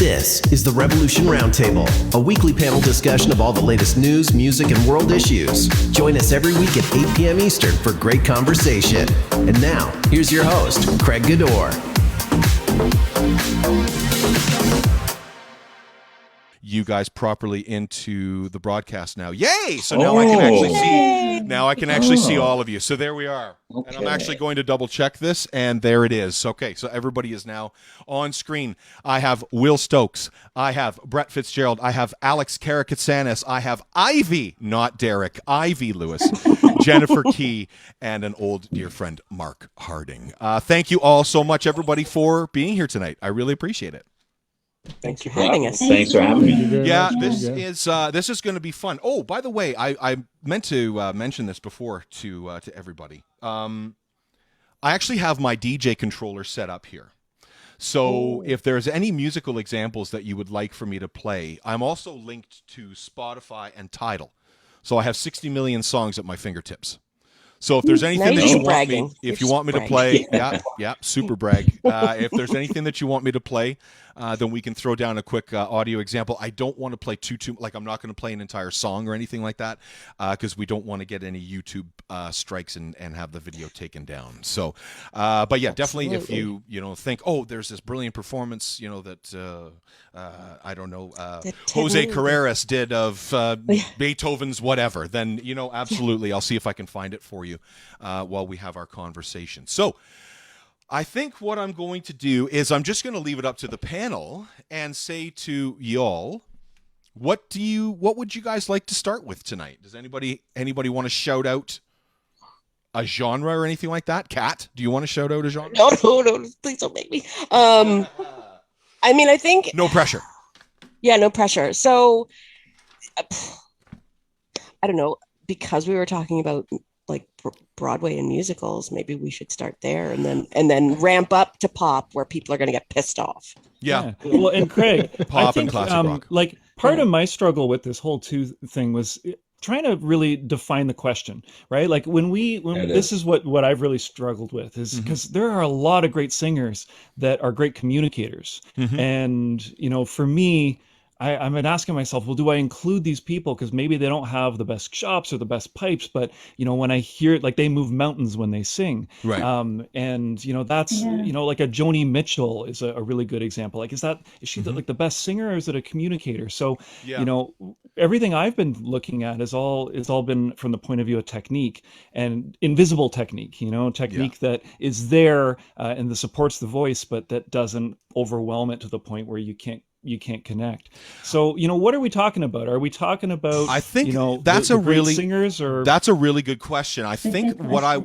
This is the Revolution Roundtable, a weekly panel discussion of all the latest news, music, and world issues. Join us every week at 8 p.m. Eastern for great conversation. And now, here's your host, Craig Gador. You guys properly into the broadcast now. Yay! So now I can actually see. Now I can actually see all of you. So there we are. Okay. And I'm actually going to double check this, and there it is. Okay, so everybody is now on screen. I have Will Stokes. I have Brett Fitzgerald. I have Alex Karakatsanis. I have Ivy, not Derek, Ivy Lewis, Jennifer Key, and an old dear friend, Mark Harding. Thank you all so much, everybody, for being here tonight. I really appreciate it. Thanks for having us. Thanks for having me. Yeah, this is going to be fun. Oh, by the way, I meant to mention this before to everybody. I actually have my DJ controller set up here. So if there's any musical examples that you would like for me to play, I'm also linked to Spotify and Tidal. So I have 60 million songs at my fingertips. So if there's anything that you want me to play, yeah, super brag. If there's anything that you want me to play, then we can throw down a quick audio example. I don't want to play too like I'm not going to play an entire song or anything like that because we don't want to get any YouTube strikes and have the video taken down. So, but yeah, definitely if you think, oh, there's this brilliant performance, that I don't know, Jose Carreras did of Beethoven's whatever, then absolutely, I'll see if I can find it for you while we have our conversation. So I think what I'm going to do is I'm just going to leave it up to the panel and say to y'all, what would you guys like to start with tonight? Does anybody want to shout out a genre or anything like that? Kat, do you want to shout out a genre? No, please don't make me. I mean, I think no pressure. Yeah, no pressure. So I don't know, because we were talking about like Broadway and musicals, maybe we should start there and then ramp up to pop where people are going to get pissed off. Yeah. Well, and Craig, pop I think, and classic rock. Like part of my struggle with this whole thing was trying to really define the question, right? Like when this is what I've really struggled with is because there are a lot of great singers that are great communicators. And, for me, I've been asking myself, well, do I include these people? Because maybe they don't have the best chops or the best pipes, but, when I hear it, like they move mountains when they sing. Right. And, that's, like a Joni Mitchell is a really good example. Like, is she like the best singer or is it a communicator? So, everything I've been looking at is all been from the point of view of technique and invisible technique, that is there and that supports the voice, but that doesn't overwhelm it to the point where you can't connect. So, what are we talking about? Are we talking about, I think that's a really singers or that's a really good question. I think when I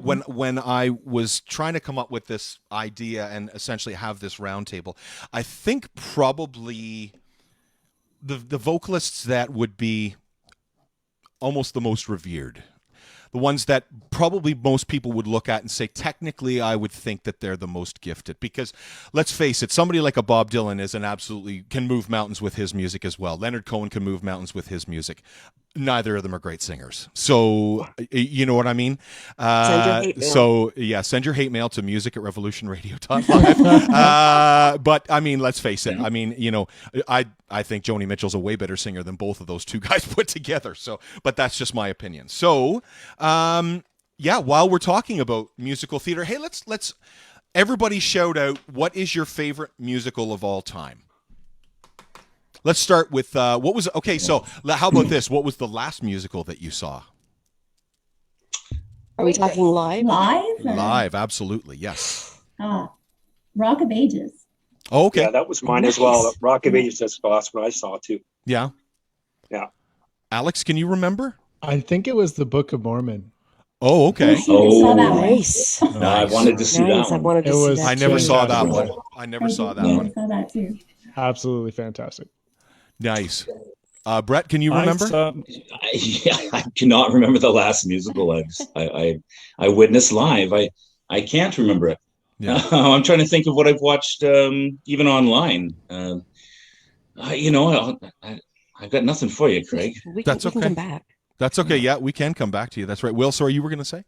was trying to come up with this idea and essentially have this roundtable, I think probably the vocalists that would be almost the most revered, the ones that probably most people would look at and say, technically, I would think that they're the most gifted. Because let's face it, somebody like a Bob Dylan can move mountains with his music as well. Leonard Cohen can move mountains with his music. Neither of them are great singers. So, you know what I mean? Send your hate mail. So, yeah, send your hate mail to music@revolutionradio.live. But, I mean, let's face it. I mean, I think Joni Mitchell's a way better singer than both of those two guys put together. So, but that's just my opinion. So, while we're talking about musical theater, hey, let's everybody shout out, what is your favorite musical of all time? Let's start with so how about this? What was the last musical that you saw? Are we talking live? Live, absolutely, yes. Rock of Ages. Oh, okay. Yeah, that was mine as well. Rock of Ages, that's what I saw too. Yeah. Yeah. Alex, can you remember? I think it was the Book of Mormon. Oh, okay. Nice. I wanted to see that one. I never saw that one. I never saw that one. I saw that too. Absolutely fantastic. Nice. Brett, can you remember? I cannot remember the last musical I witnessed live. I can't remember it. Yeah. I'm trying to think of what I've watched even online. I've got nothing for you, Craig. That's okay. We can come back. That's okay. Yeah, we can come back to you. That's right. Will, sorry, you were going to say?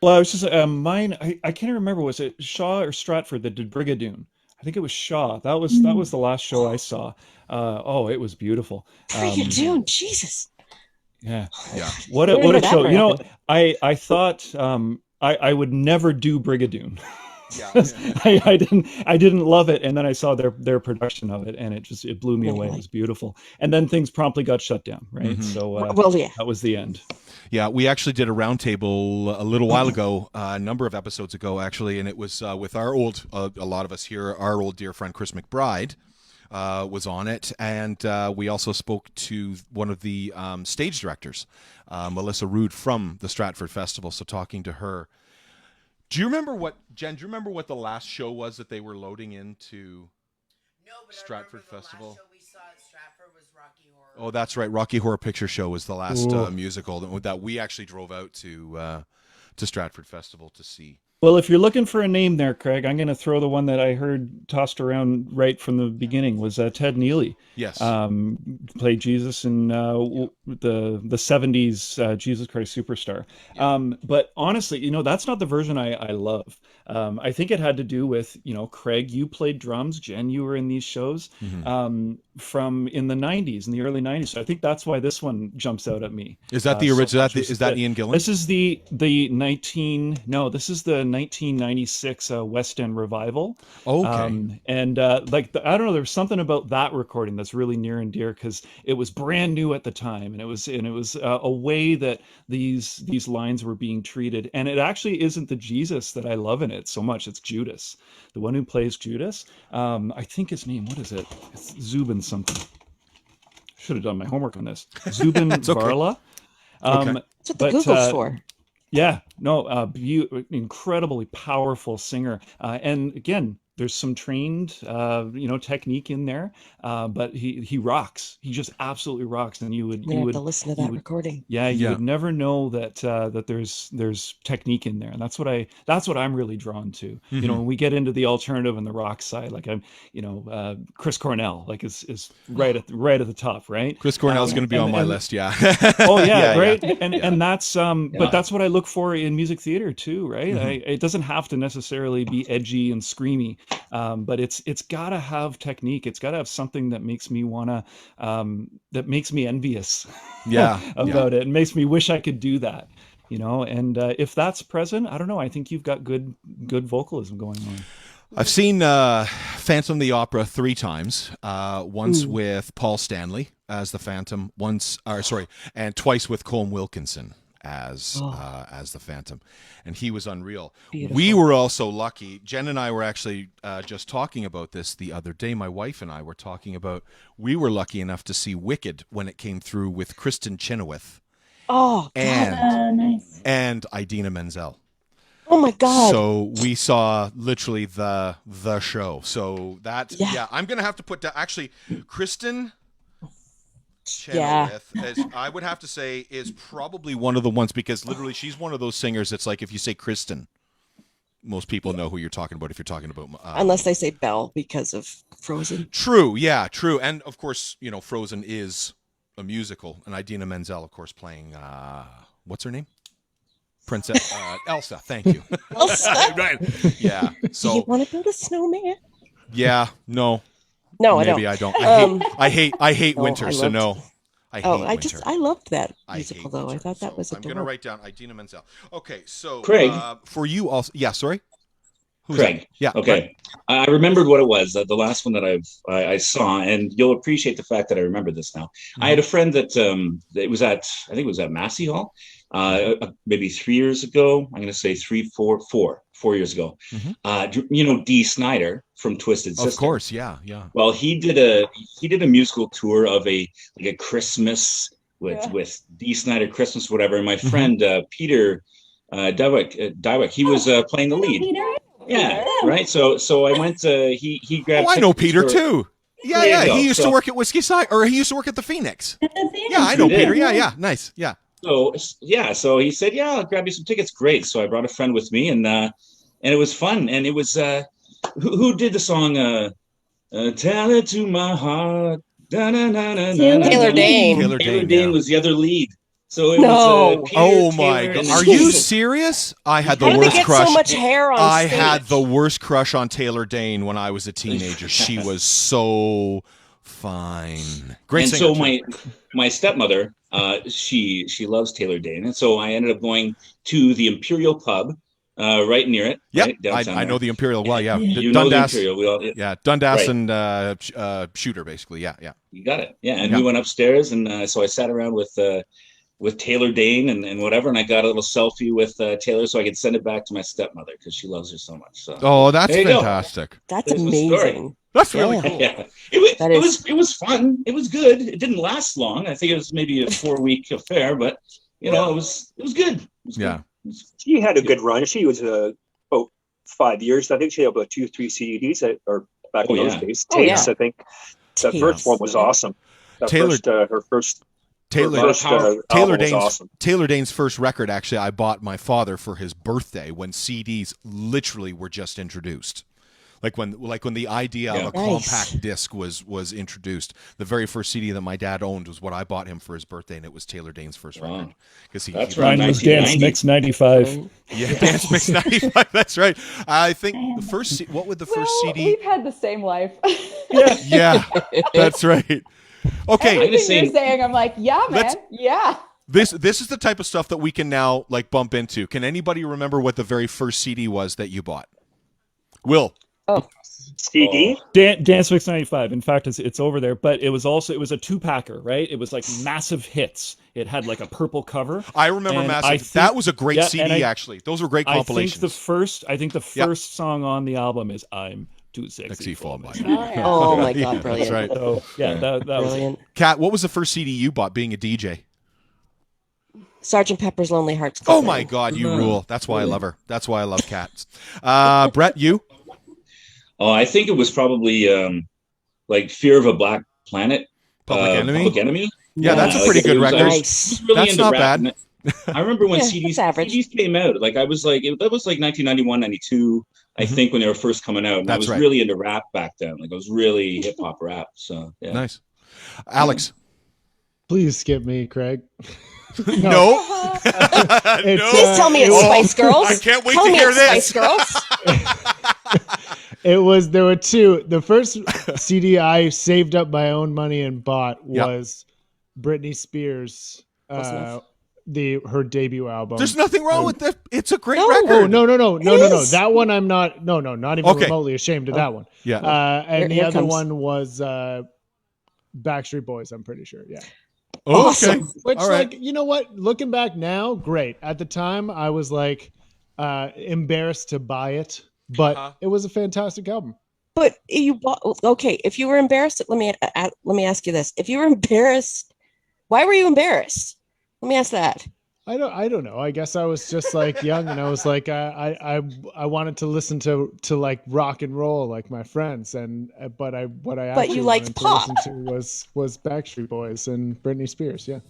Well, I was just mine. I can't remember. Was it Shaw or Stratford that did Brigadoon? I think it was Shaw. That was the last show I saw. Oh, it was beautiful. Brigadoon, Jesus. Yeah. Yeah. What Where a did that show. You know, happen? I thought I would never do Brigadoon. Yeah. I didn't love it, and then I saw their production of it, and it blew me away. It Really? was beautiful. And then things promptly got shut down, right? Mhm. So Well, yeah. Mm-hmm. that was the end. Yeah, we actually did a roundtable a little while ago, a number of episodes ago, actually, and it was with our old, a lot of us here, our old dear friend Chris McBride was on it, and we also spoke to one of the stage directors, Melissa Rood from the Stratford Festival. So talking to her, do you remember what the last show was that they were loading into Stratford Festival? Oh, that's right. Rocky Horror Picture Show was the last musical that we actually drove out to Stratford Festival to see. Well, if you're looking for a name there, Craig, I'm going to throw the one that I heard tossed around right from the beginning was Ted Neely. Yes. Played Jesus in the 70s Jesus Christ Superstar. Yeah. But honestly, that's not the version I love. I think it had to do with, Craig, you played drums, Jen, you were in these shows from in the 90s, in the early 90s. So I think that's why this one jumps out at me. Is that the original? Is that Ian Gillan? This is the 1996 West End revival. Okay. And I don't know, there's something about that recording that's really near and dear because it was brand new at the time, and it was a way that these lines were being treated. And it actually isn't the Jesus that I love in it so much. It's Judas, the one who plays Judas. I think his name, what is it? It's Zubin something. Should have done my homework on this. Zubin okay. Varla. Okay. That's what the Google's for. Yeah, no, incredibly powerful singer. And again, there's some trained, technique in there, but he rocks. He just absolutely rocks. And you would have to listen to that recording. Yeah, you would never know that there's technique in there, and that's what I'm really drawn to. Mm-hmm. When we get into the alternative and the rock side, like Chris Cornell, like is right at the top, right? Chris Cornell's going to be on my list, yeah. Oh yeah, right. Yeah. And that's but that's what I look for in music theater too, right? Mm-hmm. It doesn't have to necessarily be edgy and screamy, but it's got to have technique. It's got to have something that makes me that makes me envious. Yeah. about it, and makes me wish I could do that. And if that's present, I don't know. I think you've got good vocalism going on. I've seen Phantom of the Opera 3 times. Once with Paul Stanley as the Phantom, and twice with Colm Wilkinson as the Phantom, and he was unreal. Beautiful. We were also lucky. Jen and I were actually just talking about this the other day. My wife and I were talking about we were lucky enough to see Wicked when it came through with Kristen Chenoweth. Oh, God. Nice. and Idina Menzel. Oh my God. So we saw literally the show. So that I'm gonna have to put down actually Kristen Chenoweth, as I would have to say, is probably one of the ones, because literally she's one of those singers that's like if you say Kristen, most people know who you're talking about if you're talking about unless they say Belle because of Frozen. True, yeah, true. And of course, Frozen is a musical, and Idina Menzel, of course, playing what's her name? Princess Elsa. Thank you. Elsa. Right. Yeah. So do you want to build a snowman? Yeah. No. No, Maybe I I don't. don't. I hate No, winter. So no. I hate winter. I loved that I musical hate though. winter. I thought that So was I'm adorable. going to write down Idina Menzel. Okay, so Craig. For you also. Yeah. Sorry. Who's Craig. that? Yeah. Okay. I remembered what it was. The last one that I saw, and you'll appreciate the fact that I remember this now. Mm-hmm. I had a friend that it was at, I think it was at Massey Hall, maybe 3 years ago. I'm going to say 4 years ago. Mm-hmm. Dee Snider from Twisted Sister. Of course. Yeah. Yeah. Well, he did a musical tour of a Christmas with Dee Snider Christmas, whatever. And my friend Peter Dywick, he was playing the lead. Peter? Yeah, right. So I went to he grabbed. Oh, I know tickets Peter for- too. Yeah, There you yeah. go. He used to So- work at Whiskey Side, or he used to work at the Phoenix. At the theater. Yeah, I know He did. Peter. Yeah, yeah. Nice. Yeah. So he said, "Yeah, I'll grab you some tickets." Great. So I brought a friend with me, and it was fun. And it was who did the song? Tell it to my heart. Taylor Dane. Taylor Taylor Dane. Dane Yeah. was the other lead. So it No. was Peter, Oh my Taylor, god! and Are then- you serious? I had the How did they worst get crush. so much hair on I stage? had the worst crush on Taylor Dane when I was a teenager. She was so fine. Great And singer. so too. my stepmother, she loves Taylor Dane, and so I ended up going to the Imperial Pub, right near it. Yep, right, downtown I know there. the Imperial well. Yeah, You know the Dundas. Imperial. We all, Yeah, Dundas Right. and Shooter, basically. Yeah, yeah. You got it. Yeah, and Yeah. we went upstairs, and so I sat around with Taylor Dane and whatever, and I got a little selfie with Taylor so I could send it back to my stepmother because she loves her so much. So Oh, that's There you go. fantastic. That's There's the story. amazing. That's really Yeah. cool. yeah, That is- it was fun. It was good. It didn't last long. I think it was maybe a 4-week affair, but you know, it was good. It was Yeah. good. It was- She had a good run. She was about 5 years. I think she had about 2-3 CDs or back in Oh, those yeah. days. Oh, Tapes, yeah. I think. The Tapes. first one was awesome. Taylor- Her first Taylor album Taylor was Dane's awesome. Taylor Dane's first record, actually, I bought my father for his birthday when CDs literally were just introduced. Like when the idea of a Nice. compact disc was introduced, the very first CD that my dad owned was what I bought him for his birthday, and it was Taylor Dane's first Wow. record. Because That's Mine right. was Dance 1990. Mix 95. Yeah, Dance Mix 95. That's right. I think the first. What would the first CD? We've had the same life. Yeah, that's right. Okay, I'm Everything just saying- you're saying, I'm like, yeah, man, Let's- yeah. this is the type of stuff that we can now like bump into. Can anybody remember what the very first CD was that you bought? Will. CD. Dance Mix 95. In fact, it's over there, but it was a 2-packer, right? It was like massive hits. It had like a purple cover. I remember And Massive. I think- that was a great yeah, CD, and I- actually. Those were great I compilations. think the first song on the album is "I'm Too Sexy Sexy for for Me." Me. Oh my Yeah, god, brilliant. That's right. So yeah, that was Brilliant. Kat, what was the first CD you bought being a DJ? Sergeant Pepper's Lonely Hearts Club Oh my Band. God, you rule. That's why I love her. That's why I love Kat. Brett, you? Oh, I think it was probably like Fear of a Black Planet. Public Enemy? Public Enemy. Yeah, that's a like, pretty good it was- record. I was Nice. really That's into not rap. bad. And I remember when Yeah, CDs that's average. came out. Like I was like that was like 1991, 92, I Mhm. think, when they were first coming out. And That's I was right. really into rap back then. Like I was really hip hop rap. So yeah. Nice. Alex? Please skip me, Craig. No. It's, No. Please tell me it's Oh, Spice Girls. I can't wait Tell to me hear it's this. Spice Girls. There were two. The first CD I saved up my own money and bought Yep. was Britney Spears, Close enough. her debut album. There's nothing wrong with that. It's a great No. record. Oh no! is. That one I'm not. No, not even Okay. remotely ashamed of that one. Yeah. And Here the other comes. one was Backstreet Boys. I'm pretty sure. Yeah. Oh, Awesome. okay. Which, All right. like, you know what? Looking back now, great. At the time, I was like embarrassed to buy it, but Uh-huh. it was a fantastic album. But you bought, okay, if you were embarrassed, let me ask you this. If you were embarrassed, why were you embarrassed? Let me ask that. I don't know. I guess I was just like young, and I was like, I wanted to listen to like rock and roll like my friends, and what I But actually you liked wanted to listen to was Backstreet Boys and Britney Spears. Yeah,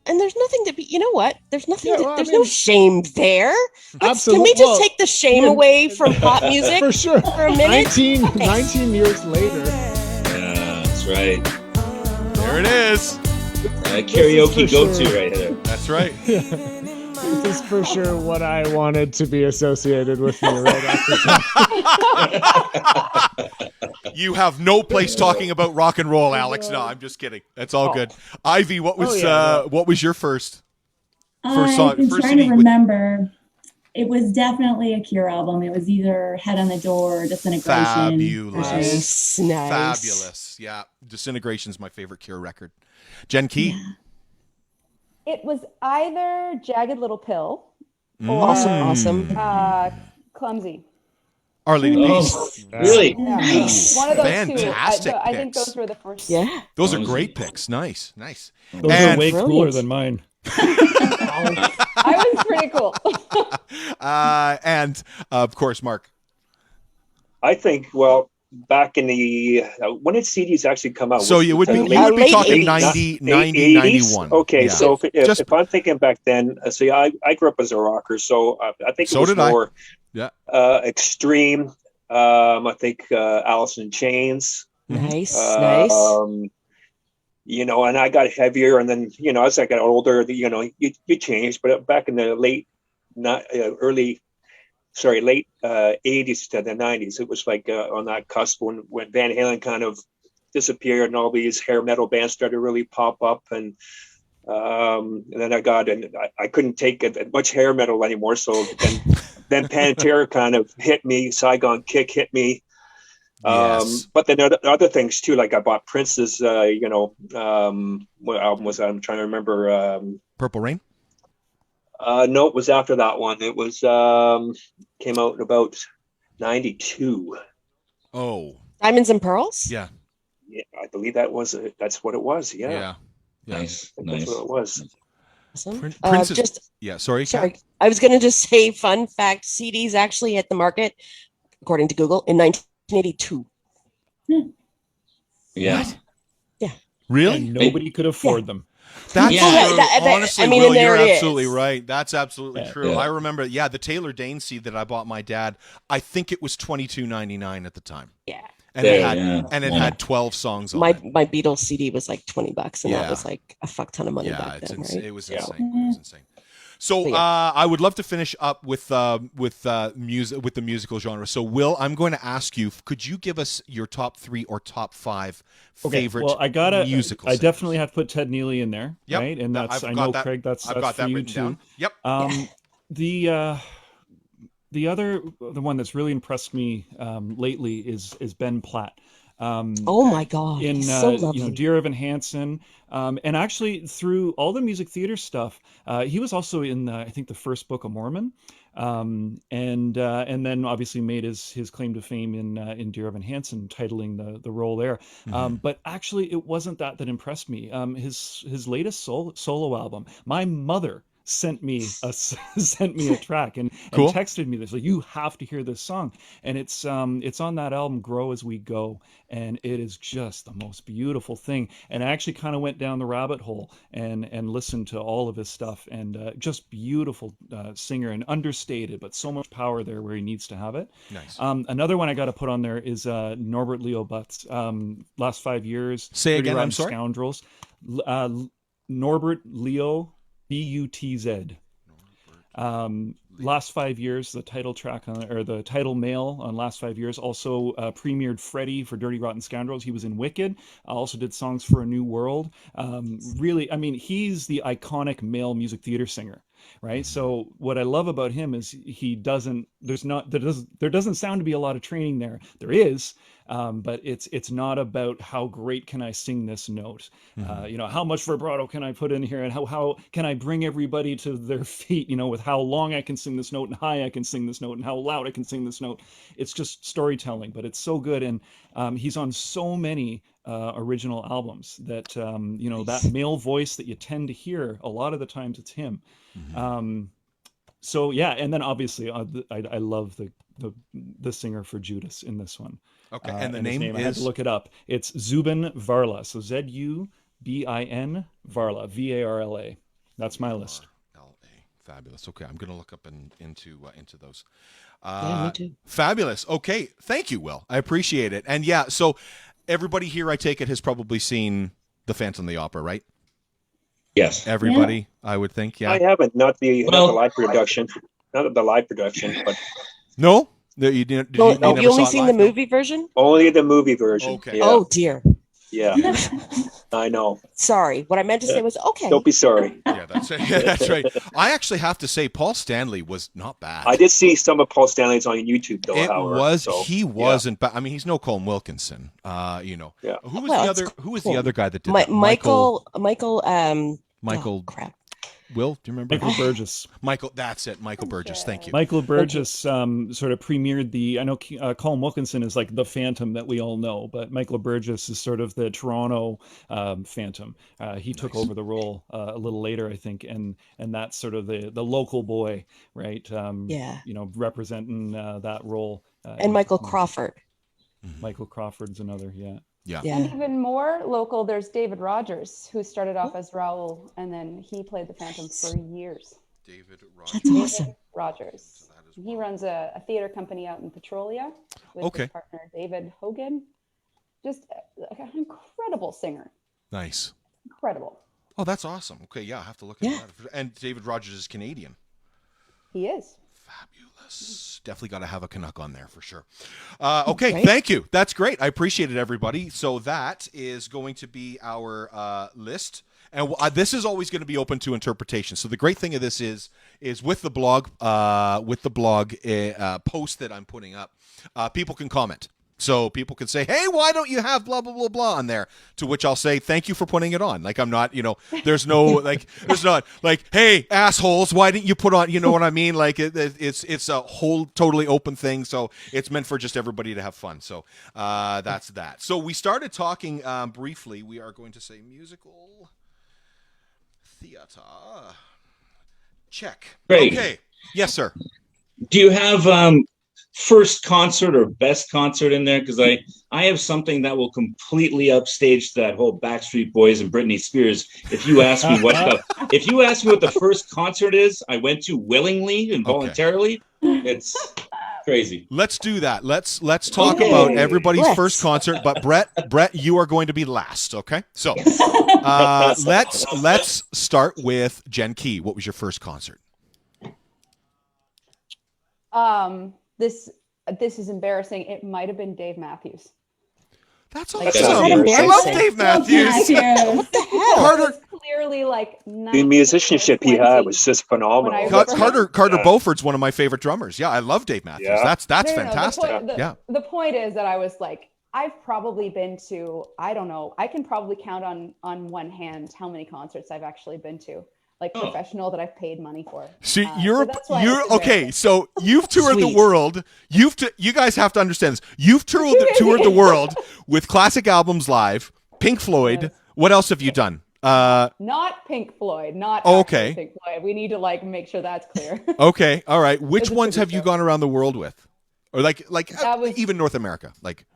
And there's nothing to be, you know what? There's nothing, Yeah, well, I there's mean- no shame there. Can absolutely. we just take the shame away from pop music for sure. for a minute? 19 years later. Yeah, that's right. There it is. Karaoke for go-to sure. right there. That's right. This is for sure what I wanted to be associated with me right after. You have no place talking about rock and roll, Alex. No, I'm just kidding. That's all good. Ivy, what was what was your first song? I've been First trying to CD? remember. It was definitely a Cure album. It was either Head on the Door or Disintegration. Fabulous. for sure. Nice, nice. Fabulous. Yeah. Disintegration's my favorite Cure record. Jen Key. It was either Jagged Little Pill or Awesome. Clumsy. Our Lady Oh, Peace. really? Nice. One of those Fantastic two. I think picks. those were the first. Yeah. Those are Clumsy. great picks. Nice. Nice. Those are And- way cooler Brilliant. than mine. I was pretty cool. And of course, Mark. I think, well, back in the when did CDs actually come out? So Was you it would the be late- you would be late talking 80s. 90, 80s? 91. Okay, Yeah. so Just- if I'm thinking back then, so I grew up as a rocker, so I think it So was did I. more Yeah. extreme. I think Alice in Chains. Nice, Uh, nice. and I got heavier, and then, as I got older, you changed. But back in the late 80s to the 90s, it was like on that cusp when Van Halen kind of disappeared and all these hair metal bands started to really pop up. And then I couldn't take it much hair metal anymore. So then Pantera kind of hit me, Saigon Kick hit me. Yes. But then other things too, like I bought Prince's, what album was that? I'm trying to remember. Purple Rain? No, it was after that one. It was came out in about 92. Oh. Diamonds and Pearls? Yeah. Yeah, I believe that's what it was. Yeah. Yeah. Nice. That's what it was. Awesome. Prince's, sorry. Sorry. I was going to just say, fun fact, CDs actually hit the market, according to Google, in 1982. Yeah. Yeah. Really? And nobody could afford them. That's true. Honestly, and Will, there you're it absolutely is. right. That's absolutely true. Yeah. I remember, the Taylor Dane seed that I bought my dad, I think it was $22.99 at the time. Yeah. And it had 12 songs on it. My Beatles CD was like $20, and Yeah. that was like a fuck ton of money back then, right? It was insane. It was insane. So I would love to finish up with music, with the musical genre. So Will, I'm going to ask you, could you give us your top 3 or top 5 favorite musicals? I definitely have to put Ted Neely in there, Yep. right? And that's I've got that. Craig, that's I've got for that you written too. down. Yep. The one that's really impressed me lately is Ben Platt. Oh my God, in so lovely. Dear Evan Hansen, and actually through all the music theater stuff, he was also in I think the first Book of Mormon, and then obviously made his claim to fame in Dear Evan Hansen, titling the role there. But actually, it wasn't that impressed me. His latest solo album, my mother sent me a track and texted me this, like, you have to hear this song, and it's on that album Grow As We Go, and it is just the most beautiful thing. And I actually kind of went down the rabbit hole and listened to all of his stuff, and just beautiful singer, and understated, but so much power there where he needs to have it. Nice. Another one I got to put on there is Norbert Leo Butz. Last 5 years. Say again, Rotten I'm sorry. Scoundrels. Norbert Leo Butz. Last 5 years, the title track or the title male on Last 5 Years, also premiered Freddie for Dirty Rotten Scoundrels. He was in Wicked. Also did songs for A New World. Really, I mean, he's the iconic male music theater singer, right? So what I love about him is there doesn't sound to be a lot of training there. There is, but it's not about how great can I sing this note, how much vibrato can I put in here, and how can I bring everybody to their feet, with how long I can sing this note and high I can sing this note and how loud I can sing this note. It's just storytelling, but it's so good. And he's on so many original albums that that male voice that you tend to hear a lot of the times, it's him. So yeah, and then obviously I love the singer for Judas in this one. Okay, and the name is? I had to look it up. It's Zubin Varla. So Zubin Varla, Varla. That's my list. Fabulous. Okay, I'm going to look up into those. Yeah, me too. Fabulous. Okay, thank you, Will. I appreciate it. And yeah, so everybody here, I take it, has probably seen The Phantom of the Opera, right? Yes. Everybody, I would think. Yeah. I haven't. Not the live production. Not the live production, but no. You didn't. You only seen the movie version? Only the movie version. Okay. Yeah. Oh dear. Yeah. I know. Sorry. What I meant to say was okay. Don't be sorry. Yeah, that's right. I actually have to say, Paul Stanley was not bad. I did see some of Paul Stanley's on YouTube, though. He wasn't bad. I mean, he's no Colm Wilkinson. Yeah. Who was the other guy that did that? Michael. Oh, crap. Will, do you remember? Michael Burgess. That's it. Michael Burgess. Thank you. Michael Burgess sort of premiered I know Colm Wilkinson is like the Phantom that we all know, but Michael Burgess is sort of the Toronto Phantom. He took over the role a little later, I think, and that's sort of the local boy, right? Representing that role. And Michael Crawford. Michael Crawford's another, yeah. Yeah. And even more local, there's David Rogers, who started off as Raoul, and then he played the Phantom for years. David Rogers. That's awesome. David Rogers. He runs a theater company out in Petrolia with his partner, David Hogan. Just an incredible singer. Nice. Incredible. Oh, that's awesome. Okay, yeah, I have to look at that. And David Rogers is Canadian. He is. Fabulous. Definitely got to have a Canuck on there for sure. Okay, thank you. That's great. I appreciate it, everybody. So that is going to be our list. And this is always going to be open to interpretation. So the great thing of this is with the blog post that I'm putting up, people can comment. So people can say, hey, why don't you have blah, blah, blah, blah on there? To which I'll say, thank you for putting it on. Like, I'm not, there's no, there's not like, hey, assholes, why didn't you put on, you know what I mean? Like, it's a whole totally open thing. So it's meant for just everybody to have fun. So that's that. So we started talking briefly. We are going to say musical theater. Check. Great. Okay. Yes, sir. Do you have first concert or best concert in there? Because I have something that will completely upstage that whole Backstreet Boys and Britney Spears. If you ask me what the first concert is I went to willingly and voluntarily, it's crazy. Let's do that. Let's talk about everybody's first concert. But Brett, you are going to be last. Okay, so let's start with Jen Key. What was your first concert? This is embarrassing. It might have been Dave Matthews. That's awesome. I love Dave Matthews. What the hell? Carter, clearly like The musicianship he had was just phenomenal. Carter Beaufort's one of my favorite drummers. Yeah, I love Dave Matthews. Yeah. That's fantastic. The point is that I was like, I've probably been to, I don't know, I can probably count on one hand how many concerts I've actually been to. Like professional that I've paid money for. See, you're okay. So you've toured the world. You guys have to understand this. You've toured the world with Classic Albums Live, Pink Floyd. Yes. What else have you done? Not Pink Floyd. Not okay. Pink Floyd. We need to make sure that's clear. Okay, all right. Which ones have you gone around the world with, or even North America? Like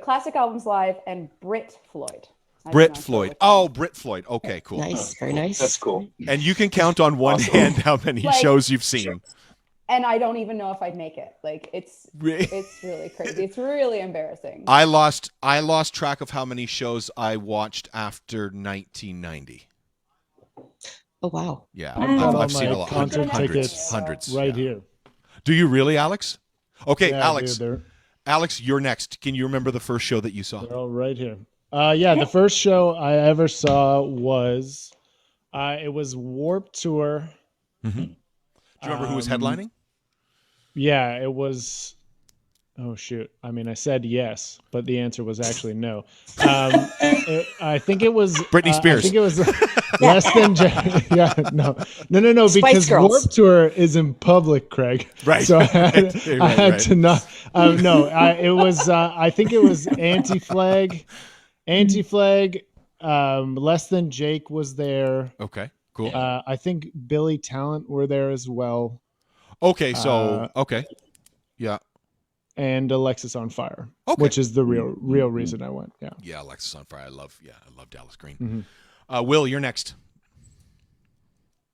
Classic Albums Live and Brit Floyd. Brit Floyd. Oh, Brit Floyd. Okay, cool. Nice, very nice. That's cool. And you can count on one hand how many shows you've seen. And I don't even know if I'd make it. Like it's really crazy. It's really embarrassing. I lost track of how many shows I watched after 1990. Oh wow. Yeah, I've seen a lot. Hundreds. Right here. Do you really, Alex? Okay, Yeah, Alex. dude, Alex, you're next. Can you remember the first show that you saw? they're all right here. The first show I ever saw was it was Warped Tour. Mm-hmm. Do you remember who was headlining? Yeah, it was. Oh shoot! I mean, I said yes, but the answer was actually no. I think it was Britney Spears. I think it was less than. No. Spice because Girls. Warped Tour is in public, Craig. Right. So I had to not. No, it was. I think it was Anti-Flag. Less Than Jake was there. Okay, cool. I think Billy Talent were there as well. Okay, so okay, yeah. And Alexis on Fire, okay. Which is the real reason I went. Yeah. Yeah, Alexis on Fire. I love Dallas Green. Mm-hmm. Will, you're next.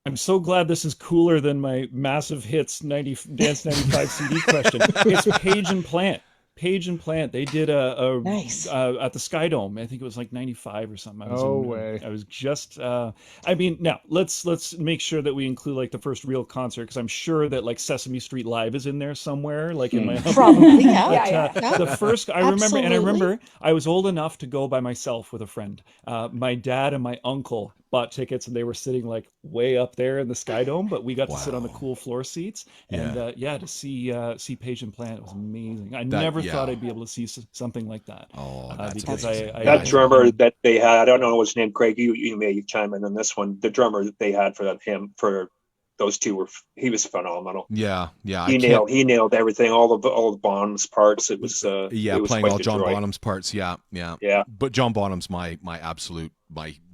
I'm so glad this is cooler than my massive hits Dance 95 CD question. It's Page and Plant. Page and Plant. They did a nice. At the Sky Dome. I think it was like 95 or something. I was just. I mean, now let's make sure that we include like the first real concert, because I'm sure that like Sesame Street Live is in there somewhere, like in my probably yeah. The first I remember I was old enough to go by myself with a friend. My dad and my uncle bought tickets, and they were sitting like way up there in the Sky Dome, but we got to sit on the cool floor seats. And to see Page and Plant, it was amazing. I never thought I'd be able to see something like that. Oh, that's because that drummer that they had, I don't know his name, Craig. You may chime in on this one. The drummer that they had for those two he was phenomenal. Yeah. He nailed everything, all of Bonham's parts. It was it was playing all John Bonham's parts. Yeah. Yeah. But John Bonham's my absolute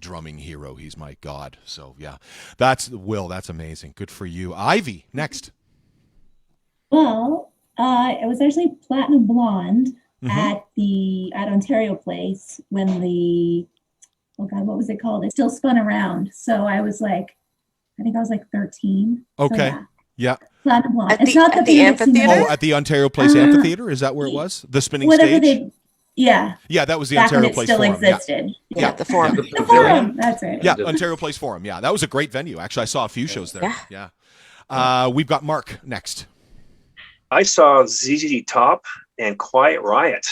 drumming hero. He's my god. So yeah, that's amazing. Good for you, Ivy. Next. Well, it was actually Platinum Blonde at Ontario Place when what was it called? It still spun around. So I was like, I think I was like 13. Okay. So, yeah. Platinum Blonde. It's not the amphitheater. Oh, at the Ontario Place Amphitheater. Is that where it was? The spinning stage. Yeah. Yeah, that was the Back when Ontario it Place still Forum. existed. Yeah, the forum. The forum. That's right. Yeah, Ontario Place Forum. Yeah, that was a great venue. Actually, I saw a few shows there. Yeah. We've got Mark next. I saw ZZ Top and Quiet Riot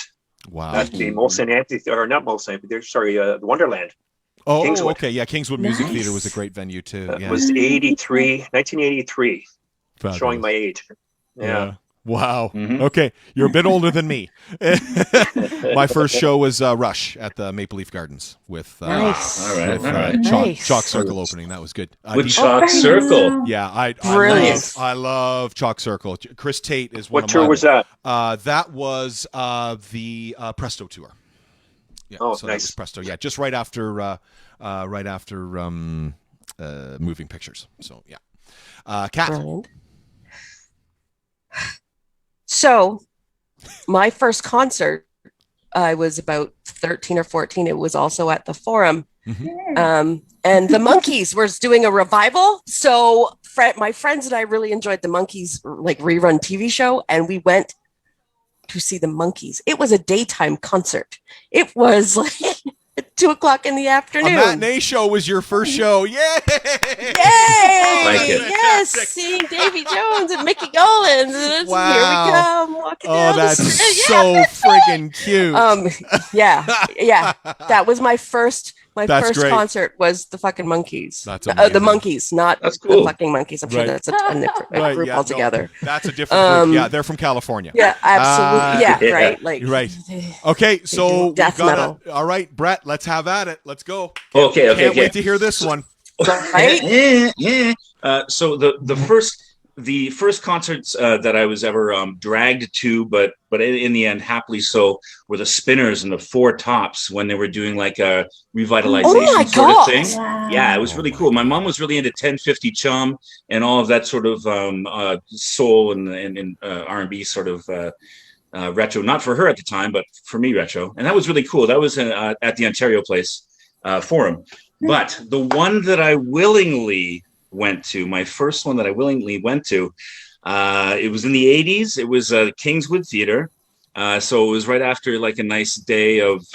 Wow. at the Molson Amphitheater, or not Molson Amphitheater, sorry, the Wonderland. Oh, Kingswood. okay. Yeah, Kingswood Music Nice. Theater was a great venue too. That Yeah. was 1983, Fabulous. showing my age. Yeah. Wow. Mhm. Okay, you're a bit older than me. My first show was Rush at the Maple Leaf Gardens with Nice. All right. with All right. Nice. Chalk Circle opening. That was good. With DJ Chalk Circle. Yeah, Brilliant. I love Chalk Circle. Chris Tate is one What of tour my, was that? That was the Presto tour. Yeah, Oh, so that was nice. Presto. Yeah, just right after Moving Pictures. So yeah, Kat. Brilliant. So, my first concert, I was about 13 or 14. It was also at the Forum. And the Monkees was doing a revival. So, my friends and I really enjoyed the Monkees like rerun TV show, and we went to see the Monkees. It was a daytime concert. It was like at 2:00 in the A afternoon. matinee show was your first show. Yay! Yay! Like it. Yes, seeing Davy Jones and Mickey Gollins. And Wow. Here we come walking Oh, down the that's street. so friggin' cute. Yeah. That was my first. My That's first great. concert was the fucking Monkees. That's the amazing. Monkees, not That's the cool. fucking Monkees. I'm sure Right. that's a group yeah, altogether. no, that's a different group. Yeah, they're from California. Yeah, absolutely. Uh, yeah, yeah. right. Like Right. Okay, so do we've death got metal. all right, Brett, let's have at it. Let's go. Okay. Can't wait to hear this one. Right? Yeah. So the first concerts that I was ever dragged to, but in the end, happily so, were the Spinners and the Four Tops when they were doing like a revitalization Oh my sort God. of thing. Wow. Yeah, it was really cool. My mom was really into 1050 Chum and all of that sort of soul and R&B sort of retro. Not for her at the time, but for me, retro. And that was really cool. That was at the Ontario Place Forum. But the one that I willingly went to, my first one that I willingly went to, it was in the 80s. It was Kingswood Theater. So it was right after like a nice day of,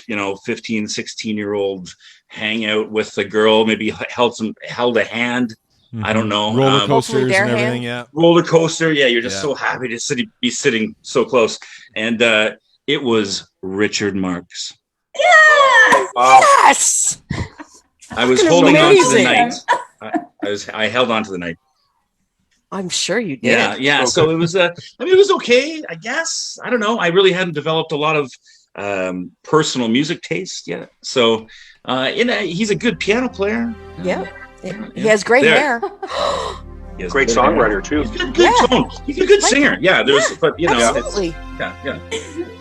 15, 16-year-old hangout with the girl, maybe held a hand. I don't know. Roller coasters Hopefully their and everything. hand. Yeah. Roller coaster. Yeah, you're just Yeah. so happy to be sitting so close. And it was Richard Marx. Yeah. Wow. Yes. I was Fucking holding on to the amazing. night. I held on to the night. I'm sure you did. Yeah. So it was. It was okay, I guess. I don't know. I really hadn't developed a lot of personal music taste yet. So, he's a good piano player. Yeah. He has great There. hair. He has Great good songwriter, too. He's a good tone. He's a good Like singer. Yeah. But Absolutely. yeah.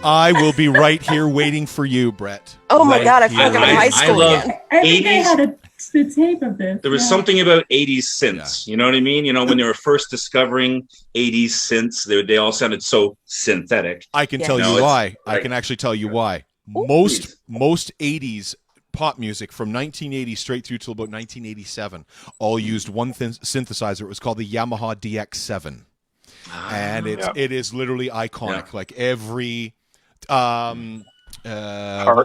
I will be right here waiting for you, Brett. Oh my Right. God, I feel like I'm in I- high I school love- again. I think I 80s. had the tape of this. There was yeah. something about 80s synths. You know what I mean? When they were first discovering 80s synths, they all sounded so synthetic. I can Yeah. tell No, you it's- why. I right. can actually tell you why. Ooh. Most 80s pop music from 1980 straight through till about 1987 all used one synthesizer. It was called the Yamaha DX7. And it is literally iconic. Yeah. Like every what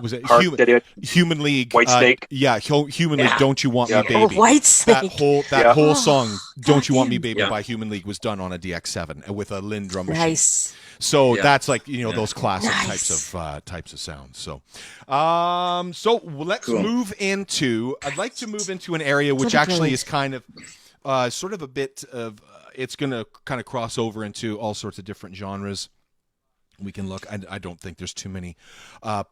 was it? Heart did it. Human League. White Snake. Human League. Yeah. Don't You Want Yeah. Me, Oh, Baby? White That Snake. whole song, "Don't You Want Me, Baby" Yeah. by Human League was done on a DX7 with a Lynn drum machine. Nice. So Yeah. that's like those classic Nice. types of sounds. So, let's Cool. move into. I'd like to move into an area which What a actually brilliant- is kind of, sort of a bit of. It's going to kind of cross over into all sorts of different genres. We can look. I don't think there's too many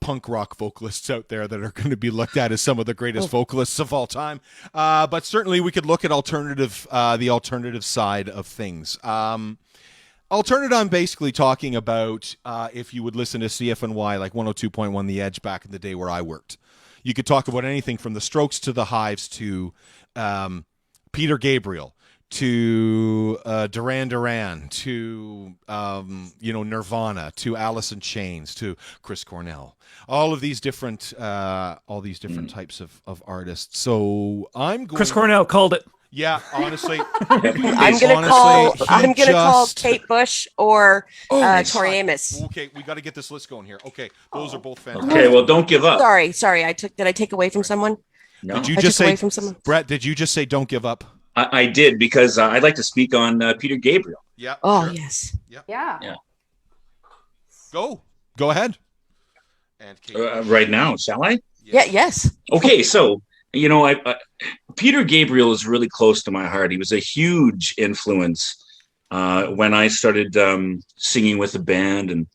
punk rock vocalists out there that are going to be looked at as some of the greatest vocalists of all time. But certainly we could look at the alternative side of things. Alternative, I'm basically talking about if you would listen to CFNY, like 102.1 The Edge back in the day where I worked. You could talk about anything from the Strokes to the Hives to Peter Gabriel to Duran Duran to Nirvana to Alice in Chains to Chris Cornell. All of these different types of artists. So I'm going. Chris Cornell called it. Yeah, honestly, I'm gonna call Kate Bush or Tori Amos. Okay, we got to get this list going here. Okay, those are both fantastic. Okay, well, don't give up. Sorry. Did I take away from someone? No. Did you I just took say, away from someone? Brett? Did you just say don't give up? I did, because I'd like to speak on Peter Gabriel. Yeah. Oh, sure. yes. Yeah. Go ahead. And Kate, Right now, shall I? Yeah. Yes. Okay, so Peter Gabriel is really close to my heart. He was a huge influence when I started singing with a band and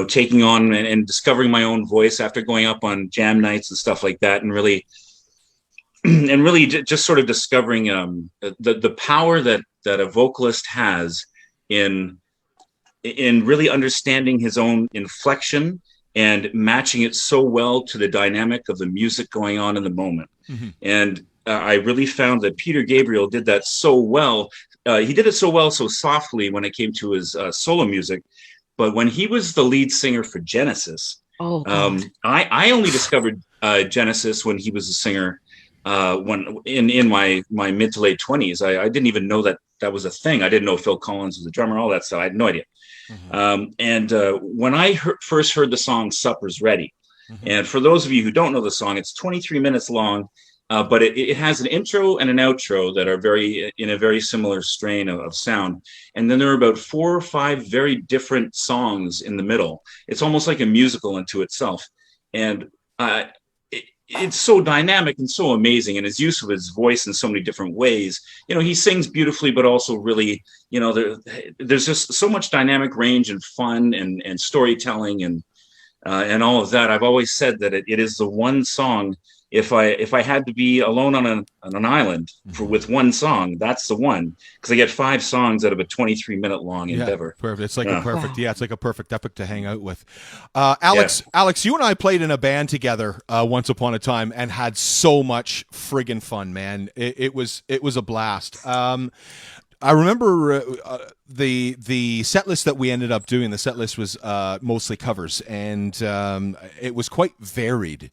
taking on and discovering my own voice after going up on jam nights and stuff like that, and really just sort of discovering the power that a vocalist has in really understanding his own inflection and matching it so well to the dynamic of the music going on in the moment. Mm-hmm. And I really found that Peter Gabriel did that so well. He did it so well, so softly when it came to his solo music. But when he was the lead singer for Genesis, I only discovered Genesis when he was a singer when in my mid to late 20s. I didn't even know that was a thing. I didn't know Phil Collins was a drummer, all that stuff. I had no idea. Mm-hmm. When I first heard the song Supper's Ready, mm-hmm. and for those of you who don't know the song, it's 23 minutes long, but it has an intro and an outro that are in a very similar strain of sound. And then there are about 4 or 5 very different songs in the middle. It's almost like a musical unto itself. And it's so dynamic and so amazing, and his use of his voice in so many different ways. He sings beautifully, but also really, there's just so much dynamic range and fun and storytelling and all of that. I've always said that it is the one song. If I had to be alone on an island with one song, that's the one, because I get 5 songs out of a 23-minute long endeavor. Perfect. It's like it's like a perfect epic to hang out with. Alex, you and I played in a band together once upon a time and had so much friggin' fun, man. It was a blast. I remember the set list that we ended up doing. The set list was mostly covers, and it was quite varied.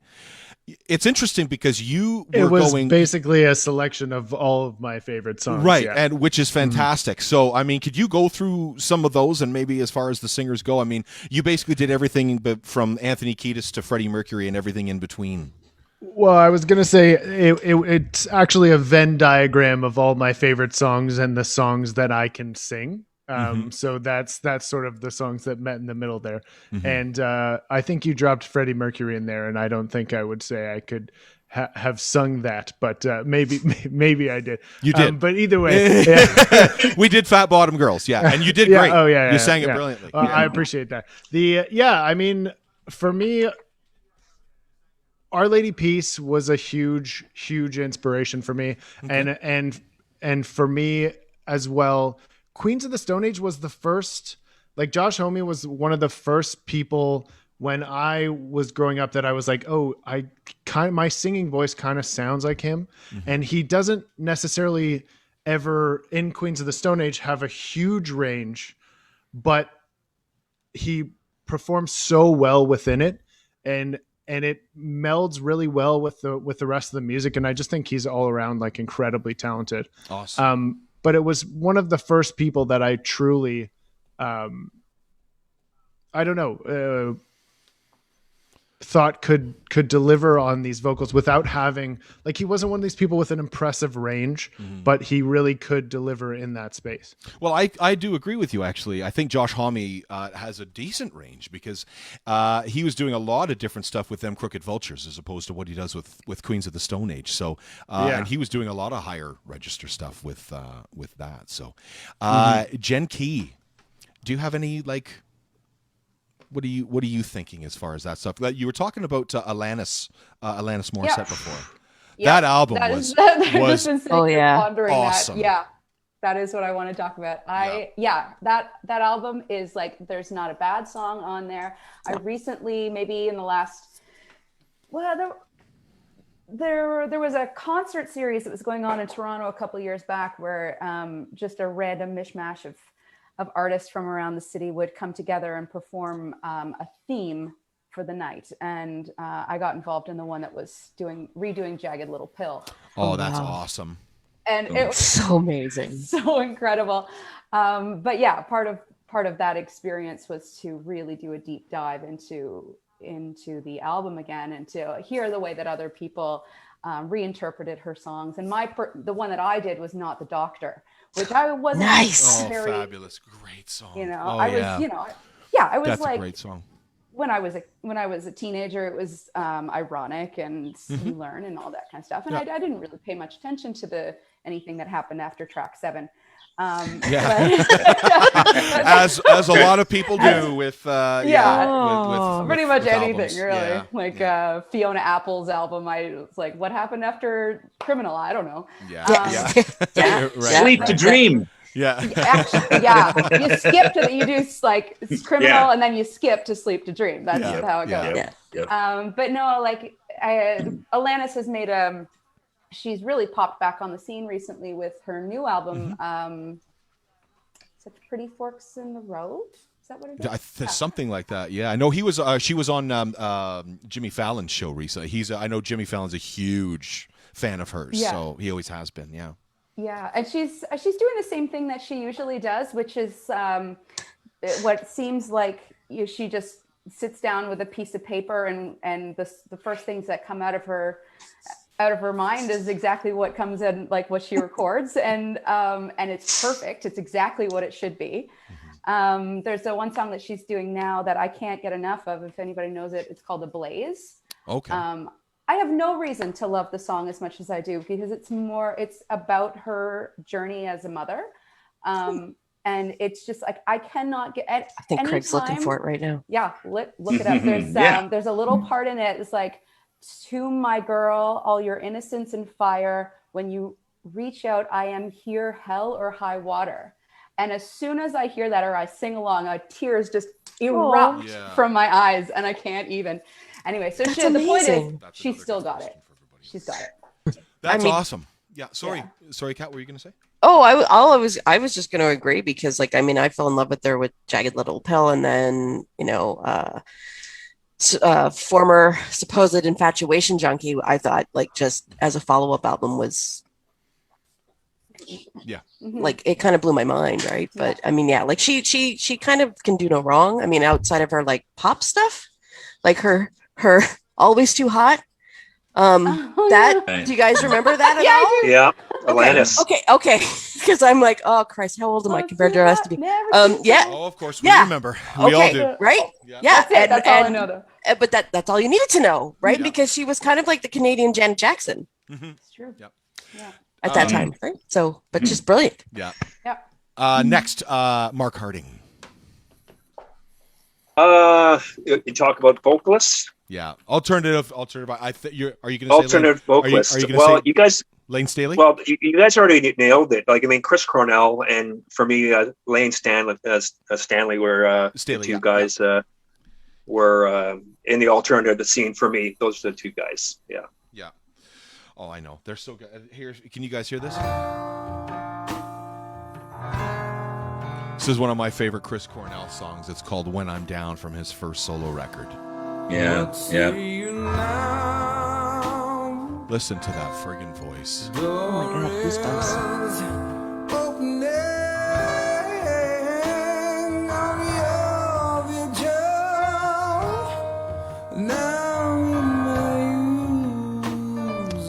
It's interesting because it was basically a selection of all of my favorite songs, right? Yeah. And which is fantastic. Mm-hmm. So, I mean, could you go through some of those, and maybe as far as the singers go? I mean, you basically did everything, but from Anthony Kiedis to Freddie Mercury and everything in between. Well, I was gonna say it's actually a Venn diagram of all my favorite songs and the songs that I can sing. So that's sort of the songs that met in the middle there. Mm-hmm. And I think you dropped Freddie Mercury in there, and I don't think I would say I could have sung that, but maybe I did. You did. But either way, we did Fat Bottom Girls, and you did great. Oh yeah, you sang it brilliantly. I appreciate that. I mean, for me, Our Lady Peace was a huge inspiration for me. Okay. And for me as well, Queens of the Stone Age was the first, like Josh Homme was one of the first people when I was growing up that I was like, oh, my singing voice kind of sounds like him. Mm-hmm. And he doesn't necessarily ever in Queens of the Stone Age have a huge range, but he performs so well within it. And it melds really well with the rest of the music. And I just think he's all around like incredibly talented. Awesome. But it was one of the first people that I truly, I don't know, thought could deliver on these vocals without having, like, he wasn't one of these people with an impressive range, but he really could deliver in that space. Well, I do agree with you, actually. I think Josh Homme has a decent range because he was doing a lot of different stuff with them Crooked Vultures as opposed to what he does with Queens of the Stone Age. So, and he was doing a lot of higher register stuff with that. So, Jen Key, do you have any, like, what are you thinking as far as that stuff? You were talking about Alanis Morissette before. That album was awesome. That is what I want to talk about. That album is like, there's not a bad song on there. I recently, maybe in the last, there was a concert series that was going on in Toronto a couple of years back where just a random mishmash of artists from around the city would come together and perform a theme for the night. And I got involved in the one that was redoing Jagged Little Pill. Oh, that's awesome. and it was so amazing, so incredible. But yeah, part of that experience was to really do a deep dive into the album again, and to hear the way that other people reinterpreted her songs. And the one that I did was Not the Doctor, which I wasn't very fabulous, great song. I was That's like, a great song. When I was a teenager, it was ironic and you learn and all that kind of stuff. And I didn't really pay much attention to anything that happened after track 7. As a lot of people do with pretty much anything, really. Fiona Apple's album, I was like, what happened after Criminal? I don't know. Sleep to Dream. Actually, you skip to you do like Criminal and then you skip to Sleep to Dream. That's how it goes. But no, like Alanis has made she's really popped back on the scene recently with her new album. Is it Pretty Forks in the Road? Is that what it is? Something like that. Yeah, I know she was on Jimmy Fallon's show recently. I know Jimmy Fallon's a huge fan of hers, so he always has been. Yeah. Yeah, and she's doing the same thing that she usually does, which is what seems like she just sits down with a piece of paper and the first things that come out of her mind is exactly what comes in, like what she records, and it's perfect. It's exactly what it should be. There's one song that she's doing now that I can't get enough of. If anybody knows it, it's called "The Blaze." Okay. I have no reason to love the song as much as I do, because it's about her journey as a mother. And it's just like, I cannot get at I think Craig's looking for it right now. Yeah. Look it up. There's a little part in it. It's like, to my girl, all your innocence and fire, when you reach out, I am here, hell or high water. And as soon as I hear that, or I sing along, tears just erupt from my eyes, and I can't even. Anyway, so the point is, she's still got it. She's got it. That's awesome. Yeah. Sorry, Kat, what were you going to say? Oh, I was just going to agree, because I fell in love with her with Jagged Little Pill, and then former supposed infatuation junkie. I thought just as a follow-up album was. Yeah. Like it kind of blew my mind, right? But she kind of can do no wrong. Outside of her pop stuff, like her Always Too Hot. Do you guys remember that at all? Yeah. Alanis. Okay. Because I'm like, oh Christ, how old am I compared to the rest of you? Oh, of course we remember. We all do. Right? Yeah. That's all I know, though. But that's all you needed to know, right? Yeah. Because she was kind of like the Canadian Janet Jackson. It's true. Yep. Yeah. At that time, right? So, but just brilliant. Yeah. Yeah. Next, Mark Harding. You talk about vocalists. Yeah, alternative. Are you going to say alternative vocalist? You guys, Lane Staley. Well, you guys already nailed it. Chris Cornell and for me, Lane Stanley were Staley, the two guys were in the alternative scene for me. Those are the two guys. Yeah. Yeah. Oh, I know. They're so good. Can you guys hear this? This is one of my favorite Chris Cornell songs. It's called "When I'm Down" from his first solo record. Yeah. Listen to that friggin' voice. Oh my God, goosebumps.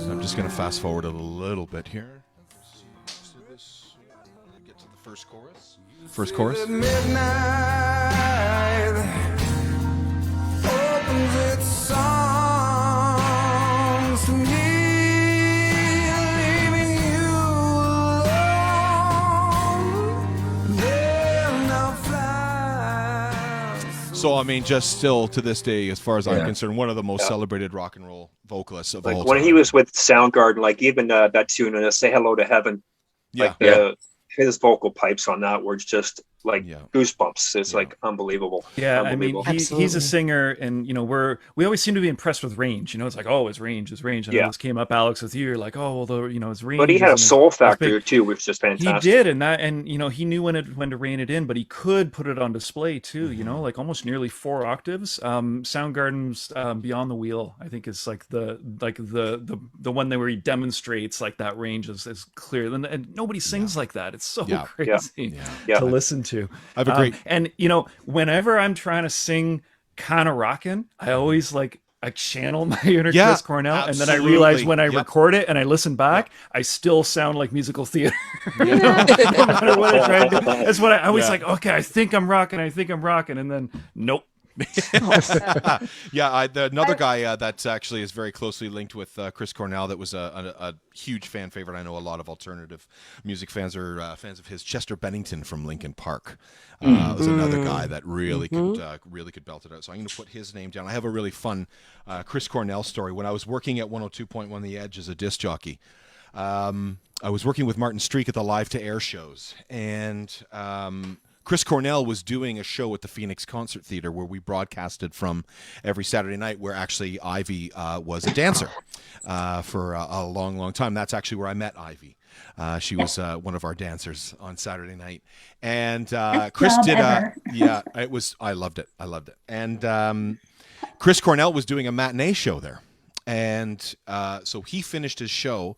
I'm just going to fast forward a little bit here. Get to the first chorus. Midnight opens its songs to me, leaving you alone. Then I'll fly. So, just still to this day, as far as I'm concerned, one of the most celebrated rock and roll vocalists of all time. When he was with Soundgarden, even that tune, "Say Hello to Heaven," his vocal pipes on that were just like goosebumps. It's like unbelievable. Yeah, I mean, Unbelievable. he's a singer, and you know, we always seem to be impressed with range. You know, it's like, oh, his range, his range. I know this came up, Alex, with you. You're like, oh, well, the, you know, his range. But he had a isn't soul as factor big. too, which is fantastic. He did, and you know, he knew when to rein it in, but he could put it on display too. You know, like almost nearly 4 octaves. Soundgarden's Beyond the Wheel, I think, is like the one where he demonstrates like that range is clear, and nobody sings like that. It's so crazy to listen to. I have a great and you know, whenever I'm trying to sing kind of rockin', I always I channel my inner Chris Cornell, absolutely. and then I realize when I record it and I listen back, I still sound like musical theater. You know? No matter what I try to do. That's what I always like. Okay, I think I'm rocking, and then nope. Another guy that actually is very closely linked with Chris Cornell that was a huge fan favorite. I know a lot of alternative music fans are fans of his. Chester Bennington from Linkin Park was another guy that really could belt it out. So I'm going to put his name down. I have a really fun Chris Cornell story. When I was working at 102.1 The Edge as a disc jockey, I was working with Martin Streak at the Live to Air shows, and Chris Cornell was doing a show at the Phoenix Concert Theater where we broadcasted from every Saturday night, where actually Ivy was a dancer for a long, long time. That's actually where I met Ivy. She was one of our dancers on Saturday night. And Chris did I loved it. And Chris Cornell was doing a matinee show there. And so he finished his show,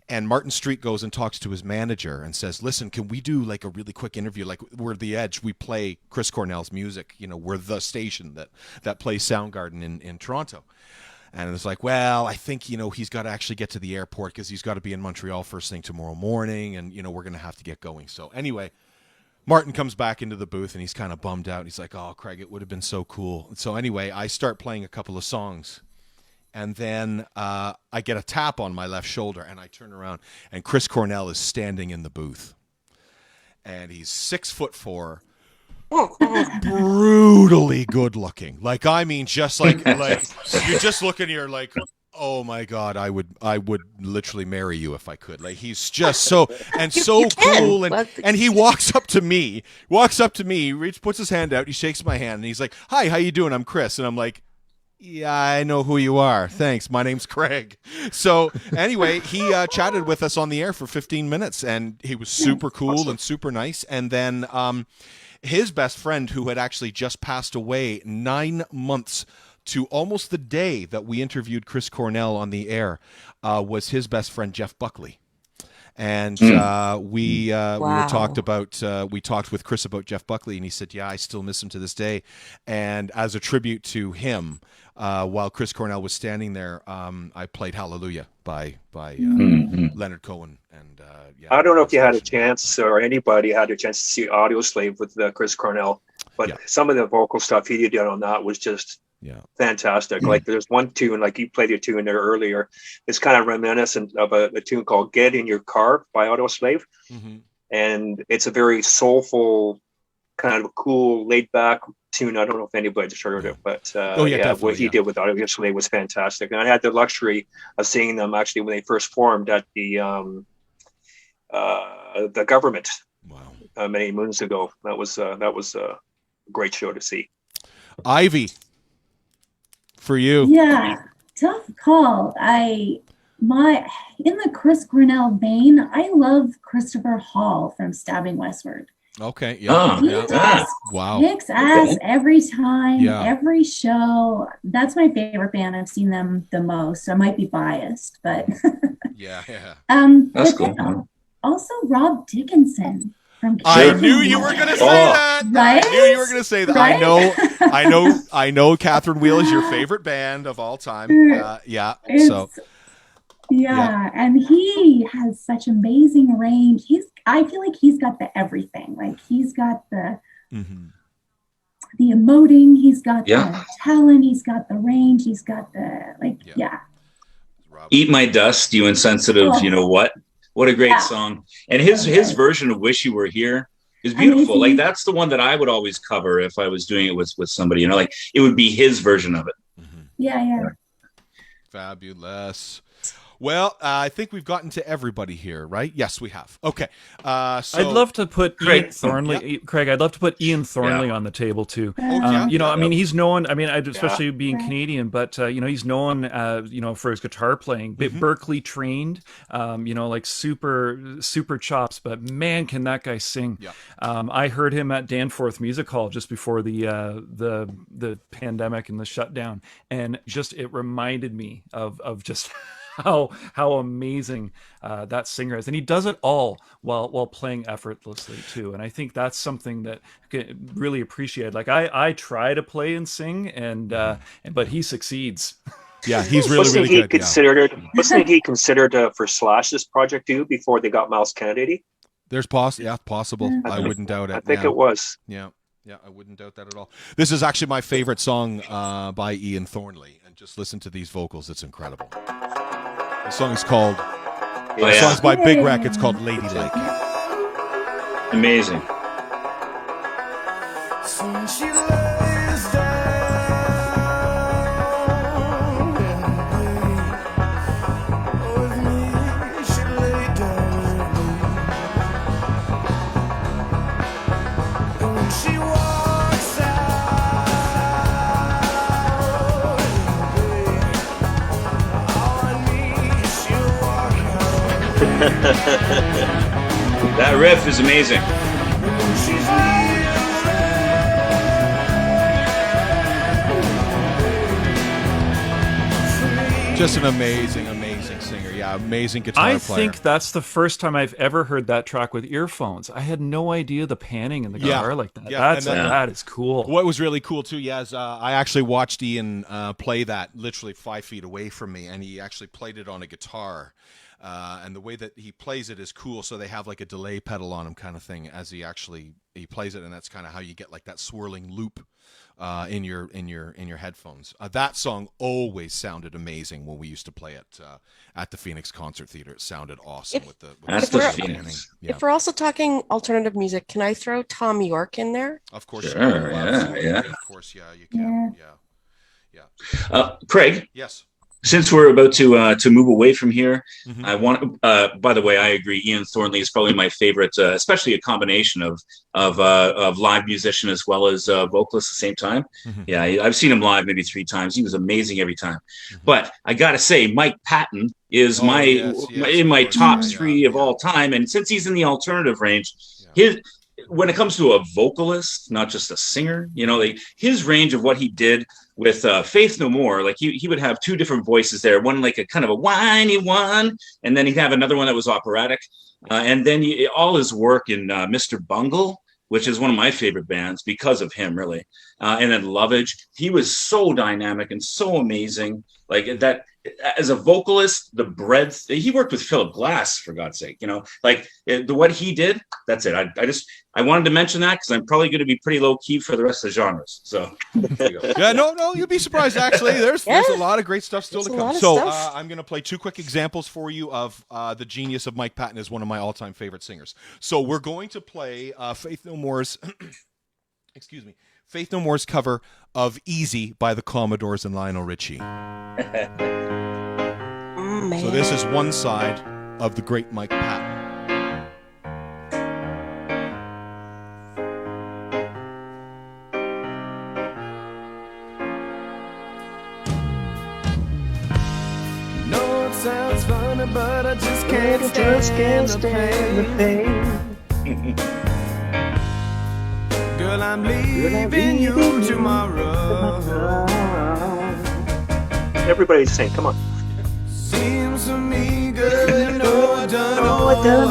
and Martin Street goes and talks to his manager and says, listen, can we do like a really quick interview? Like, we're The Edge. We play Chris Cornell's music. You know, we're the station that plays Soundgarden in Toronto. And it's like, well, I think, you know, he's got to actually get to the airport because he's got to be in Montreal first thing tomorrow morning. And, you know, we're going to have to get going. So anyway, Martin comes back into the booth and he's kind of bummed out. He's like, oh, Craig, it would have been so cool. So anyway, I start playing a couple of songs. And then I get a tap on my left shoulder, and I turn around, and Chris Cornell is standing in the booth. And he's 6'4", brutally good looking. Like, I mean, just like you're just looking here like, oh my God, I would literally marry you if I could. Like, he's just so cool, and he walks up to me, puts his hand out, he shakes my hand, and he's like, hi, how you doing? I'm Chris. And I'm like, yeah, I know who you are. Thanks. My name's Craig. So anyway, he chatted with us on the air for 15 minutes, and he was super cool and super nice. And then his best friend, who had actually just passed away 9 months to almost the day that we interviewed Chris Cornell on the air, was his best friend, Jeff Buckley. And we talked with Chris about Jeff Buckley, and he said, yeah, I still miss him to this day. And as a tribute to him, while Chris Cornell was standing there, I played Hallelujah by Leonard Cohen. And I don't know if you had a chance, or anybody had a chance to see Audio Slave with Chris Cornell, but some of the vocal stuff he did on that was just fantastic. Like, there's one tune, like you played a tune there earlier, it's kind of reminiscent of a tune called Get in Your Car by Audio Slave. And it's a very soulful, kind of cool, laid back tune. I don't know if anybody's heard it, but what he did with Audio Slave was fantastic. And I had the luxury of seeing them actually when they first formed at the government many moons ago. That was a great show to see. Ivy, for you. Yeah, tough call. In the Chris Cornell vein, I love Christopher Hall from Stabbing Westward. Okay. He just kicks ass every time, every show. That's my favorite band. I've seen them the most. So I might be biased, but that's cool. Also, Rob Dickinson. I knew you were going to say that. Right? I knew you were going to say that. Right? I know Catherine Wheel is your favorite band of all time. And he has such amazing range. I feel like he's got the everything. Like, he's got the emoting, he's got the talent, he's got the range, he's got the Eat My Dust, You Insensitive, you know what? What a great song. And his version of Wish You Were Here is beautiful. Amazing. Like, that's the one that I would always cover if I was doing it with somebody, you know, like it would be his version of it. Yeah. Fabulous. Well, I think we've gotten to everybody here, right? Yes, we have. Okay. So I'd love to put Craig. Ian Thornley, Craig. I'd love to put Ian Thornley on the table too. I mean, he's known. I mean, especially being Canadian, but he's known, for his guitar playing. Berkeley trained, like super chops. But man, can that guy sing? Yeah. I heard him at Danforth Music Hall just before the pandemic and the shutdown, and just it reminded me of just how amazing that singer is, and he does it all while playing effortlessly too. And I think that's something that I really appreciate. Like I try to play and sing, but he succeeds. Yeah, he's really good. Wasn't he considered for Slash's project too before they got Mouse Kennedy? There's possible. I wouldn't doubt it. I think it was. Yeah, I wouldn't doubt that at all. This is actually my favorite song by Ian Thornley, and just listen to these vocals. It's incredible. The song is called. The song's by Big Wreck. It's called Ladylike. Amazing. Soon she lays down with me. She lay down with me. And when she walks out, on me, she'll walk out. That riff is amazing. She's Just an amazing singer. Yeah, amazing guitar player. I think that's the first time I've ever heard that track with earphones. I had no idea the panning in the guitar like that. Yeah, that is cool. What was really cool too, is I actually watched Ian play that literally 5 feet away from me, and he actually played it on a guitar. And the way that he plays it is cool. So they have like a delay pedal on him, kind of thing, as he plays it, and that's kind of how you get like that swirling loop in your headphones. That song always sounded amazing when we used to play it at the Phoenix Concert Theater. It sounded awesome with the Phoenix. Yeah. If we're also talking alternative music, can I throw Tom York in there? Of course, Sure, yeah. Of course, you can. Yeah. Craig. Yes. Since we're about to move away from here, I want. By the way, I agree. Ian Thornley is probably my favorite, especially a combination of live musician as well as vocalist at the same time. Yeah, I've seen him live maybe 3 times. He was amazing every time. But I gotta say, Mike Patton is in my top 3 of all time. And since he's in the alternative range, when it comes to a vocalist, not just a singer, his range of what he did with Faith No More, like he would have 2 different voices there, one like a kind of a whiny one, and then he'd have another one that was operatic. And then all his work in Mr. Bungle, which is one of my favorite bands because of him, really. And then Lovage, he was so dynamic and so amazing. Like that, as a vocalist, the breadth, he worked with Philip Glass, for God's sake, what he did, that's it. I wanted to mention that because I'm probably going to be pretty low key for the rest of the genres. So there you go. Yeah, no, you'll be surprised actually. There's a lot of great stuff still to come. So I'm going to play 2 quick examples for you of the genius of Mike Patton as one of my all-time favorite singers. So we're going to play Faith No More's Faith No More's cover of Easy by the Commodores and Lionel Richie. So this is one side of the great Mike Patton. No, it sounds funny, but I just can't stand the pain. Girl, I'm leaving you tomorrow. Everybody's saying, come on. Seems to me, girl, you know I've done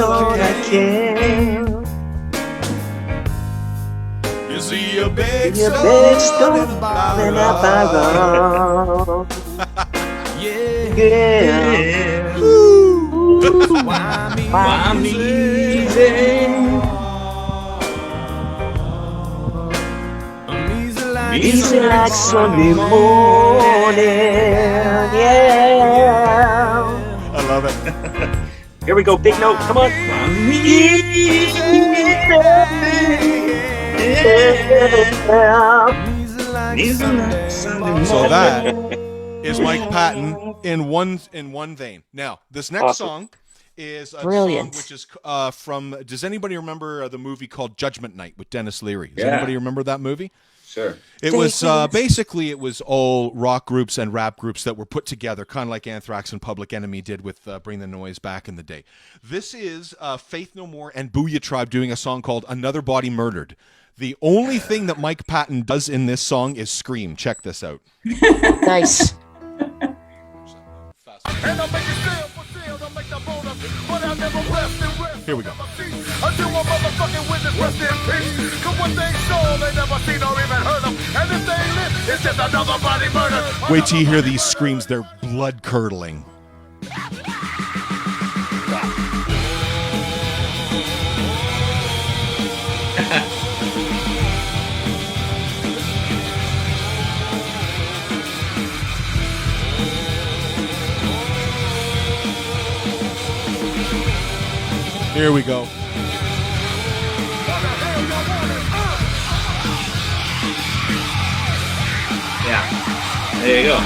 all I can. You see a big storm in Barrow. Yeah. Why me easy? Easy like Sunday morning, yeah. I love it. Here we go, big note, come on. So that is Mike Patton in one vein. Now, this next song is a Brilliant song which is from. Does anybody remember the movie called Judgment Night with Dennis Leary? Does anybody remember that movie? Sure. It was basically it was all rock groups and rap groups that were put together, kind of like Anthrax and Public Enemy did with Bring the Noise back in the day. This is Faith No More and Booyah Tribe doing a song called Another Body Murdered. The only thing that Mike Patton does in this song is scream. Check this out. Nice. Here we go. Wait till you hear these screams. They're blood curdling. Here we go. Yeah. There you go.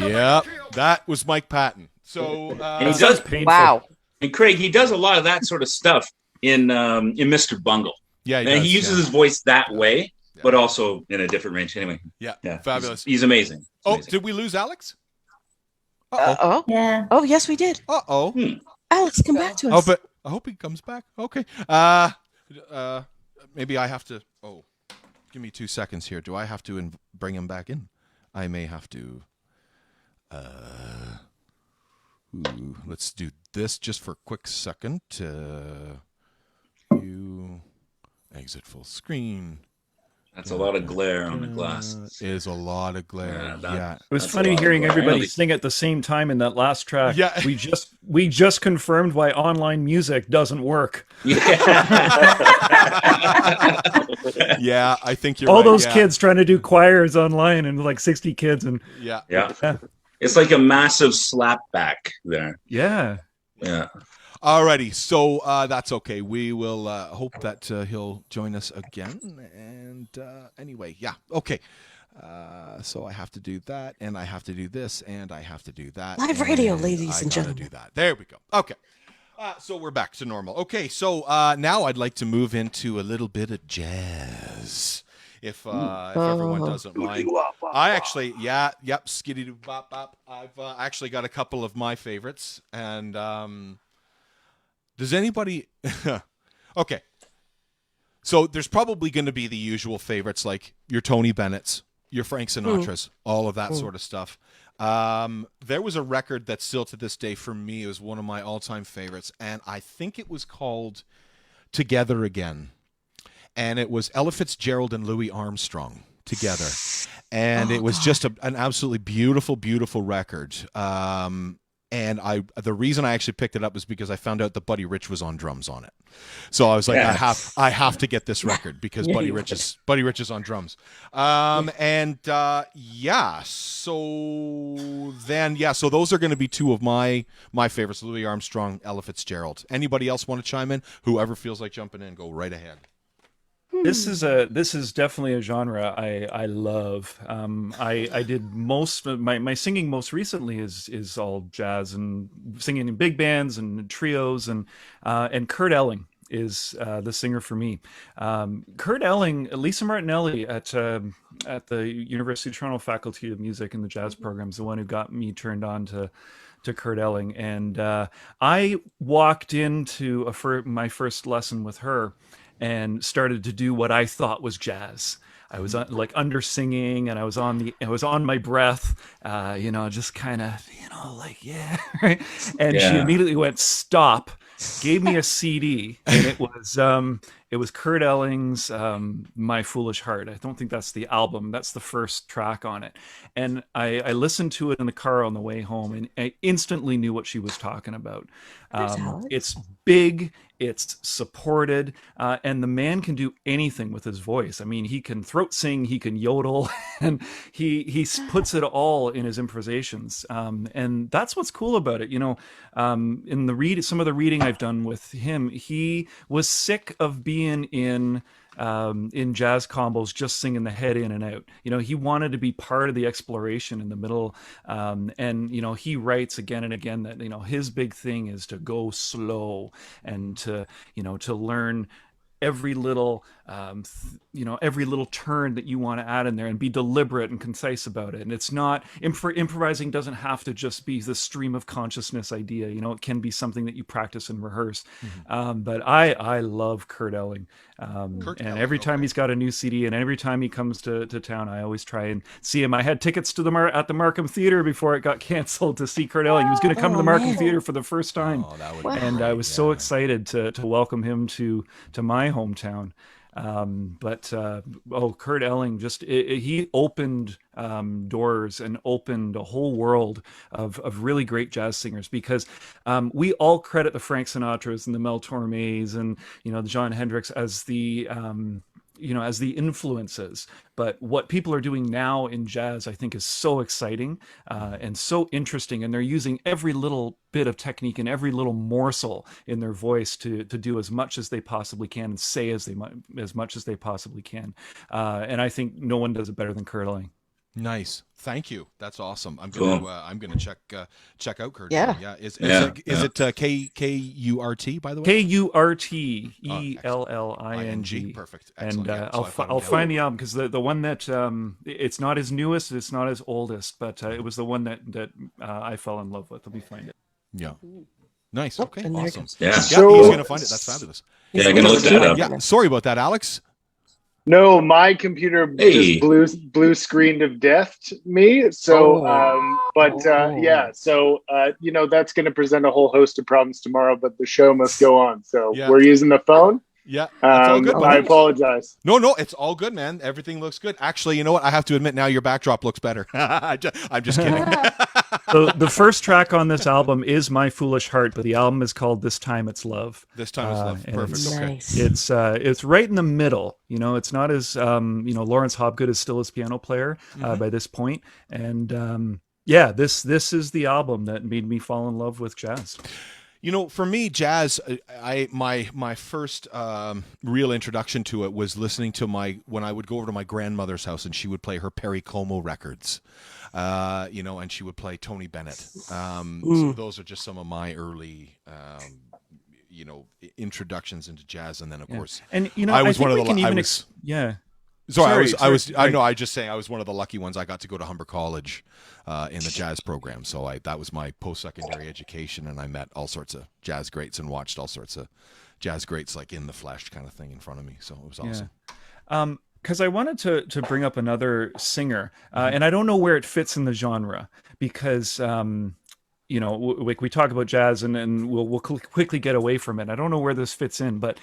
Yeah, that was Mike Patton. So And he does Wow. And Craig, he does a lot of that sort of stuff in Mr. Bungle. Yeah, and he uses his voice that way, but also in a different range. Anyway, yeah, fabulous. He's amazing. Did we lose Alex? Uh-oh. Yeah. Oh, yes, we did. Uh-oh. Alex, come back to us. Oh, but I hope he comes back. Okay. Maybe I have to. Oh, give me 2 seconds here. Do I have to bring him back in? I may have to. Let's do this just for a quick second. You exit full screen. That's a lot of glare on the glasses. Is a lot of glare. Yeah. It was funny hearing everybody sing at the same time in that last track. Yeah. We just confirmed why online music doesn't work. Yeah, I think you're all right. those kids trying to do choirs online and like 60 kids and yeah. It's like a massive slapback there. Yeah. Alrighty, so that's okay. We will hope that he'll join us again. And anyway, yeah, okay. So I have to do that, and I have to do this, and I have to do that. Live radio, ladies and gentlemen. Do that. There we go. Okay. So we're back to normal. Okay, so now I'd like to move into a little bit of jazz. If everyone doesn't mind. I actually, skitty doo bop bop. I've actually got a couple of my favorites, and does anybody? Okay, so there's probably going to be the usual favorites like your Tony Bennett's, your Frank Sinatra's, all of that sort of stuff. There was a record that still to this day for me is one of my all-time favorites, and I think it was called Together Again. And it was Ella Fitzgerald and Louis Armstrong together. And it was just an absolutely beautiful, beautiful record. And the reason I actually picked it up was because I found out that Buddy Rich was on drums on it. So I was like, I have to get this record because Buddy Rich is on drums. So those are going to be two of my favorites, Louis Armstrong, Ella Fitzgerald. Anybody else want to chime in? Whoever feels like jumping in, go right ahead. This is definitely a genre I love. I did most of my singing most recently is all jazz and singing in big bands and trios and Kurt Elling is the singer for me. Kurt Elling, Lisa Martinelli at the University of Toronto Faculty of Music in the jazz program is the one who got me turned on to Kurt Elling, and I walked into my first lesson with her and started to do what I thought was jazz. I was like under singing, and I was on my breath, just kind of, right. And she immediately went, "Stop!" Gave me a CD, and it was Kurt Elling's "My Foolish Heart." I don't think that's the album. That's the first track on it. And I listened to it in the car on the way home, and I instantly knew what she was talking about. It's big, it's supported, and the man can do anything with his voice. I mean, he can throat sing, he can yodel, and he puts it all in his improvisations. And that's what's cool about it. In some of the reading I've done with him, he was sick of being being in jazz combos, just singing the head in and out. He wanted to be part of the exploration in the middle. And he writes again and again that his big thing is to go slow and to learn every little every little turn that you want to add in there and be deliberate and concise about it. And it's not improvising doesn't have to just be the stream of consciousness idea. It can be something that you practice and rehearse. But I love Kurt Elling. Every time he's got a new CD and every time he comes to town, I always try and see him. I had tickets to at the Markham Theater before it got canceled to see Kurt Elling. He was going to come to the Markham Theater for the first time. And I was so excited to welcome him to my hometown. Kurt Elling he opened doors and opened a whole world of really great jazz singers, because we all credit the Frank Sinatras and the Mel Tormes and the Jon Hendricks as the as the influences. But what people are doing now in jazz, I think, is so exciting and so interesting. And they're using every little bit of technique and every little morsel in their voice to do as much as they possibly can and say as much as they possibly can. And I think no one does it better than Kurt Elling. Nice, thank you. That's awesome. I'm gonna check out Kurt. Yeah, yeah. Is it Kurt, by the way? KurtElling. Perfect. Excellent. And Yeah, I'll find the album, because the one that it's not his newest, it's not his oldest, but it was the one that I fell in love with. Let me find it. Yeah. Nice. Okay. Awesome. Yeah. So- he's gonna find it. That's fabulous. Yeah, I'm gonna look that up. Yeah. Sorry about that, Alex. No, my computer just blue screened of death to me. So, yeah. So, that's going to present a whole host of problems tomorrow, but the show must go on. So we're using the phone. Yeah, it's all good, I apologize. No, it's all good, man. Everything looks good. Actually, you know what? I have to admit, now your backdrop looks better. I'm just kidding. So the first track on this album is My Foolish Heart, but the album is called This Time It's Love. This Time It's Love. Perfect. Nice. Okay. It's right in the middle. It's not as Lawrence Hobgood is still his piano player by this point, and this is the album that made me fall in love with jazz. For me, jazz, my first real introduction to it was listening to when I would go over to my grandmother's house and she would play her Perry Como records, and she would play Tony Bennett. So those are just some of my early, introductions into jazz, and then of course, and I was one of the. Sorry, I was just saying I was one of the lucky ones. I got to go to Humber College in the jazz program, so that was my post-secondary education, and I met all sorts of jazz greats and watched all sorts of jazz greats like in the flesh kind of thing in front of me. So it was awesome. Because I wanted to bring up another singer, and I don't know where it fits in the genre, because we talk about jazz and we'll quickly get away from it. I don't know where this fits in, but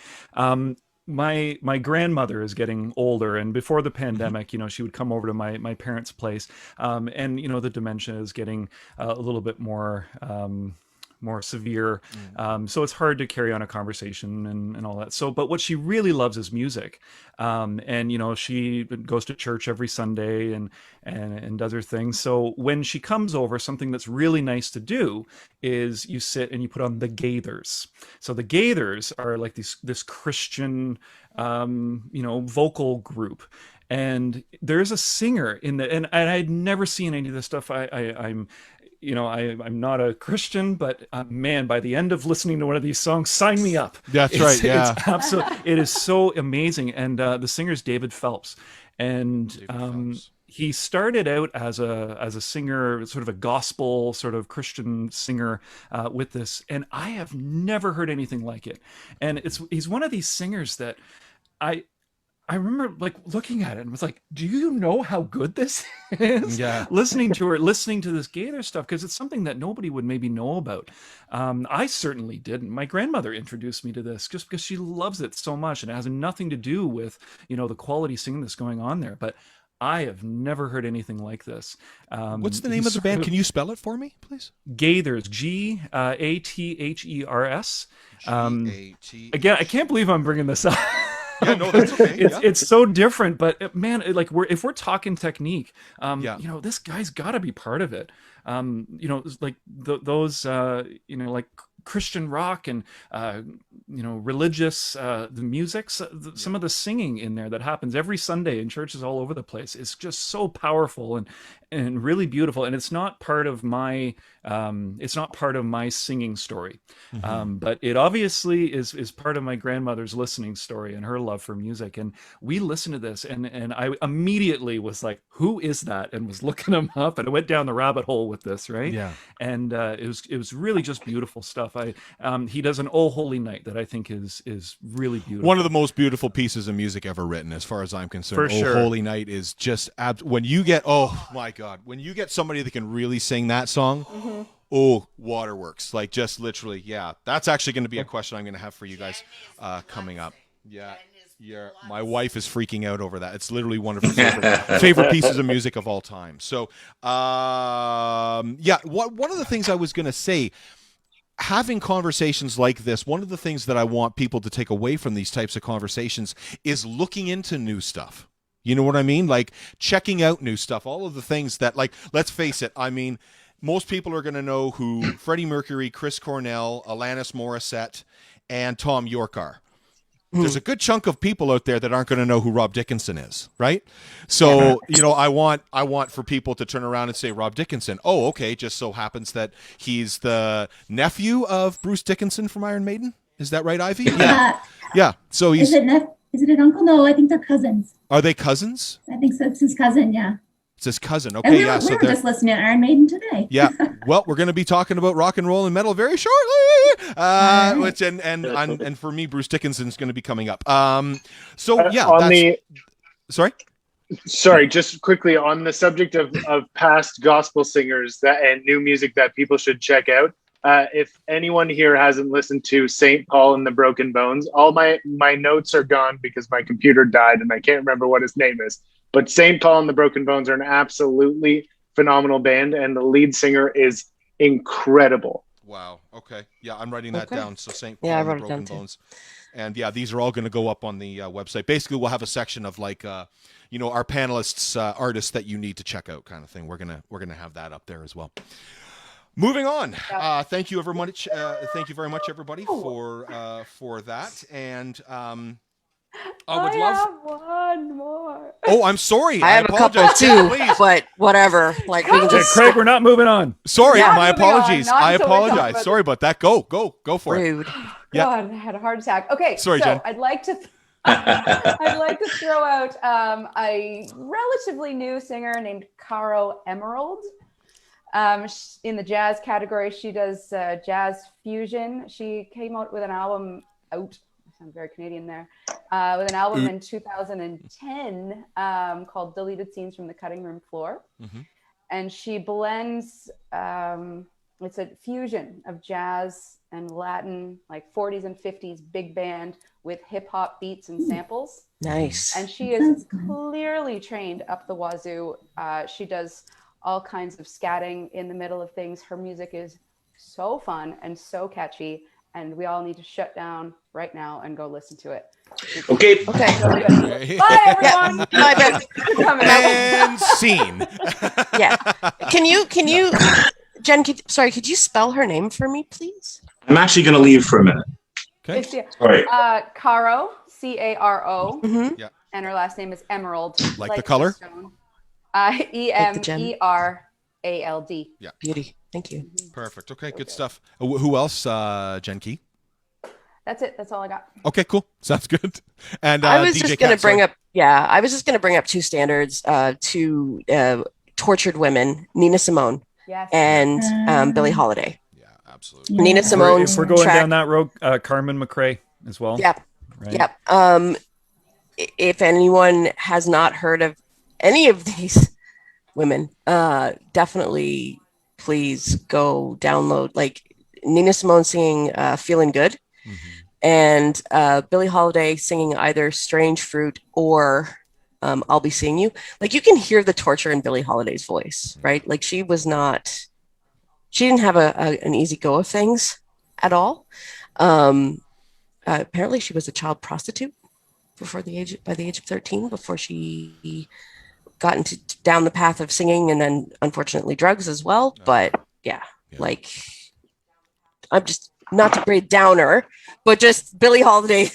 my grandmother is getting older, and before the pandemic, she would come over to my parents' place, and the dementia is getting a little bit more severe, so it's hard to carry on a conversation and all that. So, but what she really loves is music, and she goes to church every Sunday and does her thing. So when she comes over, something that's really nice to do is you sit and you put on the Gaithers. So the Gaithers are like this Christian vocal group. And there's a singer in the, and I'd never seen any of this stuff. I'm not a Christian, but man, by the end of listening to one of these songs, sign me up. That's right. Yeah. It's absolutely, it is so amazing. And the singer's David Phelps. And he started out as a singer, sort of a gospel, sort of Christian singer with this. And I have never heard anything like it. And he's one of these singers that I remember like looking at it and was like, do you know how good this is? Yeah. listening to this Gaither stuff, because it's something that nobody would maybe know about. I certainly didn't. My grandmother introduced me to this just because she loves it so much, and it has nothing to do with, the quality singing that's going on there. But I have never heard anything like this. What's the name of the band? Can you spell it for me, please? Gaithers, Gathers. Again, I can't believe I'm bringing this up. Yeah, no, that's okay. It's so different, but man, like if we're talking technique, this guy's got to be part of it. Like those, like Christian rock and religious the music, some of the singing in there that happens every Sunday in churches all over the place is just so powerful and really beautiful. And it's not part of my singing story, but it obviously is part of my grandmother's listening story and her love for music. And we listened to this, and I immediately was like, who is that? And was looking him up, and I went down the rabbit hole with this, right? Yeah. And it was really just beautiful stuff. He does an Oh Holy Night that I think is really beautiful. One of the most beautiful pieces of music ever written, as far as I'm concerned. For sure. Oh Holy Night is just when you get, oh my God, when you get somebody that can really sing that song. Oh, waterworks. Like, just literally, yeah. That's actually going to be a question I'm going to have for you guys coming up. Yeah. My wife is freaking out over that. It's literally one of her favorite pieces of music of all time. So, one of the things I was going to say, having conversations like this, one of the things that I want people to take away from these types of conversations is looking into new stuff. You know what I mean? Like, checking out new stuff. All of the things that, like, let's face it, I mean, most people are going to know who Freddie Mercury, Chris Cornell, Alanis Morissette, and Tom York are. There's a good chunk of people out there that aren't going to know who Rob Dickinson is, right? So, I want for people to turn around and say, Rob Dickinson. Oh, okay, just so happens that he's the nephew of Bruce Dickinson from Iron Maiden. Is that right, Ivy? Yeah. Yeah. So he's... Is it an uncle? No, I think they're cousins. Are they cousins? I think so. It's his cousin, yeah. It's his cousin. Okay, and we yeah. We were just listening to Iron Maiden today. Yeah. Well, we're going to be talking about rock and roll and metal very shortly. Which and for me, Bruce Dickinson's going to be coming up. Sorry, just quickly on the subject of past gospel singers and new music that people should check out. If anyone here hasn't listened to St. Paul and the Broken Bones, all my notes are gone because my computer died and I can't remember what his name is. But St. Paul and the Broken Bones are an absolutely phenomenal band, and the lead singer is incredible. Wow. Okay. Yeah, I'm writing that down. So St. Paul and the Broken Bones. And yeah, these are all going to go up on the website. Basically, we'll have a section of like, our panelists, artists that you need to check out, kind of thing. We're gonna have that up there as well. Moving on. Thank you very much. Thank you very much, everybody, for that. And I have one more. Oh, I'm sorry. I have a couple too, but whatever. Like, we can just... Craig, we're not moving on. Sorry, my apologies. I apologize. Sorry about that. Go for Rude. it. God, I had a heart attack. Okay, sorry, Jen. I'd like to throw out a relatively new singer named Caro Emerald. In the jazz category, she does jazz fusion. She came out with an album I'm very Canadian there, with an album in 2010 called Deleted Scenes from the Cutting Room Floor. Mm-hmm. And she blends, it's a fusion of jazz and Latin, like 40s and 50s big band with hip hop beats and samples. Nice. And she is clearly trained up the wazoo. She does all kinds of scatting in the middle of things. Her music is so fun and so catchy. And we all need to shut down right now and go listen to it. Okay. Bye, everyone. Bye, and scene. Yeah. Can you, Jen? Could you spell her name for me, please? I'm actually going to leave for a minute. Okay. All right. Caro, Caro. Mm-hmm. Yeah. And her last name is Emerald. Like the color? Emerald. Yeah. Beauty. Thank you. Perfect. Okay, good stuff. Who else, Jen Key? That's it. That's all I got. Okay, cool. Sounds good. And I was DJ just going to bring Kat, up, I was just going to bring up two standards, two tortured women, Nina Simone and Billie Holiday. Yeah, absolutely. Nina Simone. If we're going down that road, Carmen McRae as well. Yep. Right? Yep. If anyone has not heard of any of these women, definitely please go download, like, Nina Simone singing Feeling Good, and Billie Holiday singing either Strange Fruit or I'll Be Seeing You. Like, you can hear the torture in Billie Holiday's voice, right? Like, she didn't have an easy go of things at all. Apparently she was a child prostitute by the age of 13, before she got down the path of singing, and then unfortunately drugs as well. But like, not to be downer, but just Billie Holiday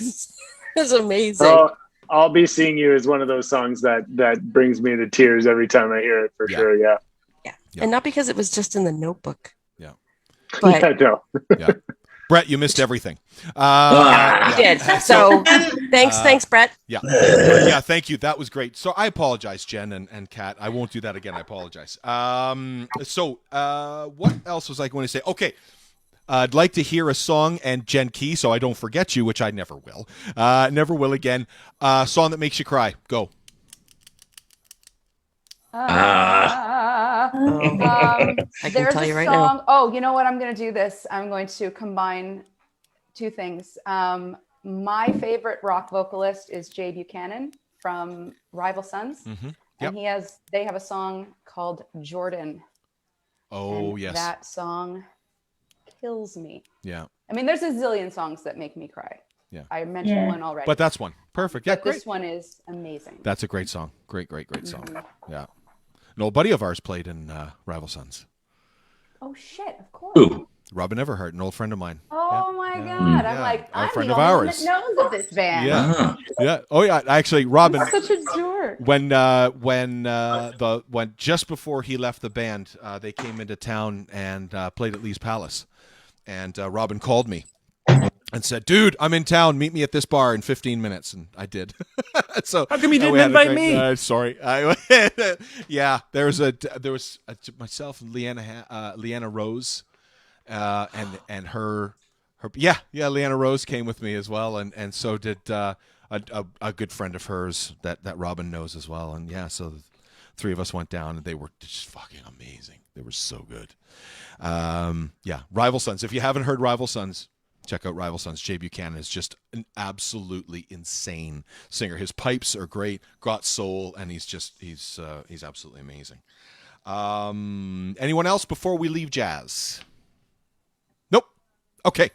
is amazing. Oh, I'll Be Seeing You is one of those songs that brings me to tears every time I hear it, for sure. Yeah. And not because it was just in the Notebook. Yeah. But Yeah, no. Yeah. Brett, you missed everything. you did. So thanks, Brett. Yeah. Yeah, thank you. That was great. So I apologize, Jen and Kat. I won't do that again. I apologize. So what else was I going to say? Okay. I'd like to hear a song, and Jen Key, so I don't forget you, which I never will. Never will again. Song that makes you cry. Go. I can There's tell a you right song. now. Oh, you know what? I'm going to do this. I'm going to combine two things. My favorite rock vocalist is Jay Buchanan from Rival Sons. Mm-hmm. Yep. And they have a song called Jordan. Oh, and yes. That song kills me. Yeah. I mean, there's a zillion songs that make me cry. Yeah. I mentioned one already. But that's one. Perfect. Yeah, but great. This one is amazing. That's a great song. Great song. Yeah. An old buddy of ours played in Rival Sons. Oh, shit. Of course. Ooh. Robin Everhart, an old friend of mine. Oh, my God. I'm like, a I'm friend the of only one ours. that knows of this band. Yeah. Yeah. Oh, yeah. Actually, Robin. He's such a dork. When just before he left the band, they came into town and played at Lee's Palace, and Robin called me and said, "Dude, I'm in town. Meet me at this bar in 15 minutes." And I did. So how come you didn't we had invite me? Sorry. Yeah, there was myself and Leanna Rose, and her. Yeah, Leanna Rose came with me as well, and so did a good friend of hers that Robin knows as well. And yeah, so the three of us went down, and they were just fucking amazing. They were so good. Yeah, Rival Sons. If you haven't heard Rival Sons, check out Rival Sons. Jay Buchanan is just an absolutely insane singer. His pipes are great, got soul, and he's absolutely amazing. Anyone else before we leave jazz? Nope. Okay.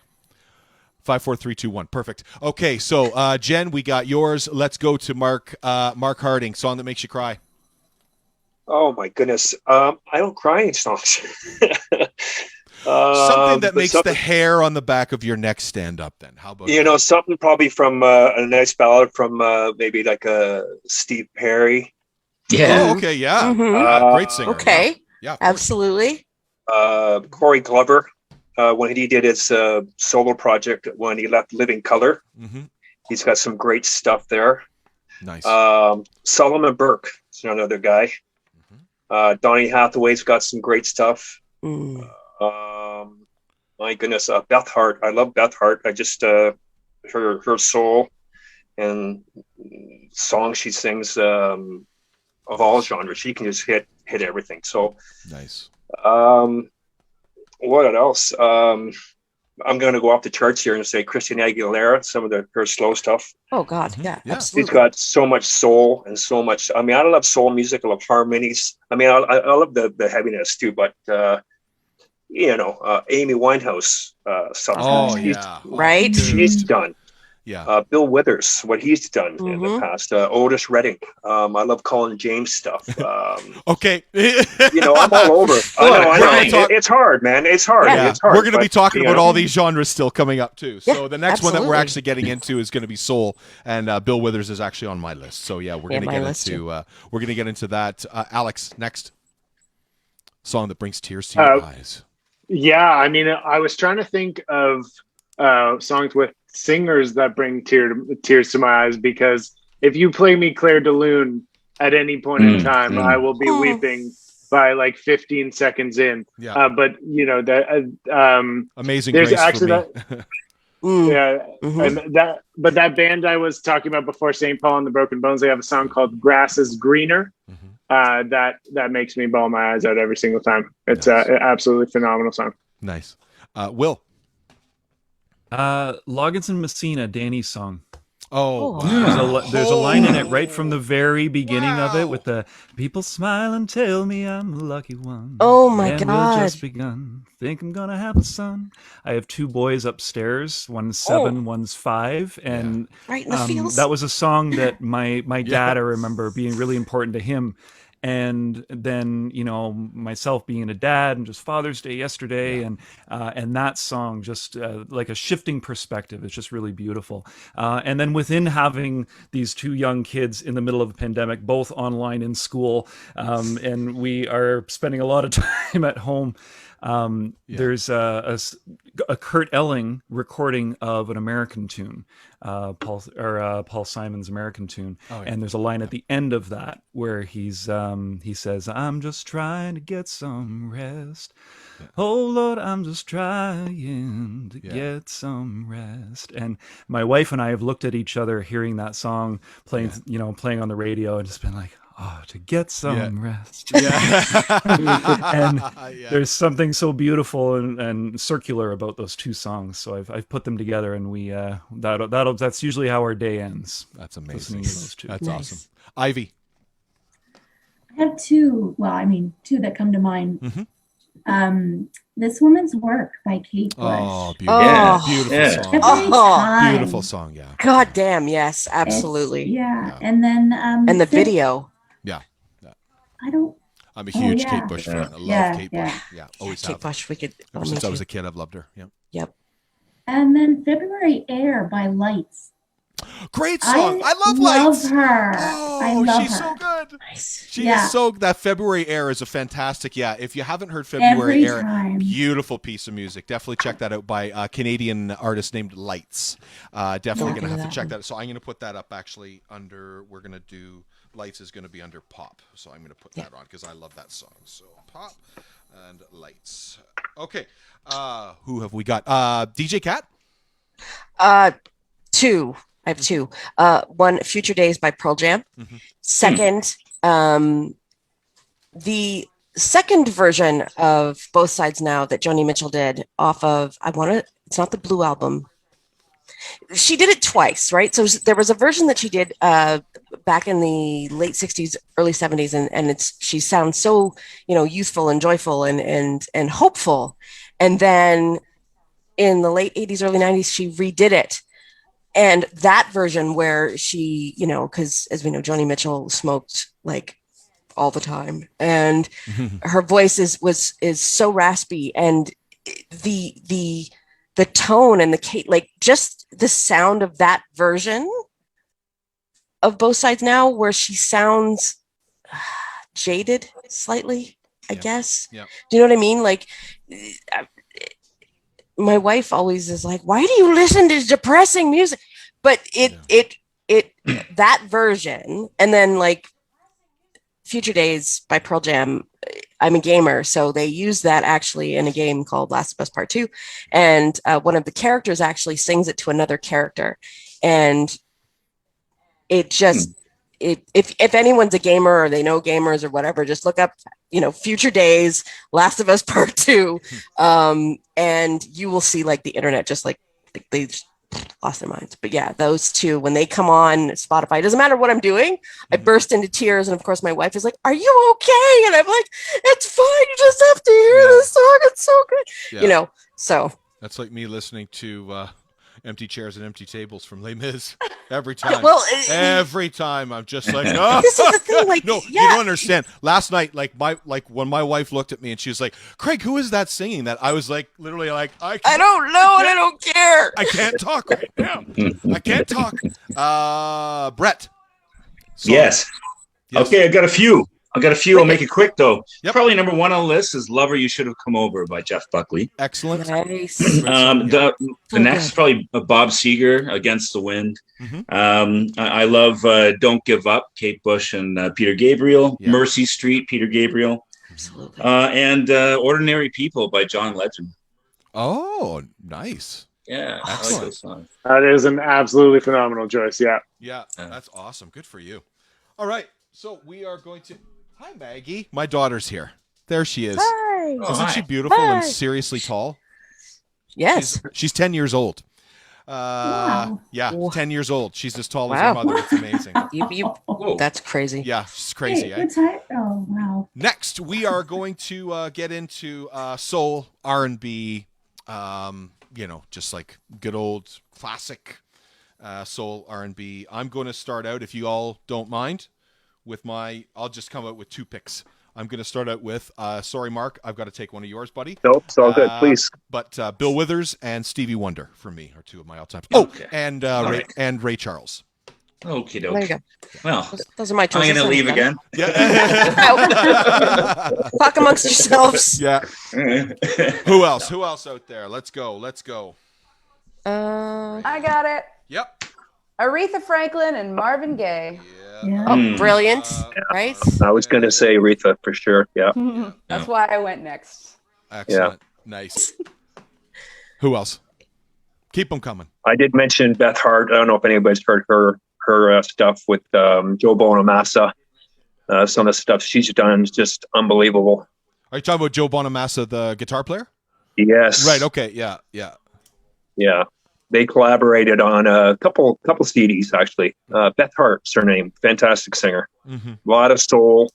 5, 4, 3, 2, 1. Perfect. Okay, so Jen, we got yours. Let's go to Mark Harding. Song that makes you cry. Oh my goodness. I don't cry in songs. Something that makes the hair on the back of your neck stand up. Then how about something probably from a nice ballad from maybe like a Steve Perry. Yeah. Oh, okay. Yeah. Mm-hmm. Great singer. Okay. Yeah. Absolutely. Corey Glover. When he did his solo project, when he left Living Color, he's got some great stuff there. Nice. Solomon Burke is another guy. Donny Hathaway's got some great stuff. My goodness, Beth Hart. I love Beth Hart. I just her soul and songs she sings of all genres. She can just hit everything. So nice. What else? I'm going to go off the charts here and say Christina Aguilera, some of her slow stuff. Oh God, yeah, absolutely. She's got so much soul and so much. I mean, I love soul music. I love harmonies. I mean, I love the heaviness too. But Amy Winehouse, right? She's done. Yeah. Bill Withers, what he's done in the past. Otis Redding. I love Colin James stuff. Okay. I'm all over. I know. It's hard, man. It's hard. Yeah. It's hard. We're going to be talking about all these genres still coming up too. So Yeah, the next one that we're absolutely. actually getting into is going to be soul, and Bill Withers is actually on my list. So yeah, we're going to get into that. Alex, next song that brings tears to your eyes. Yeah, I mean, I was trying to think of songs with singers that bring tears to my eyes, because if you play me Claire de Lune at any point in time, I will be weeping by like 15 seconds in. Yeah. But that Amazing there's Grace actually for me. and that band I was talking about before, St. Paul and the Broken Bones, they have a song called Grass is Greener. That makes me bawl my eyes out every single time. It's an absolutely phenomenal song. Nice. Will. Loggins and Messina, Danny's song. Oh, wow. There's a line in it right from the very beginning of it with the people smile and tell me I'm a lucky one. Oh my and God. We've just begun. Think I'm gonna have a son. I have 2 boys upstairs. One's 7, one's 5, and Right in the feels. that was a song that my dad, I remember, being really important to him. And then, myself being a dad, and just Father's Day yesterday, and that song, just like a shifting perspective. It's just really beautiful. And then within having these two young kids in the middle of a pandemic, both online in school, and we are spending a lot of time at home. There's a Kurt Elling recording of an American tune, Paul Simon's American tune, and there's a line at the end of that where he says, "I'm just trying to get some rest. Oh Lord, I'm just trying to get some rest." And my wife and I have looked at each other hearing that song playing on the radio, and just been like, "Oh, to get some rest." And there's something so beautiful and circular about those two songs. So I've put them together, and we that's usually how our day ends. That's amazing. Those two. That's awesome. Ivy. I have two that come to mind. Mm-hmm. This Woman's Work by Kate Bush. Oh, beautiful song. Beautiful song, yeah. God damn, yes, absolutely. And then and the video. I'm a huge Kate Bush fan. I love Kate Bush. Yeah, always Kate have. Bush. Ever since I was a kid, I've loved her. Yep. And then February Air by Lights. Great song. I love Lights. Love her. Oh, she's so good. Nice. She is so. That February Air is a fantastic. Yeah, if you haven't heard February Air, beautiful piece of music. Definitely check that out by a Canadian artist named Lights. Definitely gonna have to check that. So I'm gonna put that up actually under. We're gonna do. Lights is going to be under Pop, so I'm going to put that on because I love that song. So Pop and Lights. Okay, who have we got? DJ Cat. Two. I have two. One, Future Days by Pearl Jam. Mm-hmm. Second, the second version of Both Sides Now that Joni Mitchell did off of it's not the Blue Album. She did it twice, right? So there was a version that she did back in the late 60s, early 70s, and she sounds so, youthful and joyful and hopeful. And then in the late 80s, early 90s, she redid it. And that version where she, because as we know, Joni Mitchell smoked like all the time, and her voice is so raspy, and the tone and just the sound of that version of Both Sides Now, where she sounds jaded slightly, I guess. Yeah. Do you know what I mean? Like, my wife always is like, "Why do you listen to depressing music?" But it that version, and then like Future Days by Pearl Jam. I'm a gamer, so they use that actually in a game called Last of Us Part 2, and one of the characters actually sings it to another character, and it just if anyone's a gamer or they know gamers or whatever, just look up Future Days, Last of Us Part 2, and you will see like the internet just like they just lost their minds. But yeah, those two, when they come on Spotify, it doesn't matter what I'm doing, I burst into tears, and of course my wife is like, "Are you okay?" And I'm like, "It's fine, you just have to hear this song, it's so good." So that's like me listening to Empty Chairs and Empty Tables from Les Mis every time. Every time I'm just like, "Oh, this is the thing." Like, no, you don't understand. Last night, when my wife looked at me and she was like, "Craig, who is that singing that?" I was like, literally, like, I don't know, and I don't care. I can't talk right now. I can't talk. Brett. Yes. Okay, I got a few. I'll make it quick though. Yep. Probably number one on the list is "Lover You Should Have Come Over" by Jeff Buckley. Excellent. Nice. The next is probably Bob Seger, "Against the Wind." Mm-hmm. I love "Don't Give Up," Kate Bush and Peter Gabriel. Yeah. "Mercy Street," Peter Gabriel. Absolutely. And "Ordinary People" by John Legend. Oh, nice. Yeah, excellent. I like those songs. That is an absolutely phenomenal choice. Yeah, that's awesome. Good for you. All right, so we are going to. Hi, Maggie. My daughter's here. There she is. Hi. Isn't she beautiful and seriously tall? Yes. She's 10 years old. Wow. Yeah, 10 years old. She's as tall as her mother. It's amazing. That's crazy. Yeah, she's crazy. Oh, wow. Next, we are going to get into soul, R&B, just like good old classic soul, R&B. I'm going to start out, if you all don't mind, with I'll just come out with 2 picks. I'm going to start out with, sorry, Mark, I've got to take one of yours, buddy. Nope, it's all good. Please. But Bill Withers and Stevie Wonder for me are 2 of my all-time. And Ray Charles. Okay, There you go. Well, those are my choices. I'm going to leave again. Yeah. Talk amongst yourselves. Yeah. Who else? Who else out there? Let's go. I got it. Yep. Aretha Franklin and Marvin Gaye. Yeah. Oh, brilliant. Right? I was going to say Aretha for sure. Yeah. That's why I went next. Excellent. Nice. Who else? Keep them coming. I did mention Beth Hart. I don't know if anybody's heard her stuff with Joe Bonamassa. Some of the stuff she's done is just unbelievable. Are you talking about Joe Bonamassa, the guitar player? Yes. Right. Okay. Yeah. They collaborated on a couple CDs actually. Beth Hart's her name. Fantastic singer. Mm-hmm. A lot of soul,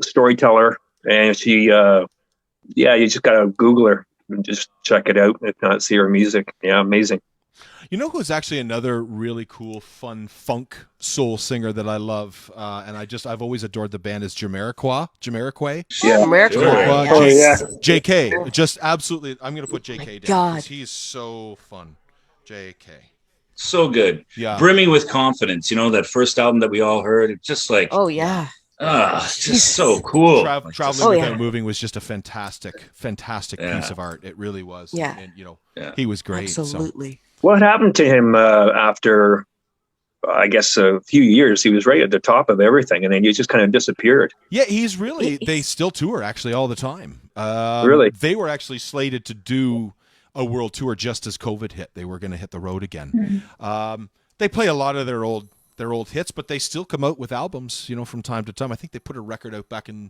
storyteller, and she. You just gotta Google her and just check it out. If not, see her music. Yeah, amazing. You know who's actually another really cool, fun funk soul singer that I love, and I've always adored the band is Jamiroquai. Yeah. Jamiroquai. Oh yeah. JK, just absolutely. I'm gonna put JK down God. because he's so fun. JK, So good. Yeah. Brimming with confidence. You know, that first album that we all heard, it's just like, Oh yeah. it's just so cool. Traveling Without Moving was just a fantastic piece of art. It really was. Yeah. And he was great. Absolutely. What happened to him after? I guess a few years. He was right at the top of everything, and then he just kind of disappeared. Yeah, he's really. They still tour actually all the time. Really, they were actually slated to do a world tour just as COVID hit. They were going to hit the road again. Mm-hmm. They play a lot of their old hits, but they still come out with albums, from time to time. I think they put a record out back in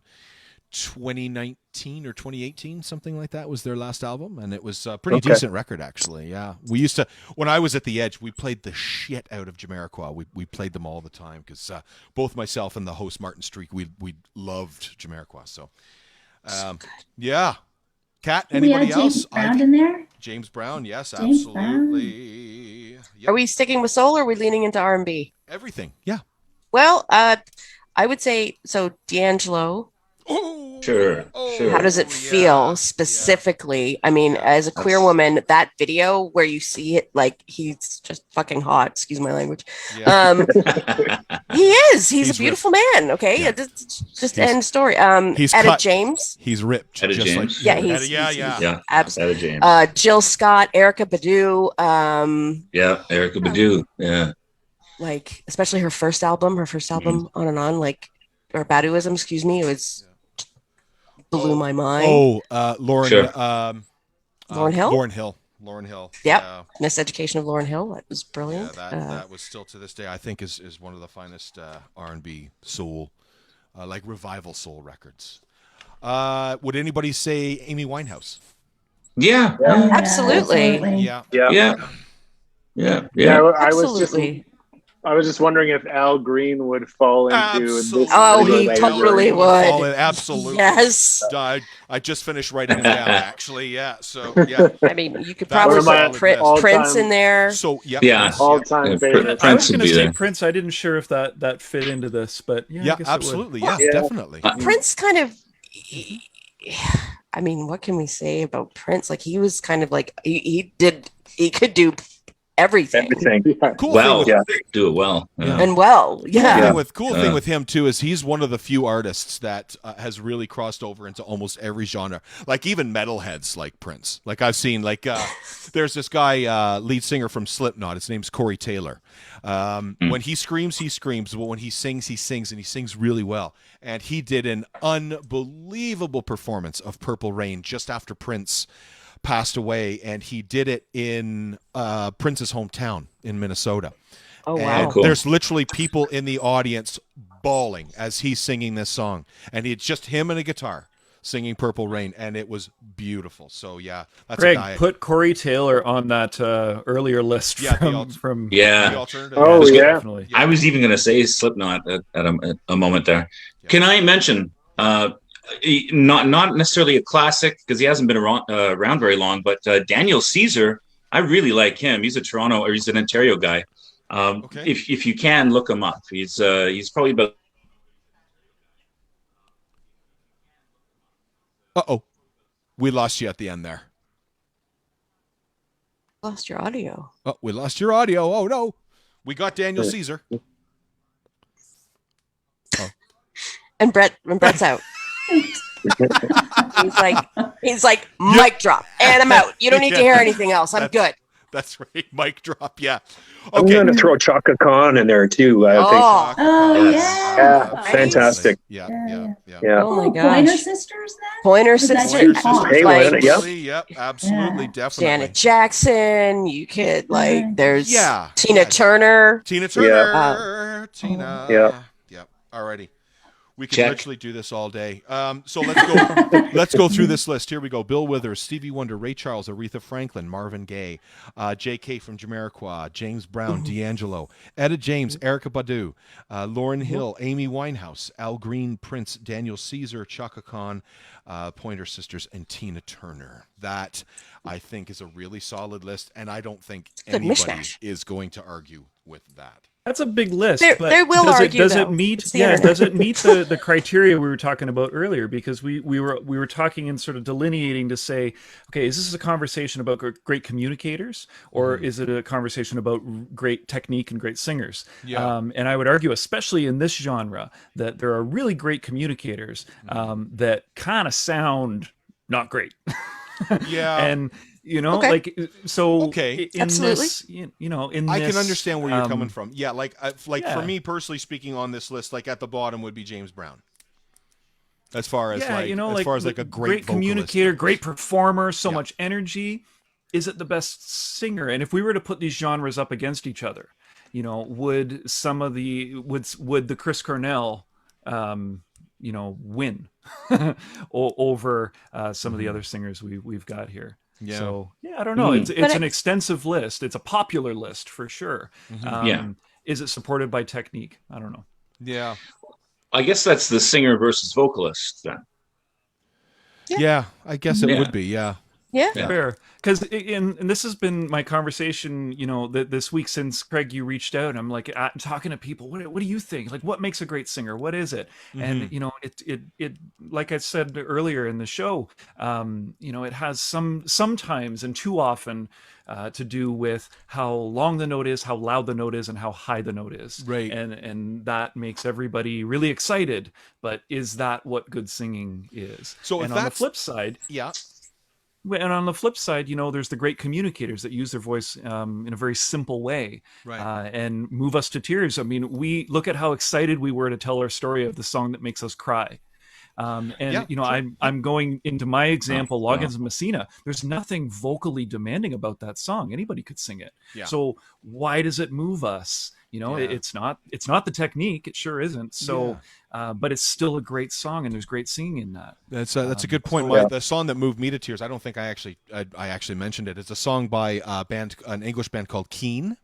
2019 or 2018, something like that was their last album, and it was a pretty decent record actually. Yeah, we used to, when I was at the Edge, we played the shit out of Jamiroquai. We played them all the time because both myself and the host Martin Streak, we loved Jamiroquai. So yeah. Kat, anybody else? James Brown in there? James Brown, yes, James absolutely. Yep. Are we sticking with soul or are we leaning into R&B? Everything, yeah. Well, I would say so. D'Angelo. Sure. How does it feel specifically? I mean, as a queer woman, that video where you see it, like he's just fucking hot. Excuse my language. Yeah. He is. He's a beautiful man. Okay, Yeah. just end story. He's Etta cut. James. He's ripped. Etta just James. Like, Yeah, Etta absolutely. James. Jill Scott, Erykah Badu. Erykah Badu. Yeah. Like especially her first album, On and On, like, or Baduism. Excuse me. It was. Blew my mind. Lauren. Sure. Lauren Hill. Lauren Hill. Yep. Miseducation of Lauren Hill. That was brilliant. Yeah, that was still to this day, I think, is one of the finest R&B soul, like revival soul records. Would anybody say Amy Winehouse? Yeah. Absolutely. Yeah. I was just wondering if Al Green would fall into this. Oh, he totally would. Absolutely. Yes. I just finished writing it down, actually. Yeah. So, yeah. I mean, you could probably put Prince in there. So, yep. Yeah. All-time favorite. I was going to say Prince. I didn't sure if that fit into this, but yeah, I guess absolutely. It would. Yeah, definitely. Prince kind of. I mean, what can we say about Prince? Like, he was kind of like he could do everything. Cool well, thing do it well. Yeah. And well, yeah. Cool thing with him too is he's one of the few artists that has really crossed over into almost every genre. Like even metalheads like Prince. Like I've seen, like there's this guy, lead singer from Slipknot. His name's Corey Taylor. When he screams, but when he sings, and he sings really well. And he did an unbelievable performance of Purple Rain just after Prince passed away, and he did it in Prince's hometown in Minnesota. Oh, wow. And cool. There's literally people in the audience bawling as he's singing this song, and it's just him and a guitar singing Purple Rain, and it was beautiful. So yeah, that's Greg, a guy. put Corey Taylor on that earlier list from the alternative. Oh yeah. Definitely. I was even going to say Slipknot at a moment there. Yeah. Can I mention not necessarily a classic because he hasn't been around very long, but Daniel Caesar, I really like him. He's he's an Ontario guy. If you can look him up, he's probably about Uh-oh. We lost you at the end there. Lost your audio. Oh, we lost your audio. Oh, no. We got Daniel Caesar. Oh. And Brett's out. he's like, mic drop, and I'm out. You don't need to hear anything else. I'm good. That's right. Mic drop. Yeah. I'm Okay. going to throw Chaka Khan in there too. I think. Oh, Yeah, Nice. fantastic. Yeah. Oh my gosh. Pointer Sisters then? Pointer Was that Sisters. Jane Fonda? Hey, Like, Lana, yep. Yep. Absolutely. Yeah. Definitely. Janet Jackson. You could there's Yeah. Tina Turner. Tina Turner. Tina. Yeah. Yep. Alrighty. We could Check. literally do this all day. So let's go through this list. Here we go. Bill Withers, Stevie Wonder, Ray Charles, Aretha Franklin, Marvin Gaye, J.K. from Jamiroquai, James Brown, D'Angelo, Etta James, Erykah Badu, Lauryn Hill, Amy Winehouse, Al Green, Prince, Daniel Caesar, Chaka Khan, Pointer Sisters, and Tina Turner. That, I think, is a really solid list, and I don't think Good anybody mishmash. is going to argue with that. That's a big list. They but will does argue, it, does though. it meet? It's the Yeah, internet. does it meet the criteria we were talking about earlier? Because we were talking and sort of delineating to say, okay, is this a conversation about great communicators, or is it a conversation about great technique and great singers? Yeah. And I would argue, especially in this genre, that there are really great communicators that kind of sound not great. Yeah. And Okay. like so. Okay. In Absolutely. this, in I this, can understand where you're coming from. Yeah, for yeah. me personally speaking on this list, like at the bottom would be James Brown. As far as like a great communicator, vocalist. great performer, so Yeah. much energy. Is it the best singer? And if we were to put these genres up against each other, would some of the would the Chris Cornell win over some of the other singers we've got here? Yeah. So I don't know. It's an extensive list. It's a popular list for sure. Yeah. Is it supported by technique? I don't know. Yeah. I guess that's the singer versus vocalist then. Yeah, I guess it Yeah. would be. Yeah. Yeah. Yeah. Fair, because and this has been my conversation, this week since Craig, you reached out. I'm like talking to people. What do you think? Like, what makes a great singer? What is it? And it like I said earlier in the show, it has sometimes and too often to do with how long the note is, how loud the note is, and how high the note is. Right. And that makes everybody really excited. But is that what good singing is? So if and on the that's- flip side. Yeah. And on the flip side, there's the great communicators that use their voice in a very simple way, Right. and move us to tears. I mean, we look at how excited we were to tell our story of the song that makes us cry. I'm going into my example, Loggins and Messina. There's nothing vocally demanding about that song. Anybody could sing it. Yeah. So why does it move us? It's not the technique. It sure isn't. So, but it's still a great song, and there's great singing in that. That's a good point. The song that moved me to tears, I don't think I actually mentioned it. It's a song by an English band called Keane.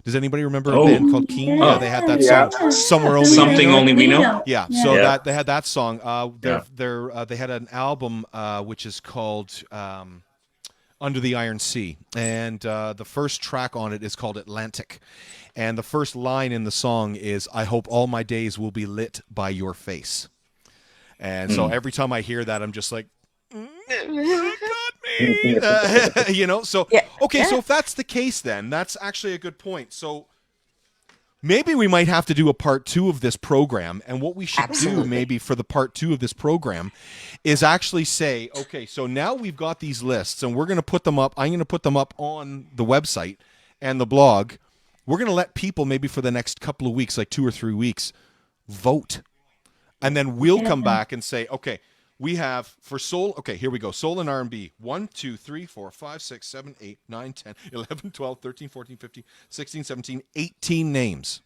Does anybody remember a band called Keane? Yeah, they had that song, Somewhere Only Something We Know. Only We Know. Yeah, so they had that song. They had an album which is called Under the Iron Sea, and the first track on it is called Atlantic, and the first line in the song is, "I hope all my days will be lit by your face." And so every time I hear that, I'm just like, got me. So okay, so if that's the case, then that's actually a good point. So maybe we might have to do a part 2 of this program, and what we should do maybe for the part 2 of this program is actually say, okay, so now we've got these lists, and we're going to put them up. I'm going to put them up on the website and the blog. We're going to let people maybe for the next couple of weeks, like 2 or 3 weeks, vote. And then we'll come back and say, okay, we have for soul. Okay, here we go. Soul and R&B. 1, 2, 3, 4, 5, 6, 7, 8, 9, 10, 11, 12, 13, 14, 15, 16, 17, 18 names.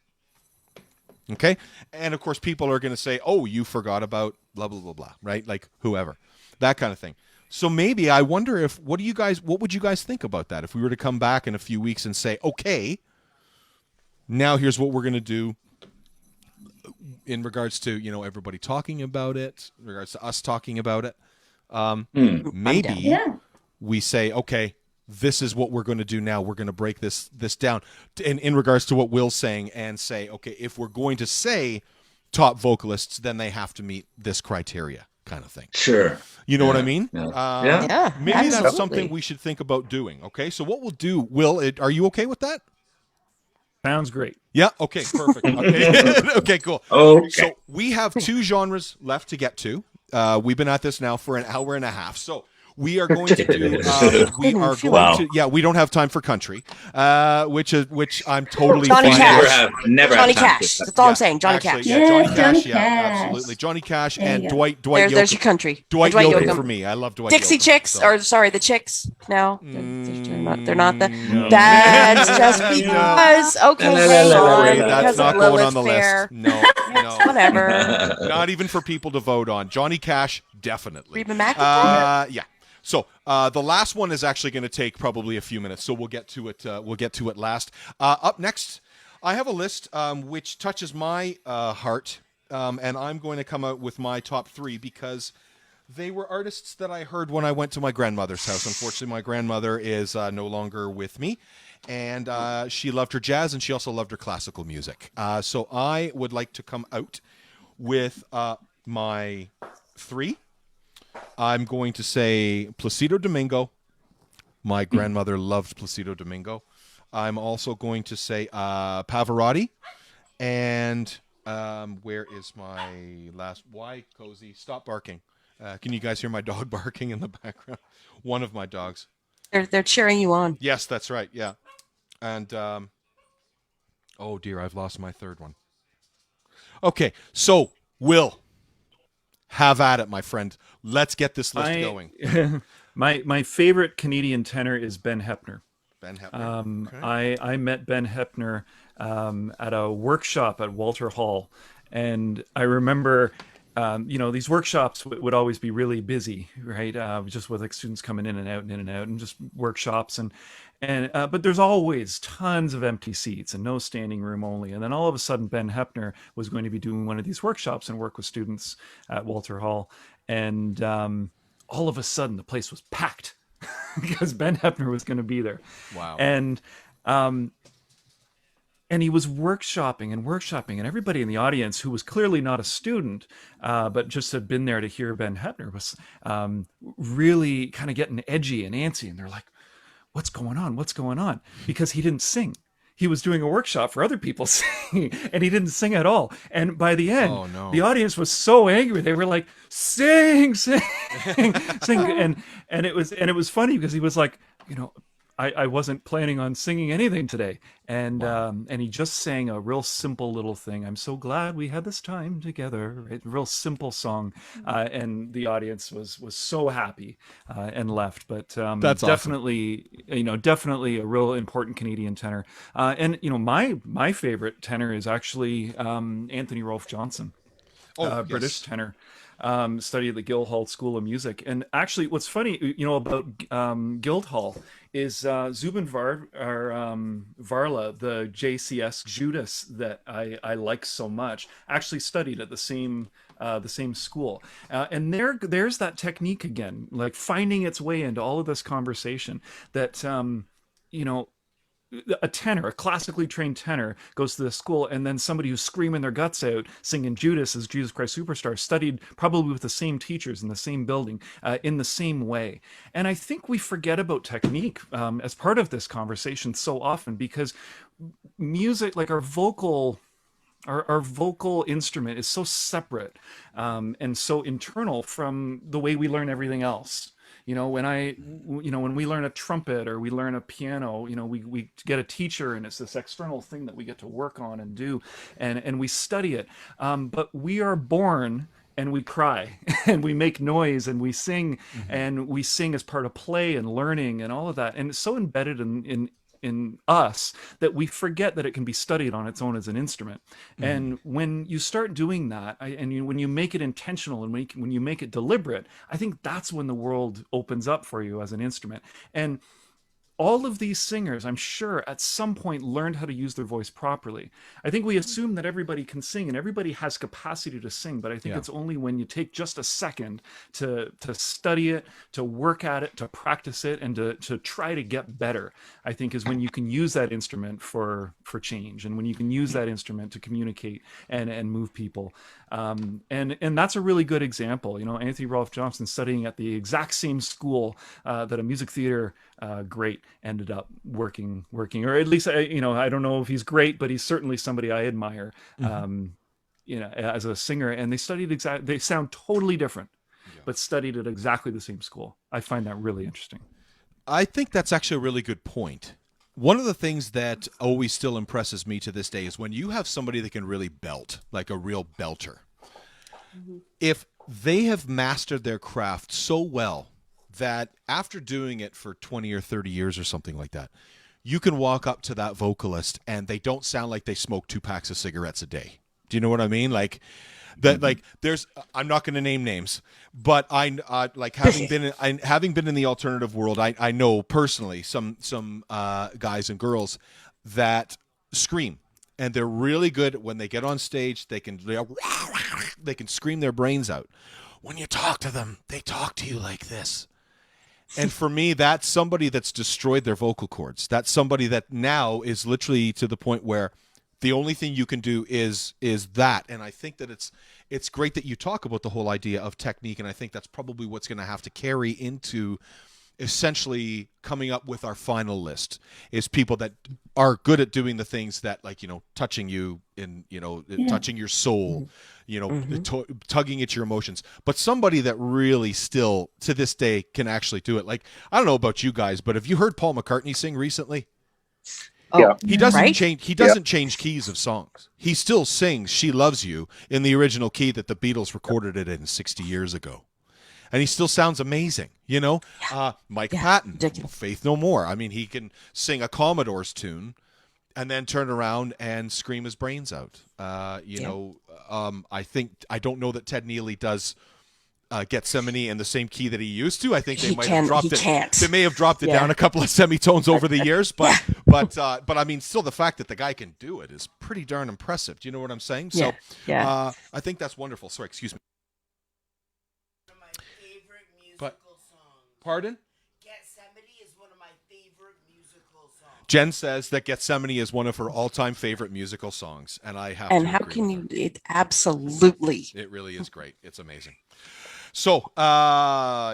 Okay? And of course, people are going to say, oh, you forgot about blah, blah, blah, blah, right? Like whoever. That kind of thing. So maybe I wonder what would you guys think about that? If we were to come back in a few weeks and say, okay, now here's what we're going to do in regards to, everybody talking about it, in regards to us talking about it. Maybe we say, okay, this is what we're going to do now. We're going to break this down in regards to what Will's saying and say, okay, if we're going to say top vocalists, then they have to meet this criteria kind of thing. Sure. You know what I mean? Yeah, Maybe absolutely. that's something we should think about doing. Okay, so what we'll do, Will, are you okay with that? Sounds great. Yeah. Okay. Perfect. Okay. Okay. Cool. Okay. So we have 2 genres left to get to. We've been at this now for an hour and a half. So we are going to do. We don't have time for country, which I'm totally Johnny fine. Cash. Never Johnny have time Cash. for That's all I'm saying. Johnny Actually, Cash. Yeah, Johnny Yes, Cash. Johnny Yeah, Cash. absolutely. Johnny Cash There and you go. Dwight There's Yoakam. your country. Dwight Dwight Yoakam Yoakam. for me. I love Dwight Dixie Yoakam, Chicks, so. or sorry, the Chicks. No, they're not the. No. That's just because. Okay, hang Sorry, on. that's Because not of going Lilith on the Fair. list. No. Whatever. Not even for people to vote on. Johnny Cash, definitely. Reba McEntire? Yeah. So the last one is actually going to take probably a few minutes, so we'll get to it. We'll get to it last. Up next, I have a list which touches my heart, and I'm going to come out with my top 3 because they were artists that I heard when I went to my grandmother's house. Unfortunately, my grandmother is no longer with me, and she loved her jazz, and she also loved her classical music. So I would like to come out with my 3. I'm going to say Placido Domingo. My grandmother loved Placido Domingo. I'm also going to say Pavarotti. And where is my last? Why, Cozy? Stop barking. Can you guys hear my dog barking in the background? One of my dogs. They're cheering you on. Yes, that's right. Yeah. And, oh dear, I've lost my 3rd one. Okay, so, Will. Have at it, my friend. Let's get this list going. My favorite Canadian tenor is Ben Heppner. Ben Heppner. I met Ben Heppner at a workshop at Walter Hall, and I remember, these workshops would always be really busy, right? Just with like students coming in and out, and just workshops, but there's always tons of empty seats and no standing room only. And then all of a sudden, Ben Heppner was going to be doing one of these workshops and work with students at Walter Hall, and all of a sudden the place was packed because Ben Heppner was going to be there. Wow. And he was workshopping, and everybody in the audience who was clearly not a student, but just had been there to hear Ben Heppner was really kind of getting edgy and antsy. And they're like, what's going on? Because he didn't sing. He was doing a workshop for other people singing, and he didn't sing at all. And by the end, the audience was so angry. They were like, sing, sing. And it was funny because he was like, I wasn't planning on singing anything today. And he just sang a real simple little thing. I'm so glad we had this time together. Right? A real simple song. And the audience was so happy and left. But that's definitely, definitely a real important Canadian tenor. And my favorite tenor is actually Anthony Rolfe Johnson, British tenor. Studied at the Guildhall School of Music. And actually, what's funny, about Guildhall is Zubin Varla, the JCS Judas that I like so much, actually studied at the same school. And there's that technique again, like finding its way into all of this conversation that, a tenor, a classically trained tenor, goes to the school, and then somebody who's screaming their guts out, singing Judas as Jesus Christ Superstar, studied probably with the same teachers in the same building, in the same way. And I think we forget about technique as part of this conversation so often, because music, like our vocal instrument, is so separate and so internal from the way we learn everything else. When we learn a trumpet or we learn a piano, we get a teacher, and it's this external thing that we get to work on and do, and we study it. But we are born and we cry and we make noise and we sing, and we sing as part of play and learning and all of that. And it's so embedded in us that we forget that it can be studied on its own as an instrument. And when you start doing that, when you make it intentional and when you make it deliberate, I think that's when the world opens up for you as an instrument. And all of these singers, I'm sure, at some point learned how to use their voice properly. I think we assume that everybody can sing and everybody has capacity to sing, but I think it's only when you take just a second to study it, to work at it, to practice it, and to try to get better, I think, is when you can use that instrument for change, and when you can use that instrument to communicate and move people. And that's a really good example. Anthony Rolfe Johnson studying at the exact same school that a music theater great ended up working, or at least I don't know if he's great, but he's certainly somebody I admire. As a singer, and they sound totally different, but studied at exactly the same school. I find that really interesting. I think that's actually a really good point. One of the things that always still impresses me to this day is when you have somebody that can really belt, like a real belter. Mm-hmm. If they have mastered their craft so well that after doing it for 20 or 30 years or something like that, you can walk up to that vocalist and they don't sound like they smoke 2 packs of cigarettes a day. Do you know what I mean? Like that, like there's, I'm not going to name names, but having been in the alternative world, I know personally some guys and girls that scream, and they're really good when they get on stage. They can scream their brains out. When you talk to them, they talk to you like this. And for me, that's somebody that's destroyed their vocal cords. That's somebody that now is literally to the point where the only thing you can do is that. And I think that it's great that you talk about the whole idea of technique, and I think that's probably what's going to have to carry into essentially coming up with our final list, is people that are good at doing the things that, like, touching you in, touching your soul, tugging at your emotions, but somebody that really still to this day can actually do it. Like, I don't know about you guys, but have you heard Paul McCartney sing recently? Oh, he doesn't right? change. He doesn't change keys of songs. He still sings "She Loves You" in the original key that the Beatles recorded it in 60 years ago, and he still sounds amazing. Mike Patton, ridiculous. "Faith No More." I mean, he can sing a Commodore's tune, and then turn around and scream his brains out. I don't know that Ted Neely does Gethsemane in the same key that he used to. I think they might have dropped it. Can't. They may have dropped it down a couple of semitones over the years, but I mean, still the fact that the guy can do it is pretty darn impressive. Do you know what I'm saying? So, I think that's wonderful. Sorry, excuse me. One of my favorite musical songs. Pardon? Gethsemane is one of my favorite musical songs. Jen says that Gethsemane is one of her all-time favorite musical songs, and I have. And how can you? It absolutely. It really is great. It's amazing. So,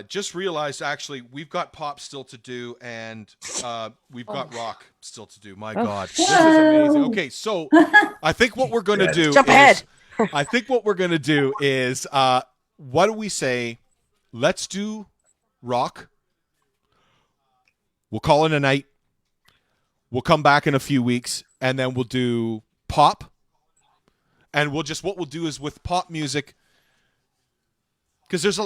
just realized, actually, we've got pop still to do, and we've got rock still to do. My God, this is amazing. Okay, so I think what we're going to do Jump ahead. I think what we're going to do is, what do we say? Let's do rock. We'll call it a night. We'll come back in a few weeks, and then we'll do pop. And what we'll do is with pop music, because there's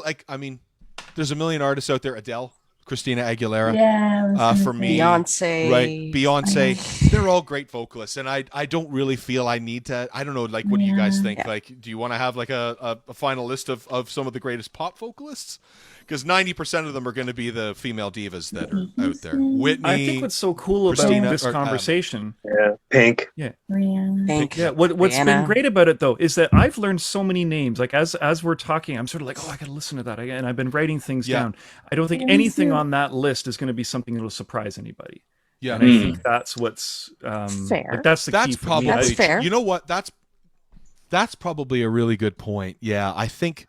a million artists out there. Adele, Christina Aguilera, for me, Beyonce, right? Beyonce, they're all great vocalists, and I don't really feel I need to. I don't know, like, what do you guys think? Yeah. Like, do you want to have like a final list of some of the greatest pop vocalists? Because 90% of them are going to be the female divas that are out there. Whitney. I think what's so cool Christina, about this conversation, Pink. Pink. yeah, what's been great about it though is that I've learned so many names. Like as we're talking, I'm sort of like, oh, I got to listen to that again. And I've been writing things down. I don't think anything on that list is going to be something that'll surprise anybody. Yeah, and I think that's what's fair. Like that's the key for probably, me. That's fair. You know what? That's probably a really good point. Yeah, I think.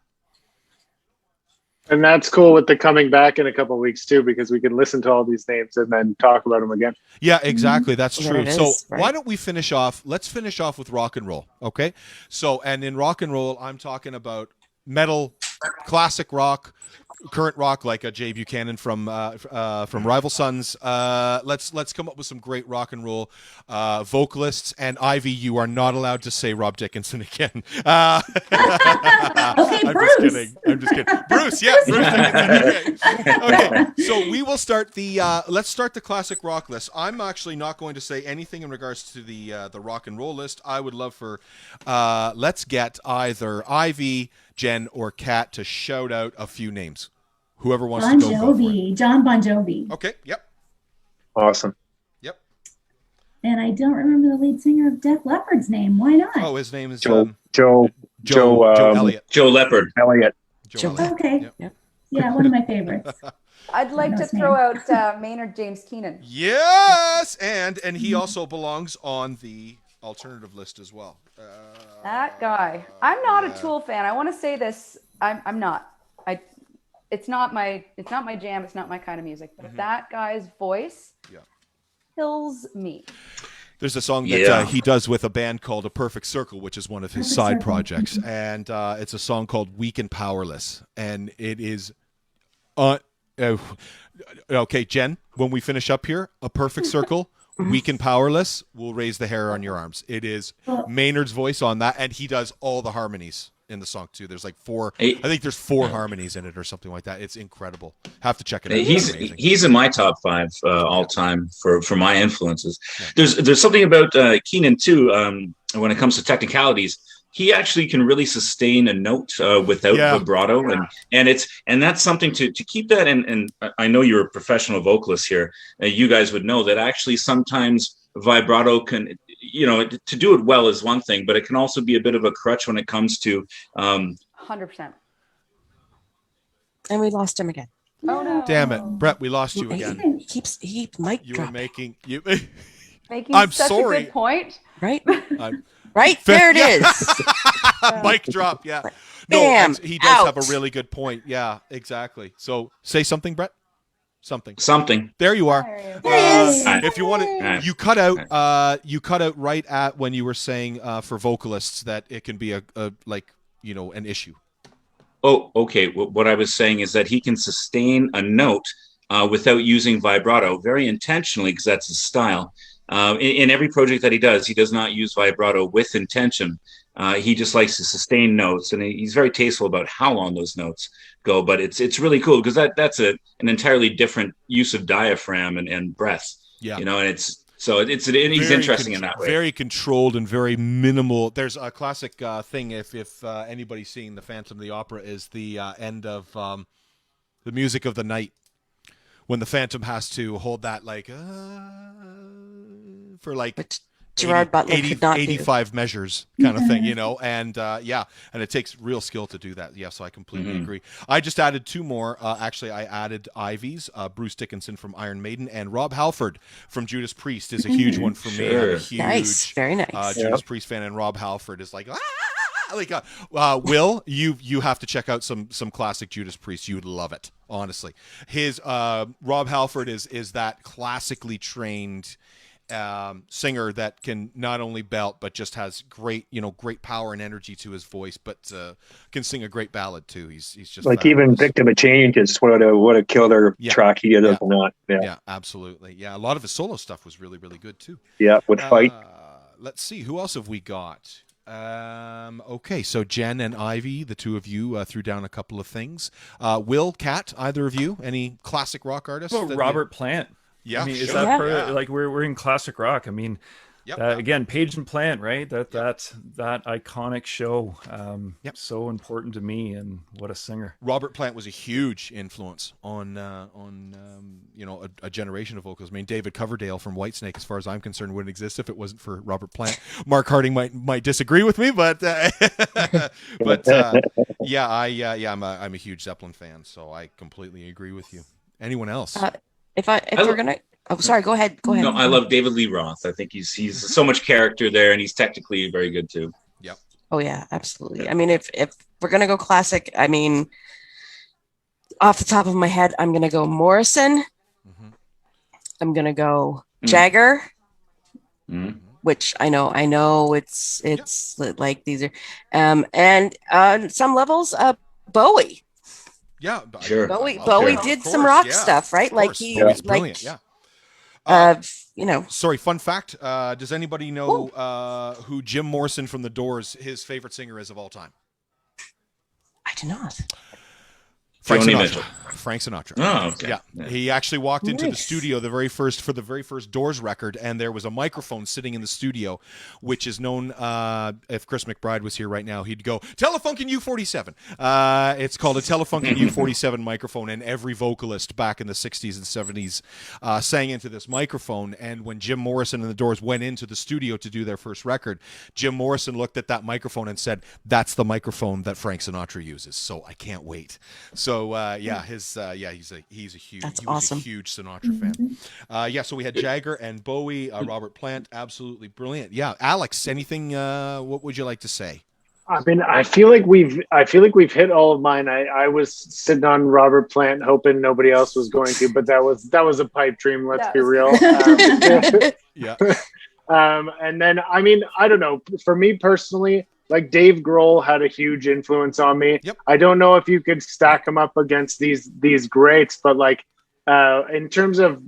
And that's cool with the coming back in a couple of weeks too, because we can listen to all these names and then talk about them again. Yeah, exactly. That's Yeah, true. it So is, right? why don't we finish off? Let's finish off with rock and roll. Okay. So, and in rock and roll, I'm talking about metal, classic rock, current rock, like a Jay Buchanan from Rival Sons. Let's come up with some great rock and roll vocalists. And Ivy, you are not allowed to say Rob Dickinson again. Okay, Bruce. I'm just kidding. Bruce, yeah, Bruce Dickinson. Okay. So we will start let's start the classic rock list. I'm actually not going to say anything in regards to the rock and roll list. I would love for let's get either Ivy, Jen, or Kat to shout out a few names. Whoever wants to go for it. John Bon Jovi. Okay. Yep. Awesome. Yep. And I don't remember the lead singer of Def Leppard's name. Why not? Oh, his name is Joe Elliott. Joe Leppard. Elliott. Joe Elliott. Okay. Yep. Yeah, one of my favorites. I'd like to Nice throw out Maynard James Keenan. Yes, and he also belongs on the alternative list as well. That guy. I'm not a Tool fan. I want to say this. I'm not. It's not my jam. It's not my kind of music. But that guy's voice kills me. There's a song that he does with a band called A Perfect Circle, which is one of his side projects, and it's a song called "Weak and Powerless," and it is. Okay, Jen. When we finish up here, A Perfect Circle. Weak and Powerless will raise the hair on your arms. It is Maynard's voice on that, and he does all the harmonies in the song too. There's like four. I think there's 4 harmonies in it or something like that. It's incredible. Have to check it out. He's in my top 5 all time for my influences. Yeah. There's something about Keenan too. When it comes to technicalities, he actually can really sustain a note without vibrato, and that's something to keep that. And I know you're a professional vocalist here. You guys would know that actually sometimes vibrato can, to do it well is one thing, but it can also be a bit of a crutch when it comes to 100%. And we lost him again. Oh no! Damn it, Brett, we lost you again. He mic you dropping. were making you. I'm such sorry. A good point. Right. Right there it is. Mic drop. Yeah. Bam, no, he does have a really good point. Yeah, exactly. So say something, Brett. Something. There you are. If you want to, you cut out. You cut out right at when you were saying for vocalists that it can be an issue. Oh, okay. What I was saying is that he can sustain a note without using vibrato very intentionally, because that's his style. In every project that he does not use vibrato with intention. He just likes to sustain notes, and he's very tasteful about how long those notes go. But it's really cool because that's an entirely different use of diaphragm and breath. Yeah, and he's interesting in that way. Very controlled and very minimal. There's a classic thing if anybody's seeing the Phantom of the Opera is the end of the music of the night, when the Phantom has to hold that for Gerard Butler 85 measures kind of thing, and and it takes real skill to do that. Yeah, so I completely agree. I just added 2 more. Actually, I added Ivy's, Bruce Dickinson from Iron Maiden, and Rob Halford from Judas Priest is a huge one for me. I'm a huge, nice, very nice. Judas Priest fan, and Rob Halford is Will, you have to check out some classic Judas Priest. You'd love it, honestly. His Rob Halford is that classically trained singer that can not only belt but just has great power and energy to his voice, but can sing a great ballad too. He's just like fabulous. Even Victim of Change is what a killer track he did. Yeah, absolutely. Yeah, a lot of his solo stuff was really, really good too. Yeah, with Fight. Let's see, who else have we got? Okay, so Jen and Ivy, the 2 of you threw down a couple of things. Will, Kat, either of you, any classic rock artists? Well, Robert Plant. Yeah, I mean, is that like we're in classic rock? I mean, again, Page and Plant, right? That iconic show, so important to me, and what a singer. Robert Plant was a huge influence on a generation of vocals. I mean, David Coverdale from Whitesnake, as far as I'm concerned, wouldn't exist if it wasn't for Robert Plant. Mark Harding might disagree with me, but I'm a huge Zeppelin fan, so I completely agree with you. Anyone else? If we're gonna, sorry, go ahead. No, I love David Lee Roth. I think he's so much character there, and he's technically very good too. Yep. Oh yeah, absolutely. Yeah. I mean, if we're gonna go classic, I mean, off the top of my head, I'm gonna go Morrison. I'm gonna go Jagger, which I know it's like these are, and on some levels, Bowie. Yeah, sure. Bowie did some rock stuff, right? Like Bowie's brilliant. Sorry, fun fact. Does anybody know who Jim Morrison from The Doors, his favorite singer is of all time? I do not. Frank Joni Sinatra. Mitchell. Frank Sinatra. Oh, okay. Yeah. He actually walked into the studio for the very first Doors record, and there was a microphone sitting in the studio, which is known, if Chris McBride was here right now, he'd go, Telefunken U47. It's called a Telefunken U47 microphone, and every vocalist back in the 60s and 70s sang into this microphone, and when Jim Morrison and the Doors went into the studio to do their first record, Jim Morrison looked at that microphone and said, that's the microphone that Frank Sinatra uses, so I can't wait. So, his is he's a huge That's he was awesome. a huge Sinatra fan. So we had Jagger and Bowie, Robert Plant, absolutely brilliant. Yeah, Alex, anything? What would you like to say? I mean, I feel like we've hit all of mine. I was sitting on Robert Plant, hoping nobody else was going to, but that was a pipe dream. Let's be real. Yeah. And then, I mean, I don't know. For me personally, like Dave Grohl had a huge influence on me. Yep. I don't know if you could stack him up against these greats, but like in terms of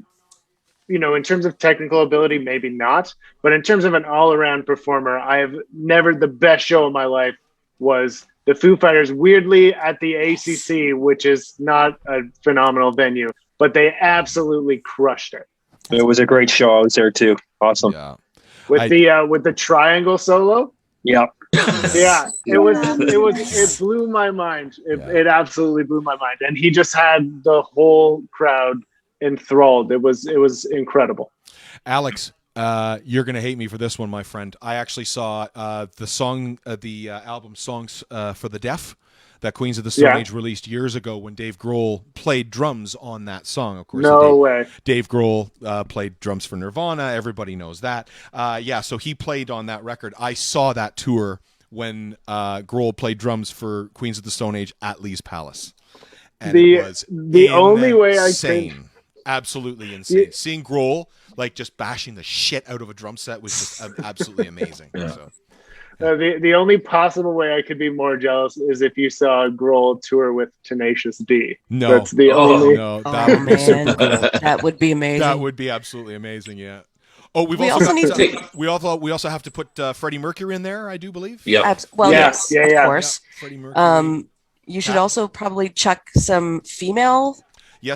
technical ability, maybe not. But in terms of an all-around performer, I have never. The best show of my life was the Foo Fighters, weirdly at the ACC, which is not a phenomenal venue, but they absolutely crushed it. It was a great show. I was there too. Awesome. Yeah. With the triangle solo. Yeah. Yeah, it blew my mind. It absolutely blew my mind. And he just had the whole crowd enthralled. It was incredible. Alex, you're gonna hate me for this one, my friend. I actually saw the album Songs for the Deaf that Queens of the Stone Age released years ago when Dave Grohl played drums on that song. Of course, Dave Grohl played drums for Nirvana. Everybody knows that. So he played on that record. I saw that tour when Grohl played drums for Queens of the Stone Age at Lee's Palace. And it was the only way I could... Absolutely insane. Seeing Grohl like just bashing the shit out of a drum set was just absolutely amazing. Yeah. So. The only possible way I could be more jealous is if you saw Grohl tour with Tenacious D. No, that's the only. No, that would be super cool. That would be amazing. That would be absolutely amazing. Yeah. Oh, we also have to put Freddie Mercury in there. I do believe. Yeah. Yes, of course. Yeah, Freddie Mercury. You should also probably chuck some female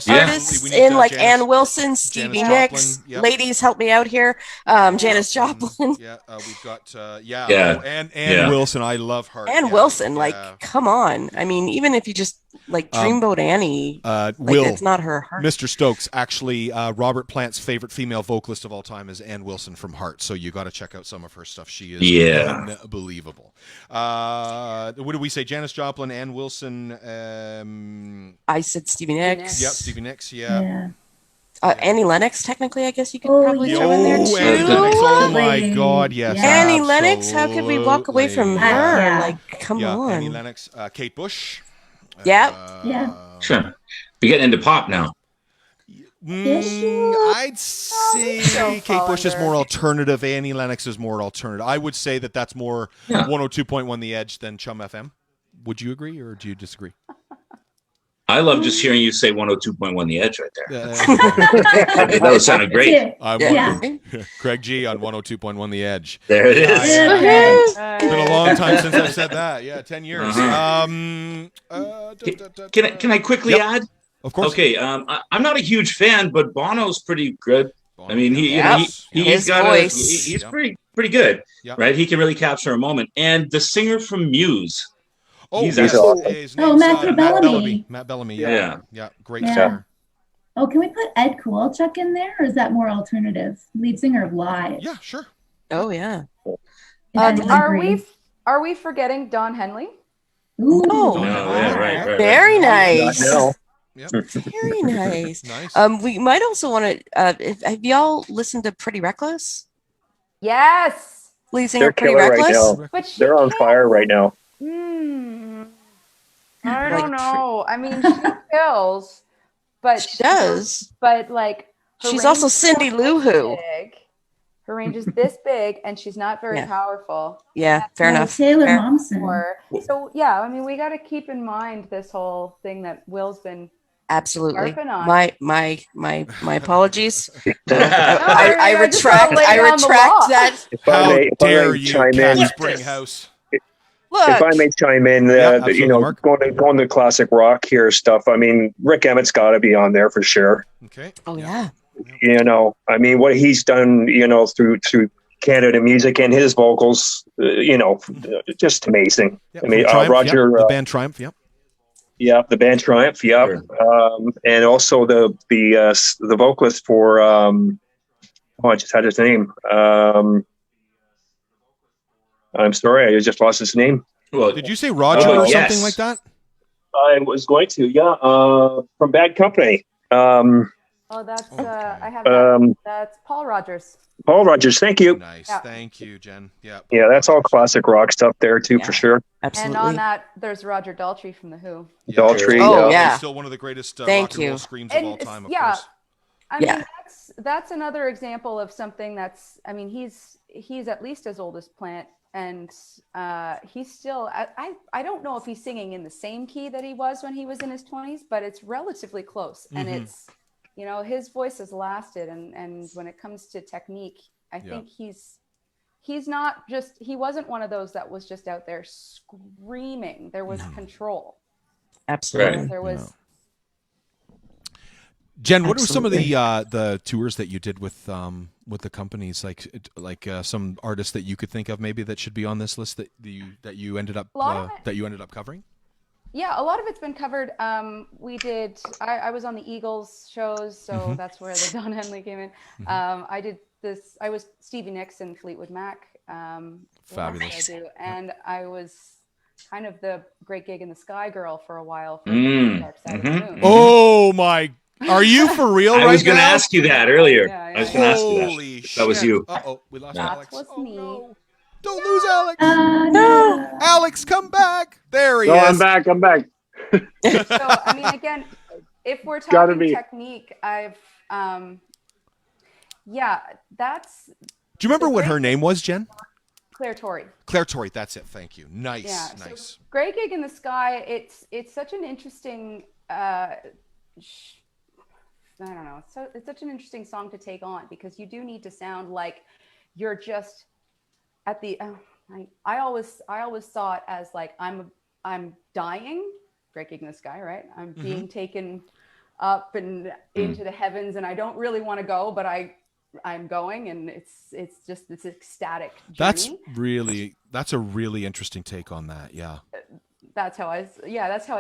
artists we need, in, like Janis, Ann Wilson, Stevie Nicks. Yep. Ladies, help me out here. Janis Joplin. Yeah, we've got Ann Wilson. I love her. Ann Wilson, come on. I mean, even if you just like Dreamboat Annie, it's not her heart. Mr. Stokes, actually, Robert Plant's favorite female vocalist of all time is Ann Wilson from Heart. So you got to check out some of her stuff. She is unbelievable. What did we say? Janis Joplin, Ann Wilson. I said Stevie Nicks. Yep, Stevie Nicks. Yeah. Annie Lennox, technically, I guess you could probably throw in there too. Annie Lennox. Oh my God, yes. Annie Lennox, how could we walk away from her? Like, come on. Annie Lennox, Kate Bush. Sure. We're getting into pop now. I'd say Kate Bush is more alternative. Annie Lennox is more alternative. I would say that's more 102.1 The Edge than Chum FM. Would you agree or do you disagree? I love just hearing you say 102.1 The Edge right there. That would sound great. Craig G on 102.1 The Edge. There it is. It's been a long time since I've said that. Yeah, 10 years. Can I quickly add? Of course. Okay, I'm not a huge fan, but Bono's pretty good. I mean, he's got voice. He's pretty good, right? He can really capture a moment. And the singer from Muse. He's awesome. Matt Bellamy. Matt Bellamy. Yeah. Great singer. Oh, can we put Ed Kowalczyk in there, or is that more alternative? Lead singer of Live. Yeah, sure. Oh yeah. Are we forgetting Don Henley? Ooh. Oh, right. Very nice. Yep. Very nice. We might also want to. Have y'all listened to Pretty Reckless? Yes. Lead singer Pretty Reckless. Right But they're on fire right now. I don't know. I mean, she kills, but she does. But like, she's also Cindy Lou Who. Her range is this big, and she's not very powerful. Yeah, fair enough. Taylor Momsen. So yeah, I mean, we got to keep in mind this whole thing that Will's been absolutely harping on. My apologies. I retract that. How dare you, Cat Springhouse? Look. If I may chime in, going to classic rock here stuff. I mean, Rick Emmett's got to be on there for sure. Okay. Oh yeah. I mean, what he's done, through Canada music and his vocals, just amazing. Yep. I mean, Triumph, Roger, the band Triumph, Yeah, the band Triumph, Sure. And also the vocalist for I just had his name. I'm sorry, I just lost his name. Well, did you say Roger or something like that? I was going to, from Bad Company. Oh, that's I have that. That's Paul Rogers. Paul Rogers, thank you. Nice, Yeah. thank you, Jen. Yeah, Yeah, that's all classic rock stuff there too, for sure. Absolutely. And on that, there's Roger Daltrey from The Who. Daltrey. Oh, yeah. Still one of the greatest Thank rock and roll you. screams of all time, of yeah, course. I mean, that's another example of something that's. I mean, he's at least as old as Plant, and he's still. I don't know if he's singing in the same key that he was when he was in his 20s, but it's relatively close, and it's. You know, his voice has lasted, and when it comes to technique, I think he's not just, he wasn't one of those that was just out there screaming. There was control. Absolutely. Right. There was. Jen, what are some of the tours that you did with the companies, like some artists that you could think of maybe that should be on this list that you ended up covering? Yeah, a lot of it's been covered. We did. I was on the Eagles shows, so that's where the Don Henley came in. I did this. I was Stevie Nicks and Fleetwood Mac. Fabulous. And I was kind of the Great Gig in the Sky girl for a while. For Dark Side of the Moon. Oh my! Are you for real? I was going to ask you that earlier. I was going to ask you that. Holy shit! That was you. Uh-oh, we lost Alex. That was me. No. Don't lose Alex. No. Alex, come back. There he No, is. I'm back. So I mean, again, if we're talking technique, I've that's. Do you remember what her name was, Jen? Claire Torrey. Claire Torrey. That's it. Thank you. Nice. Yeah, Nice. So Great Gig in the Sky. It's such an interesting. I don't know. So it's such an interesting song to take on because you do need to sound like you're just at the. I always saw it as like I'm dying. Great Gig in the Sky, right? I'm being taken up and into the heavens, and I don't really want to go, but I'm going, and it's just this ecstatic journey. That's a really interesting take on that. Yeah. That's how I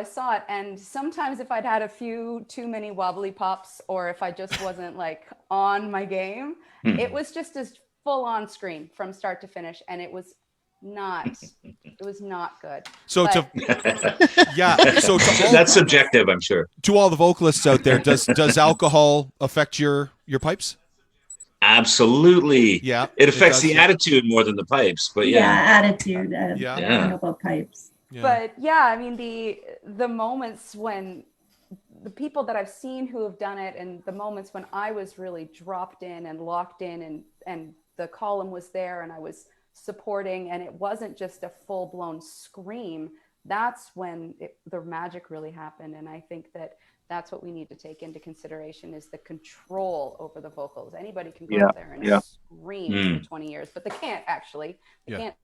saw it. And sometimes if I'd had a few too many wobbly pops, or if I just wasn't like on my game, it was just as full on scream from start to finish, and it was not good. So but, so that's subjective, I'm sure. To all the vocalists out there, does alcohol affect your pipes? Absolutely. Yeah. It affects the attitude more than the pipes, but attitude. I don't know about pipes. Yeah. But yeah, I mean the moments when the people that I've seen who have done it, and the moments when I was really dropped in and locked in, and the column was there and I was supporting, and it wasn't just a full-blown scream, that's when the magic really happened. And I think that's what we need to take into consideration is the control over the vocals. Anybody can go out there and scream for 20 years, but they can't actually. They can't.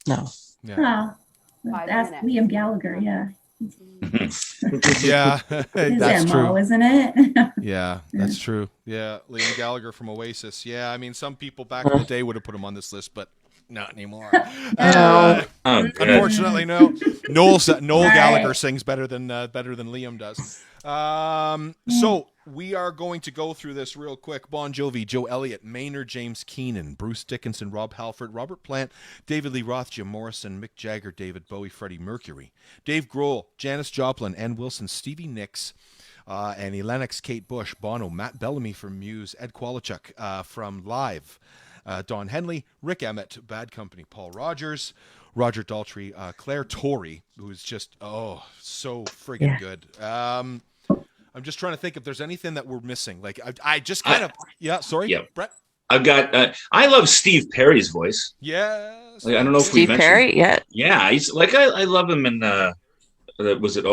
No. Yeah. Ask Liam Gallagher, Yeah, that's MO, true, isn't it? Yeah, that's true. Yeah, Liam Gallagher from Oasis. Yeah, I mean, some people back in the day would have put him on this list, but not anymore. Unfortunately, no. Noel Gallagher sings better than Liam does. So we are going to go through this real quick. Bon Jovi, Joe Elliott, Maynard James Keenan, Bruce Dickinson, Rob Halford, Robert Plant, David Lee Roth, Jim Morrison, Mick Jagger, David Bowie, Freddie Mercury, Dave Grohl, Janis Joplin, Ann Wilson, Stevie Nicks, Annie Lennox, Kate Bush, Bono, Matt Bellamy from Muse, Ed Kowalczyk from Live, Don Henley, Rick Emmett, Bad Company, Paul Rogers, Roger Daltrey, Claire Torrey, who's just so friggin' good. I'm just trying to think if there's anything that we're missing. Like I just kind of Brett. I've got. I love Steve Perry's voice. Yes. Like, I don't know if Steve we Perry. mentioned. Yeah, he's like I love him in. Was it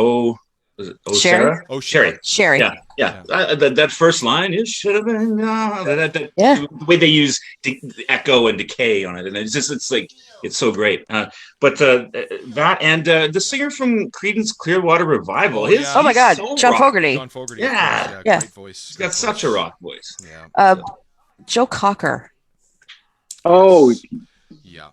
Sherry? Oh, Sherry. Sherry. Yeah. That first line, it should have been. The way they use echo and decay on it, and it's so great. But that and the singer from Creedence Clearwater Revival. Oh my God, so John rock. Fogerty. John Fogerty. Yeah. Great voice. He's got such a rock voice. Yeah. Joe Cocker. Oh. Yeah.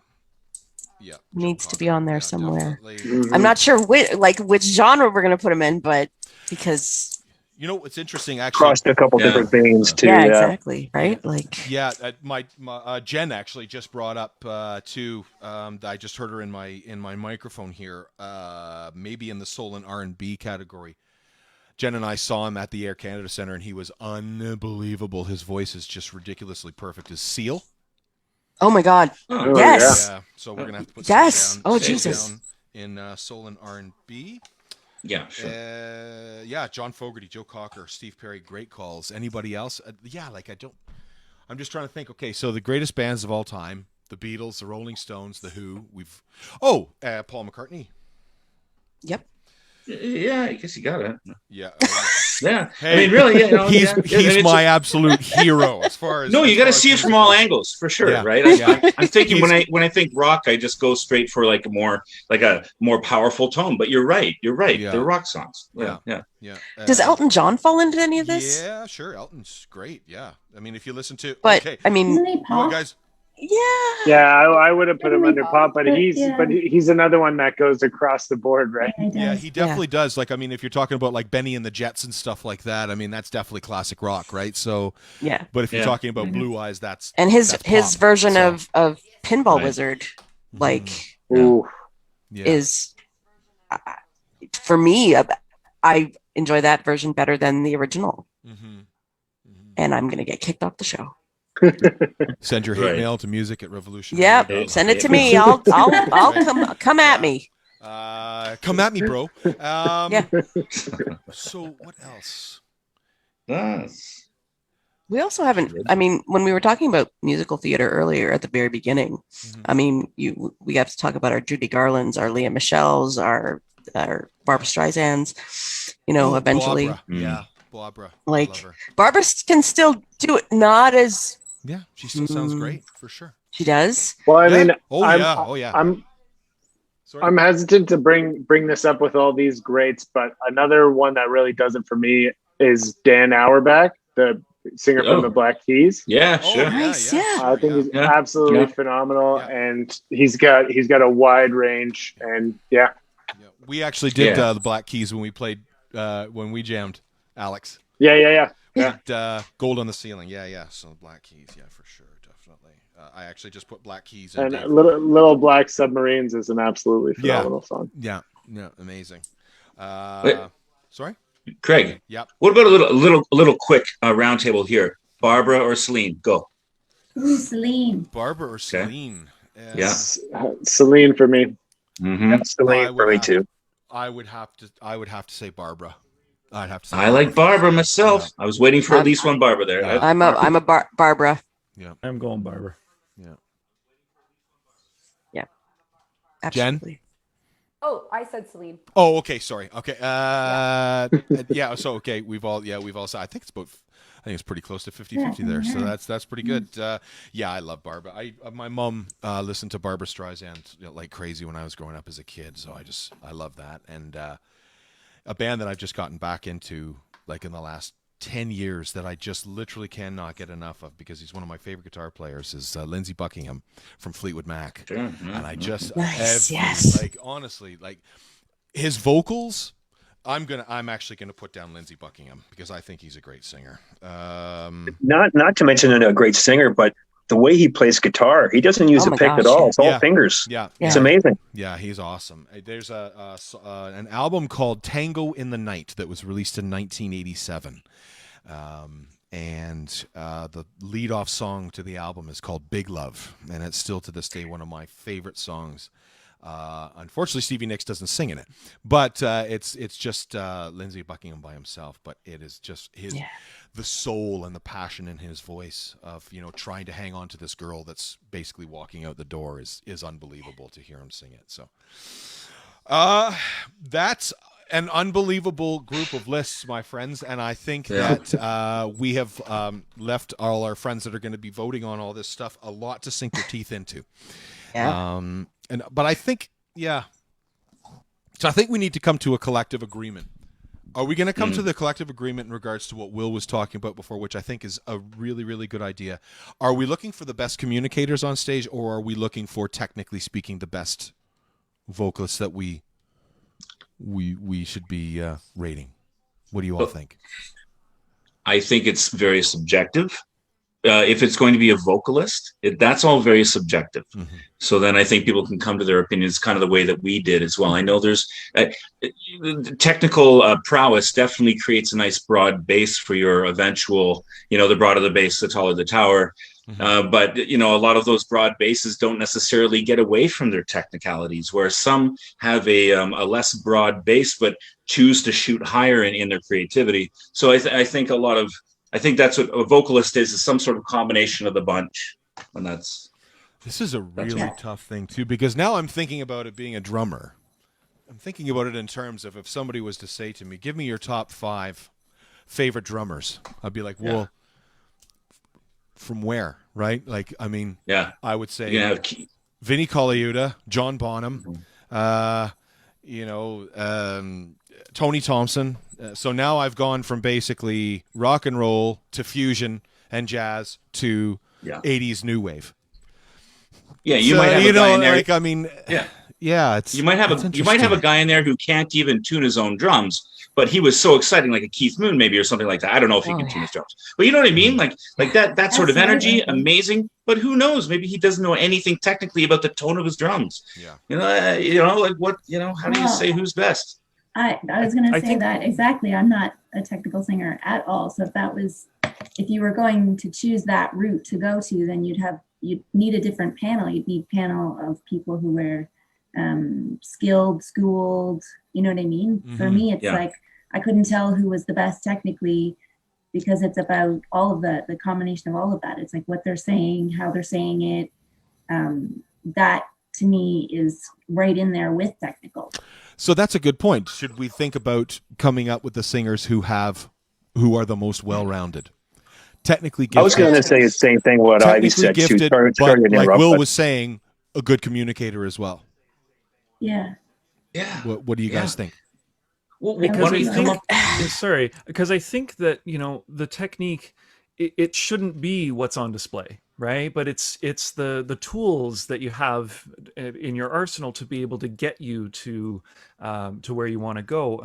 Needs to be on there somewhere. Definitely. I'm not sure which genre we're going to put him in, but because You know, it's interesting actually. Crossed a couple different things too. Yeah, exactly. Right. Like, yeah, my Jen actually just brought up too. I just heard her in my microphone here. Maybe in the soul and R&B category. Jen and I saw him at the Air Canada Centre, and he was unbelievable. His voice is just ridiculously perfect. Is Seal? oh my God. Oh, Yes. Yeah. So we're gonna have to put Yes. Seal Oh, Seal Jesus. down in soul and R&B. Yeah, sure. Yeah, John Fogerty, Joe Cocker, Steve Perry, great calls. Anybody else? Yeah, like I'm just trying to think. Okay, so the greatest bands of all time: the Beatles, the Rolling Stones, the Who. Paul McCartney. Yep. Yeah, I guess you got it. Yeah. Yeah. Hey, I mean, really, you know, he's my absolute hero as far as. No, you got to as see it from all angles for sure, Yeah. right? I'm thinking when I think rock, I just go straight for like a more powerful tone. But you're right. Yeah. They're rock songs. Yeah. Yeah. Does Elton John fall into any of this? Yeah, sure. Elton's great. Yeah. I mean, if you listen to. But okay. I mean, Isn't he You know, pop? guys. yeah. I would have put him Totally under pop, but pop, he's another one that goes across the board, right? Yeah, he Yeah, does. he definitely does. Like, I mean, if you're talking about like Benny and the Jets and stuff like that, I mean, that's definitely classic rock, right? So, Yeah. but if you're Yeah. talking about Blue Eyes, that's And his pop, version so. of Pinball Right. Wizard, like, Ooh. Yeah. is for me. I enjoy that version better than the original, and I'm gonna get kicked off the show. Send your hate Right. mail to music@revolution. Yep, send it to me. I'll come at me. Come at me, bro. Yeah. So what else? That's We also haven't. I mean, when we were talking about musical theater earlier at the very beginning, I mean, we have to talk about our Judy Garlands, our Leah Michelles, our Barbara Streisand's. You know, eventually, Barbara. Yeah, Barbara. I like love her. Barbara can still do it. Not as Yeah, she still sounds great for sure. she does. Well, I Yeah? mean, Oh, yeah. Oh, yeah. Sorry. I'm hesitant to bring this up with all these greats, but another one that really does it for me is Dan Auerbach, the singer from the Black Keys. yeah, Oh, sure. Nice, yeah. I think he's Yeah. absolutely Yeah. phenomenal, Yeah. and he's got a wide range, and yeah. Yeah. We actually did Yeah. the Black Keys when we played when we jammed, Alex. Yeah. But, Gold on the Ceiling. Yeah. So Black Keys, yeah, for sure, definitely. I actually just put Black Keys in. And little Black Submarines is an absolutely phenomenal song. Yeah, amazing. Wait. Sorry. Craig. Yep. What about a little quick roundtable here? Barbara or Celine? Go. Ooh, Celine. Barbara or Celine? Yeah. Celine for me. Mm-hmm. Celine for me too. I would have to say Barbara. I'd have to say I like Barbara myself. Yeah. I was waiting for at least one Barbara there. Yeah. I'm a Barbara. I'm going Barbara. Absolutely. Oh, I said Celine. Oh, okay. Sorry. Okay. Yeah. So okay, we've all said. I think it's pretty close to 50-50 there. So that's pretty good. Yeah, I love Barbara. My mom listened to Barbara Streisand like crazy when I was growing up as a kid. So I love that. And a band that I've just gotten back into like in the last 10 years that I just literally cannot get enough of because he's one of my favorite guitar players is Lindsey Buckingham from Fleetwood Mac. Sure. And I just Nice, yes. like honestly like his vocals I'm actually gonna put down Lindsey Buckingham because I think he's a great singer. Not to mention a great singer, but the way he plays guitar, he doesn't use Oh a my pick gosh, at all. yeah. It's all Yeah. fingers. Yeah. It's amazing. Yeah, he's awesome. There's an album called Tango in the Night that was released in 1987. And the lead-off song to the album is called Big Love, and it's still to this day one of my favorite songs. Unfortunately, Stevie Nicks doesn't sing in it, but it's just Lindsey Buckingham by himself. But it is just the soul and the passion in his voice of trying to hang on to this girl that's basically walking out the door is unbelievable to hear him sing it. So that's an unbelievable group of lists, my friends, and I think that we have left all our friends that are going to be voting on all this stuff a lot to sink their teeth into. Yeah. But I think, so I think we need to come to a collective agreement. Are we going to come to the collective agreement in regards to what Will was talking about before, which I think is a really, really good idea? Are we looking for the best communicators on stage, or are we looking for, technically speaking, the best vocalists that we should be rating? What do you all think? I think it's very subjective. If it's going to be a vocalist, that's all very subjective. Mm-hmm. So then I think people can come to their opinions kind of the way that we did as well. I know there's technical prowess definitely creates a nice broad base for your eventual, the broader the base, the taller the tower. Mm-hmm. But, a lot of those broad bases don't necessarily get away from their technicalities, where some have a less broad base, but choose to shoot higher in their creativity. So I think that's what a vocalist is some sort of combination of the bunch. And this is a really tough thing too, because now I'm thinking about it being a drummer. I'm thinking about it in terms of if somebody was to say to me, give me your top 5 favorite drummers. I'd be like, well, from where? Right? Like, I mean, I would say Vinnie Colaiuta, John Bonham, Tony Thompson. So now I've gone from basically rock and roll to fusion and jazz to 80s new wave. Yeah, you might have a guy in there. Like, I mean, you might have a guy in there who can't even tune his own drums, but he was so exciting, like a Keith Moon maybe or something like that. I don't know if he can tune his drums, but you know what I mean? Like that sort of energy, amazing. But who knows? Maybe he doesn't know anything technically about the tone of his drums. Yeah, like what? How do you say who's best? I was going to say that exactly. I'm not a technical singer at all. So if you were going to choose that route to go to, then you'd need a different panel. You'd need a panel of people who were skilled, schooled, you know what I mean? Mm-hmm. For me, it's like, I couldn't tell who was the best technically, because it's about all of the combination of all of that. It's like what they're saying, how they're saying it. That to me is right in there with technical. So that's a good point. Should we think about coming up with the singers who are the most well-rounded? Technically gifted. I was going to say the same thing what Ivy said. Gifted, but like Will was saying, a good communicator as well. Yeah. Yeah. What do you guys think? Well, because I think that, the technique, it shouldn't be what's on display, right? But it's the tools that you have in your arsenal to be able to get you to where you want to go.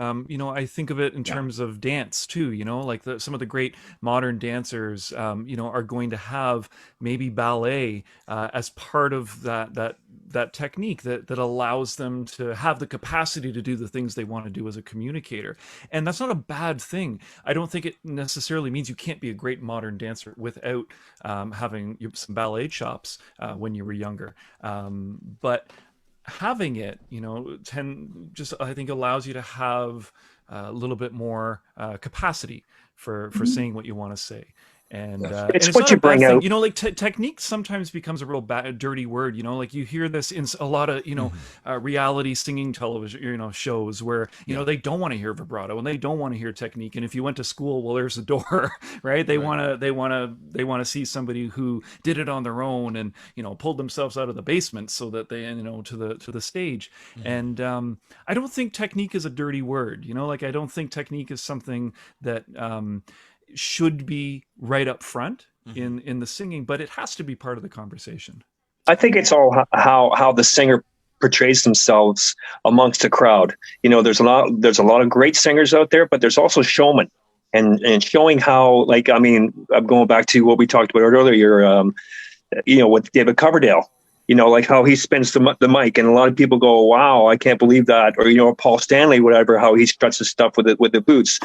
I think of it in terms of dance too. Like some of the great modern dancers, are going to have maybe ballet as part of that technique that allows them to have the capacity to do the things they want to do as a communicator. And that's not a bad thing. I don't think it necessarily means you can't be a great modern dancer without having some ballet chops when you were younger. But having it, I think allows you to have a little bit more capacity for saying what you want to say. And it's what you bring out. Like technique sometimes becomes a real dirty word. Like you hear this in a lot of reality singing television shows where they don't want to hear vibrato and they don't want to hear technique. And if you went to school, well, there's a door, right? They want to see somebody who did it on their own and pulled themselves out of the basement so that they to the stage. Mm-hmm. And I don't think technique is a dirty word. Like I don't think technique is something that should be right up front in the singing, but it has to be part of the conversation. I think it's all how the singer portrays themselves amongst the crowd. There's a lot of great singers out there, but there's also showmen and showing how, I'm going back to what we talked about earlier, with David Coverdale, like how he spins the mic, and a lot of people go, wow, I can't believe that. Or, Paul Stanley, whatever, how he struts his stuff with the boots.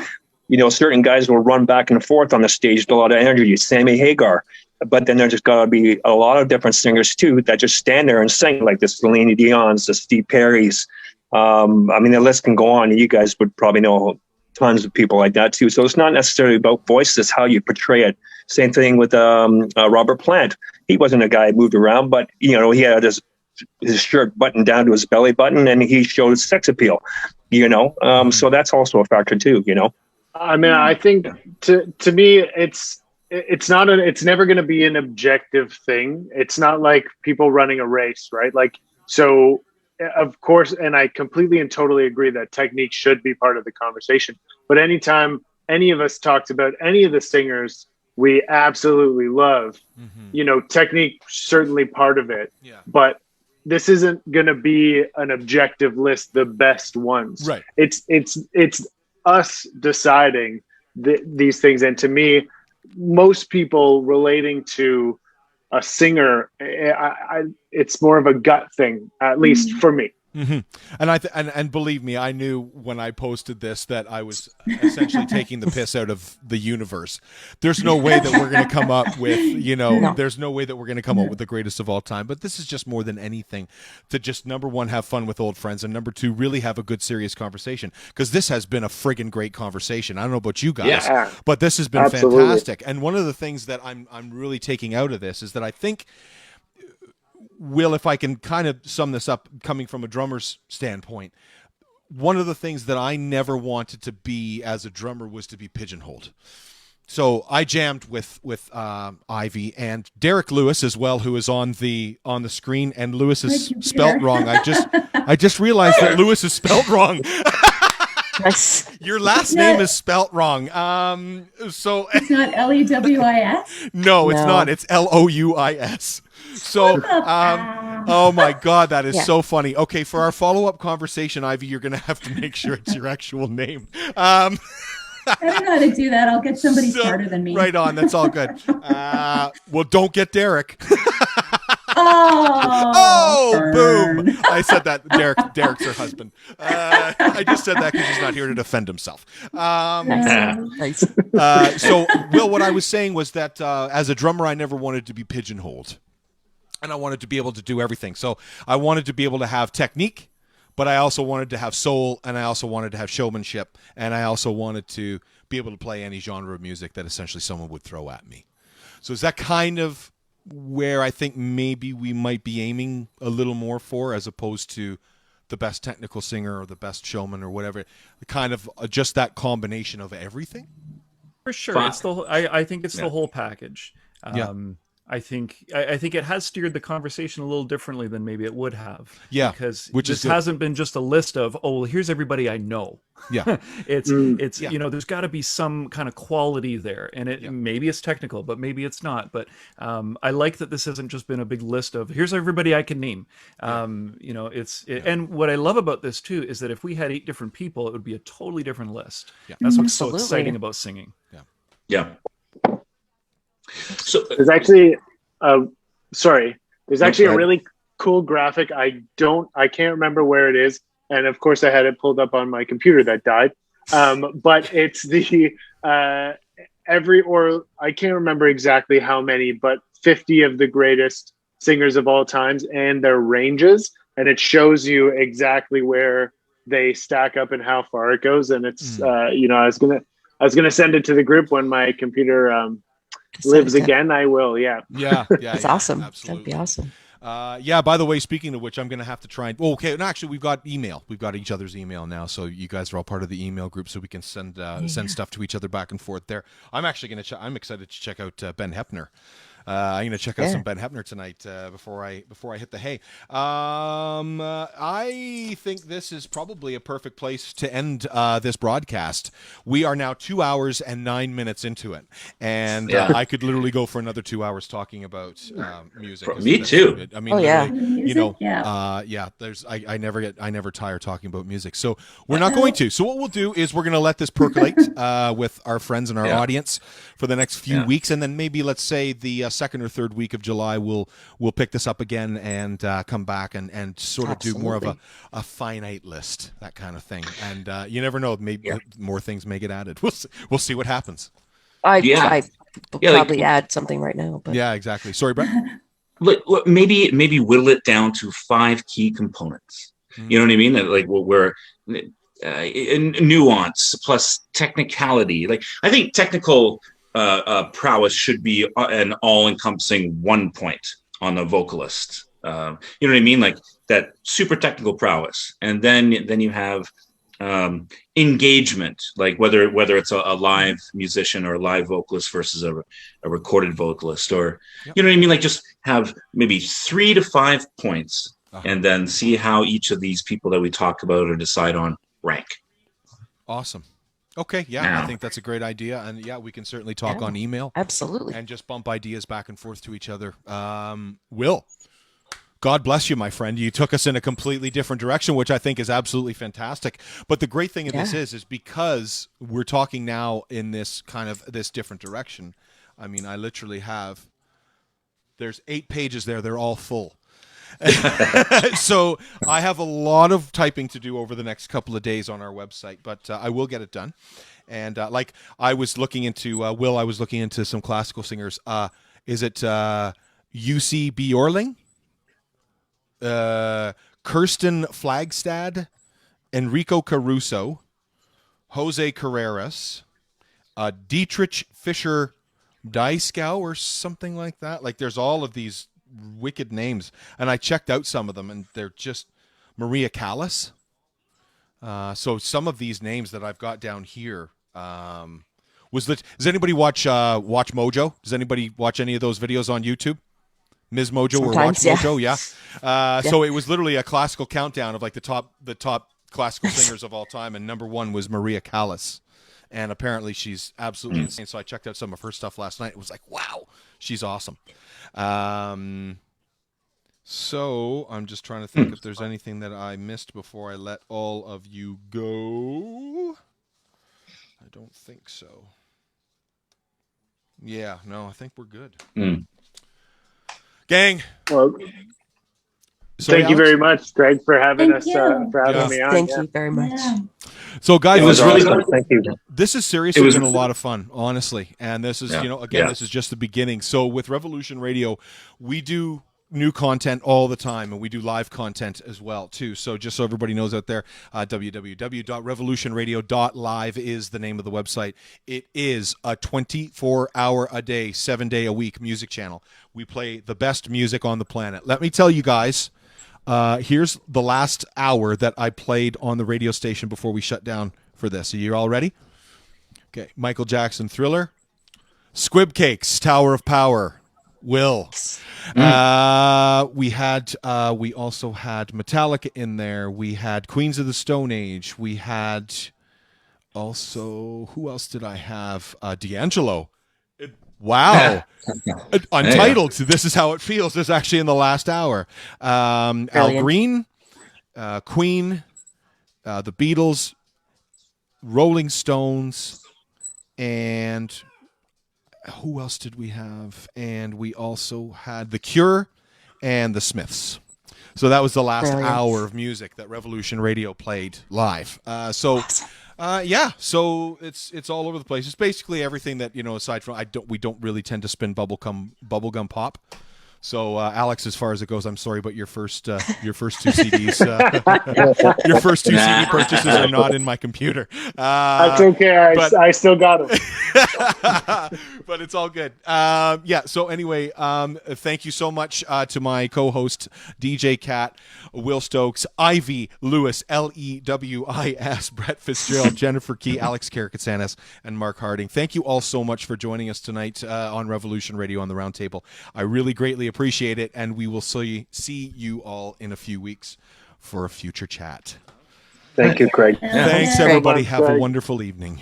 Certain guys will run back and forth on the stage with a lot of energy. Sammy Hagar. But then there's just got to be a lot of different singers, too, that just stand there and sing, like the Celine Dion's, the Steve Perry's. The list can go on. You guys would probably know tons of people like that, too. So it's not necessarily about voice. It's how you portray it. Same thing with Robert Plant. He wasn't a guy who moved around, but, he had his shirt buttoned down to his belly button, and he showed his sex appeal, So that's also a factor, too, I think to me, it's never going to be an objective thing. It's not like people running a race, right? So of course, and I completely and totally agree that technique should be part of the conversation. But anytime any of us talks about any of the singers we absolutely love, technique certainly part of it. Yeah. But this isn't going to be an objective list, the best ones. Right. It's us deciding these things. And to me, most people relating to a singer, it's more of a gut thing, at least for me. Mm-hmm. And believe me, I knew when I posted this that I was essentially taking the piss out of the universe. There's no way that we're going to come up with, there's no way that we're going to come up with the greatest of all time. But this is just more than anything to just, number one, have fun with old friends, and number two, really have a good, serious conversation. Because this has been a friggin' great conversation. I don't know about you guys, but this has been fantastic. And one of the things that I'm really taking out of this is that I think, Will, if I can kind of sum this up coming from a drummer's standpoint, one of the things that I never wanted to be as a drummer was to be pigeonholed. So I jammed with Ivy and Derek Lewis as well, who is on the screen, and Lewis is spelt wrong. I just realized that Lewis is spelt wrong. Your last name is spelt wrong. So it's not Lewis. No, it's not. It's Louis. So, oh my God, that is so funny. Okay, for our follow-up conversation, Ivy, you're going to have to make sure it's your actual name. I don't know how to do that. I'll get somebody smarter than me. Right on. That's all good. Well, don't get Derek. Boom. I said that. Derek's her husband. I just said that because he's not here to defend himself. Nice. So, Will, what I was saying was that as a drummer, I never wanted to be pigeonholed. And I wanted to be able to do everything. So I wanted to be able to have technique, but I also wanted to have soul, and I also wanted to have showmanship, and I also wanted to be able to play any genre of music that essentially someone would throw at me. So is that kind of where I think maybe we might be aiming a little more for, as opposed to the best technical singer or the best showman or whatever, kind of just that combination of everything? For sure. It's I think it's the whole package. I think it has steered the conversation a little differently than maybe it would have. Yeah, because this hasn't been just a list of, well, here's everybody I know. Yeah, it's there's got to be some kind of quality there, and maybe it's technical, but maybe it's not. But I like that this hasn't just been a big list of here's everybody I can name. And what I love about this too is that if we had 8 different people, it would be a totally different list. Yeah. That's what's so exciting about singing. Yeah. So there's actually there's actually a really cool graphic. I can't remember where it is, and of course I had it pulled up on my computer that died, but it's the I can't remember exactly how many, but 50 of the greatest singers of all times and their ranges, and it shows you exactly where they stack up and how far it goes. And it's I was gonna send it to the group when my computer lives again. I will. Yeah. That's awesome. Absolutely. That'd be awesome. By the way, speaking of which, I'm going to have to try and actually we've got email. We've got each other's email now, so you guys are all part of the email group, so we can send stuff to each other back and forth there. I'm actually going to I'm excited to check out Ben Heppner. I'm going to check out some Ben Heppner tonight before I hit the hay. I think this is probably a perfect place to end this broadcast. We are now 2 hours and 9 minutes into it, and I could literally go for another 2 hours talking about music. Me too. I mean, there's I never tire talking about music. So we're not going to. So what we'll do is we're going to let this percolate with our friends and our audience for the next few weeks, and then maybe let's say the second or third week of July we'll pick this up again and come back and sort of do more of a finite list, that kind of thing. And you never know, maybe more things may get added. We'll see what happens. I probably add something right now. But. Yeah, exactly. Sorry, Brett. Maybe whittle it down to 5 key components. You know what I mean? Like where nuance plus technicality. Like I think technical prowess should be an all-encompassing 1 point on a vocalist. You know what I mean? Like that super technical prowess, and then you have engagement, like whether it's a live musician or a live vocalist versus a recorded vocalist, or you know what I mean? Like just have maybe 3 to 5 points, and then see how each of these people that we talk about or decide on rank. Awesome. Okay, I think that's a great idea, and we can certainly talk on email. Absolutely. And just bump ideas back and forth to each other. Will, God bless you, my friend. You took us in a completely different direction, which I think is absolutely fantastic. But the great thing of this is because we're talking now in this kind of this different direction. I mean, I literally have, there's 8 pages there. They're all full. So I have a lot of typing to do over the next couple of days on our website, but I will get it done. And like I was looking into, I was looking into some classical singers. Is it UC Bjorling? Kirsten Flagstad, Enrico Caruso, Jose Carreras, Dietrich Fischer Dieskau or something like that. Like there's all of these wicked names, and I checked out some of them, and they're just Maria Callas. So some of these names that I've got down here does anybody watch Mojo? Does anybody watch any of those videos on YouTube? Ms. Mojo or Watch Mojo, yeah. So it was literally a classical countdown of like the top classical singers of all time, and number 1 was Maria Callas, and apparently she's absolutely insane. So I checked out some of her stuff last night. It was like, wow, she's awesome. So I'm just trying to think if there's anything that I missed before I let all of you go. I don't think so. Yeah, no, I think we're good. Gang. Well, sorry, thank you very much, Greg, for having Thank us, you. for having me on. Thank you very much. Yeah. So guys, It was really fun. Thank you. this is seriously been a lot of fun, honestly. And this is, Yeah. this is just the beginning. So with Revolution Radio, we do new content all the time, and we do live content as well too. So just so everybody knows out there, www.revolutionradio.live is the name of the website. It is a 24-hour a day, 7-day a week music channel. We play the best music on the planet. Let me tell you guys, here's the last hour that I played on the radio station before we shut down for this. Are you all ready? Okay. Michael Jackson, Thriller. Squib Cakes, Tower of Power. Will. We also had Metallica in there. We had Queens of the Stone Age. We had also, who else did I have? D'Angelo. Wow. Untitled. This is how it feels. This is actually in the last hour. Al Green, Queen, the Beatles, Rolling Stones, and who else did we have? And we also had The Cure and The Smiths. So that was the last hour of music that Revolution Radio played live. So it's all over the place. It's basically everything that, aside from we don't really tend to spin bubblegum pop. So Alex, as far as it goes, I'm sorry, but your first 2 CDs, your first 2 CD purchases are not in my computer. That's okay. I still got them. But it's all good. So anyway, thank you so much to my co-host DJ Cat, Will Stokes, Ivy Lewis, Lewis, Brett Fitzgerald, Jennifer Key, Alex Karakatsanis, and Mark Harding. Thank you all so much for joining us tonight on Revolution Radio on the Roundtable. I really greatly appreciate it, and we will see you all in a few weeks for a future chat. Thank you, Craig. Thanks, everybody. Have a wonderful evening.